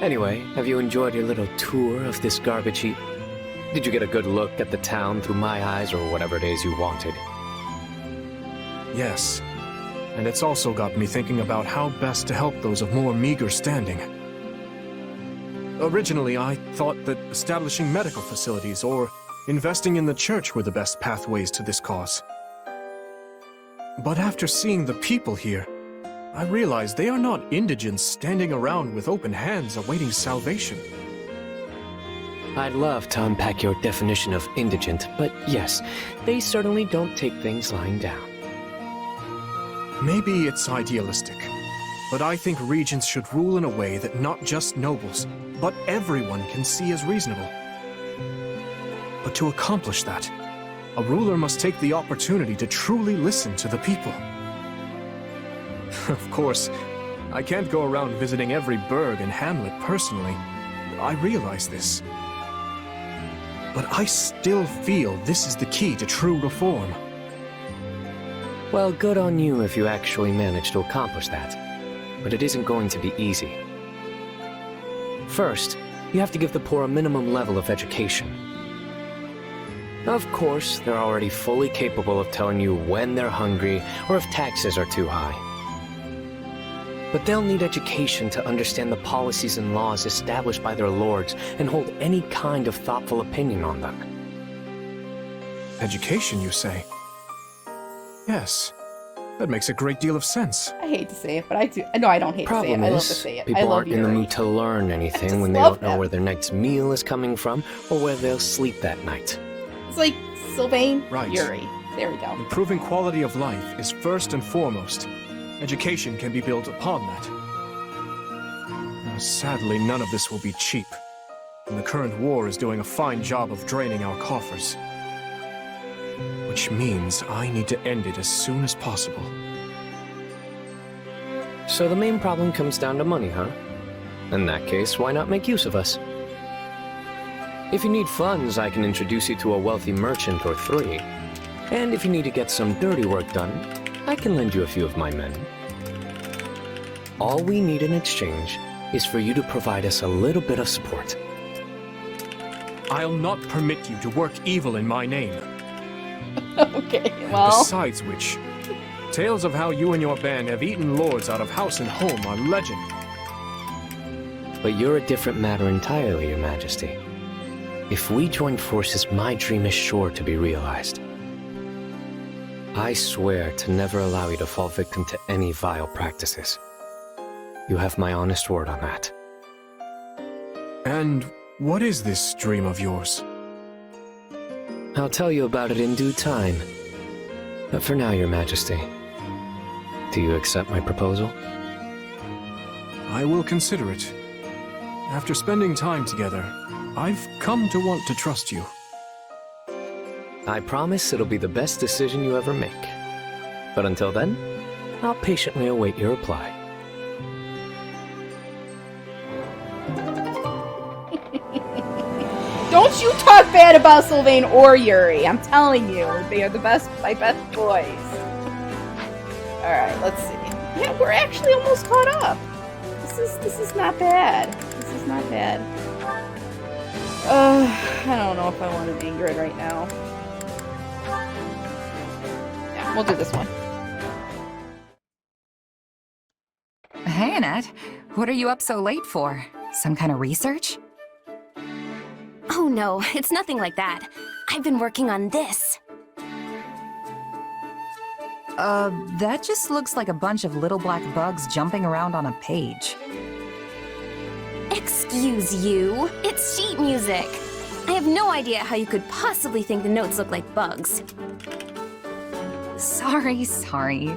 J: Anyway, have you enjoyed your little tour of this garbage heap? Did you get a good look at the town through my eyes or whatever it is you wanted?
B: Yes. And it's also got me thinking about how best to help those of more meager standing. Originally, I thought that establishing medical facilities or investing in the church were the best pathways to this cause. But after seeing the people here, I realized they are not indigents standing around with open hands awaiting salvation.
J: I'd love to unpack your definition of indigent, but yes, they certainly don't take things lying down.
B: Maybe it's idealistic, but I think regents should rule in a way that not just nobles, but everyone can see as reasonable. But to accomplish that, a ruler must take the opportunity to truly listen to the people. Of course, I can't go around visiting every burg and hamlet personally. I realize this. But I still feel this is the key to true reform.
J: Well, good on you if you actually managed to accomplish that. But it isn't going to be easy. First, you have to give the poor a minimum level of education. Of course, they're already fully capable of telling you when they're hungry or if taxes are too high. But they'll need education to understand the policies and laws established by their lords and hold any kind of thoughtful opinion on them.
B: Education, you say? Yes, that makes a great deal of sense.
A: I hate to say it, but I do. No, I don't hate to say it. I love to say it. I
J: People
A: love
J: aren't in the
A: Yuri.
J: mood to learn anything when they
A: love
J: don't know
A: them.
J: where their next meal is coming from or where they'll sleep that night.
A: It's like Sylvain,
B: Right.
A: Yuri. There we go.
B: Improving quality of life is first and foremost. Education can be built upon that. Now, sadly, none of this will be cheap, and the current war is doing a fine job of draining our coffers. Which means I need to end it as soon as possible.
J: So the main problem comes down to money, huh? In that case, why not make use of us? If you need funds, I can introduce you to a wealthy merchant or three. And if you need to get some dirty work done, I can lend you a few of my men. All we need in exchange is for you to provide us a little bit of support.
B: I'll not permit you to work evil in my name.
A: Okay, well.
B: Besides which, tales of how you and your band have eaten lords out of house and home are legend.
J: But you're a different matter entirely, Your Majesty. If we join forces, my dream is sure to be realized. I swear to never allow you to fall victim to any vile practices. You have my honest word on that.
B: And what is this dream of yours?
J: I'll tell you about it in due time. But for now, Your Majesty, do you accept my proposal?
B: I will consider it. After spending time together, I've come to want to trust you.
J: I promise it'll be the best decision you ever make. But until then, I'll patiently await your reply.
A: Don't you talk bad about Sylvain or Yuri. I'm telling you, they are my best boys. Alright, let's see. Yeah, we're actually almost caught up. This is not bad. This is not bad. I don't know if I want an Ingrid right now. Yeah, we'll do this one.
L: Hey, Annette. What are you up so late for? Some kind of research?
C: Oh no, it's nothing like that. I've been working on this.
L: That just looks like a bunch of little black bugs jumping around on a page.
C: Excuse you, it's sheet music. I have no idea how you could possibly think the notes look like bugs.
L: Sorry.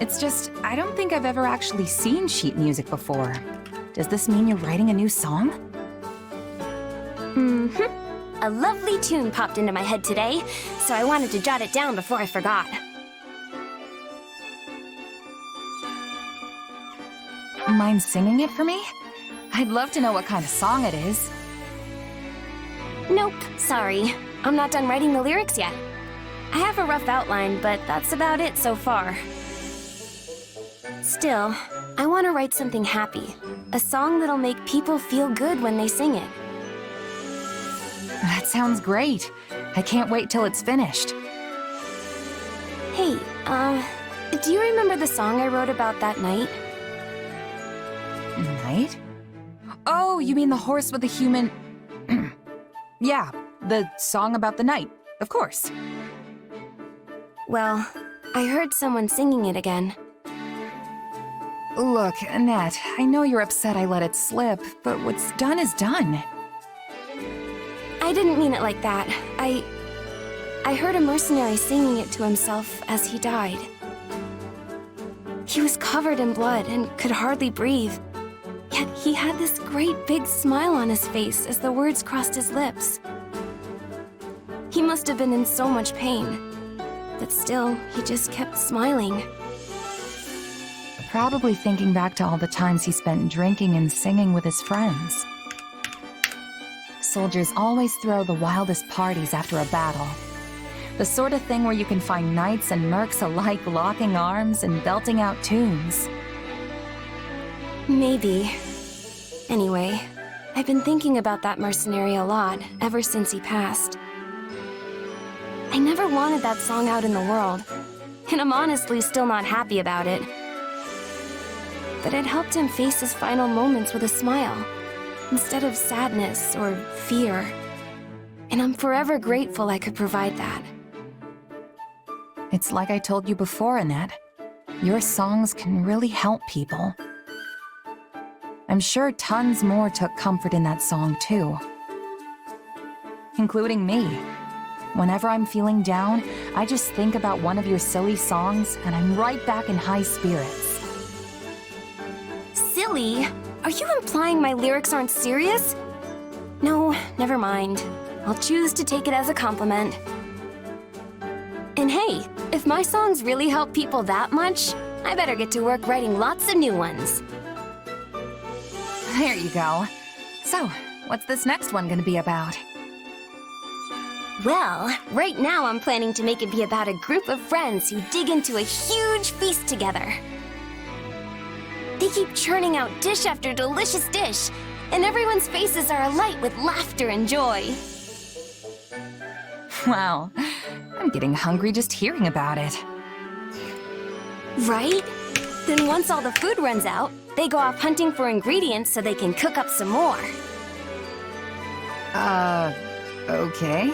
L: It's just, I don't think I've ever actually seen sheet music before. Does this mean you're writing a new song?
C: A lovely tune popped into my head today, so I wanted to jot it down before I forgot.
L: Mind singing it for me? I'd love to know what kind of song it is.
C: Nope, sorry. I'm not done writing the lyrics yet. I have a rough outline, but that's about it so far. Still, I want to write something happy. A song that'll make people feel good when they sing it.
L: That sounds great. I can't wait till it's finished.
C: Hey, do you remember the song I wrote about that night?
L: Night? Oh, you mean the horse with the human... Yeah, the song about the night, of course.
C: Well, I heard someone singing it again.
L: Look, Annette, I know you're upset I let it slip, but what's done is done.
C: I didn't mean it like that. I heard a mercenary singing it to himself as he died. He was covered in blood and could hardly breathe. Yet he had this great big smile on his face as the words crossed his lips. He must have been in so much pain. But still, he just kept smiling.
L: Probably thinking back to all the times he spent drinking and singing with his friends. Soldiers always throw the wildest parties after a battle. The sort of thing where you can find knights and mercs alike locking arms and belting out tunes.
C: Maybe. Anyway, I've been thinking about that mercenary a lot ever since he passed. I never wanted that song out in the world, and I'm honestly still not happy about it. But it helped him face his final moments with a smile, instead of sadness or fear. And I'm forever grateful I could provide that.
L: It's like I told you before, Annette. Your songs can really help people. I'm sure tons more took comfort in that song, too. Including me. Whenever I'm feeling down, I just think about one of your silly songs, and I'm right back in high spirits.
C: Silly? Are you implying my lyrics aren't serious? No, never mind. I'll choose to take it as a compliment. And hey, if my songs really help people that much, I better get to work writing lots of new ones.
L: There you go. So, what's this next one gonna be about?
C: Well, right now I'm planning to make it be about a group of friends who dig into a huge feast together. They keep churning out dish after delicious dish, and everyone's faces are alight with laughter and joy.
L: Wow, I'm getting hungry just hearing about it.
C: Right? Then once all the food runs out, they go off hunting for ingredients so they can cook up some more.
L: Okay.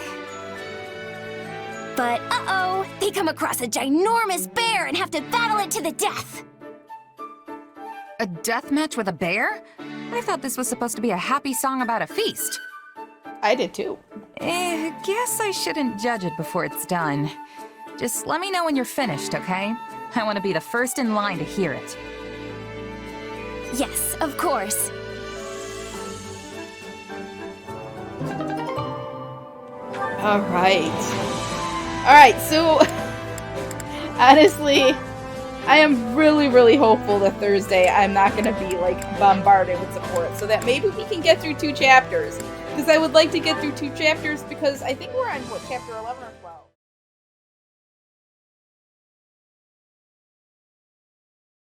C: But uh-oh, they come across a ginormous bear and have to battle it to the death.
L: A death match with a bear? I thought this was supposed to be a happy song about a feast.
A: I did too.
L: Guess I shouldn't judge it before it's done. Just let me know when you're finished, okay? I want to be the first in line to hear it.
C: Yes, of course.
A: Alright, so honestly, I am really hopeful that Thursday I'm not going to be like bombarded with support, so that maybe we can get through 2 chapters. Because I would like to get through 2 chapters, because I think we're on, what, chapter 11 or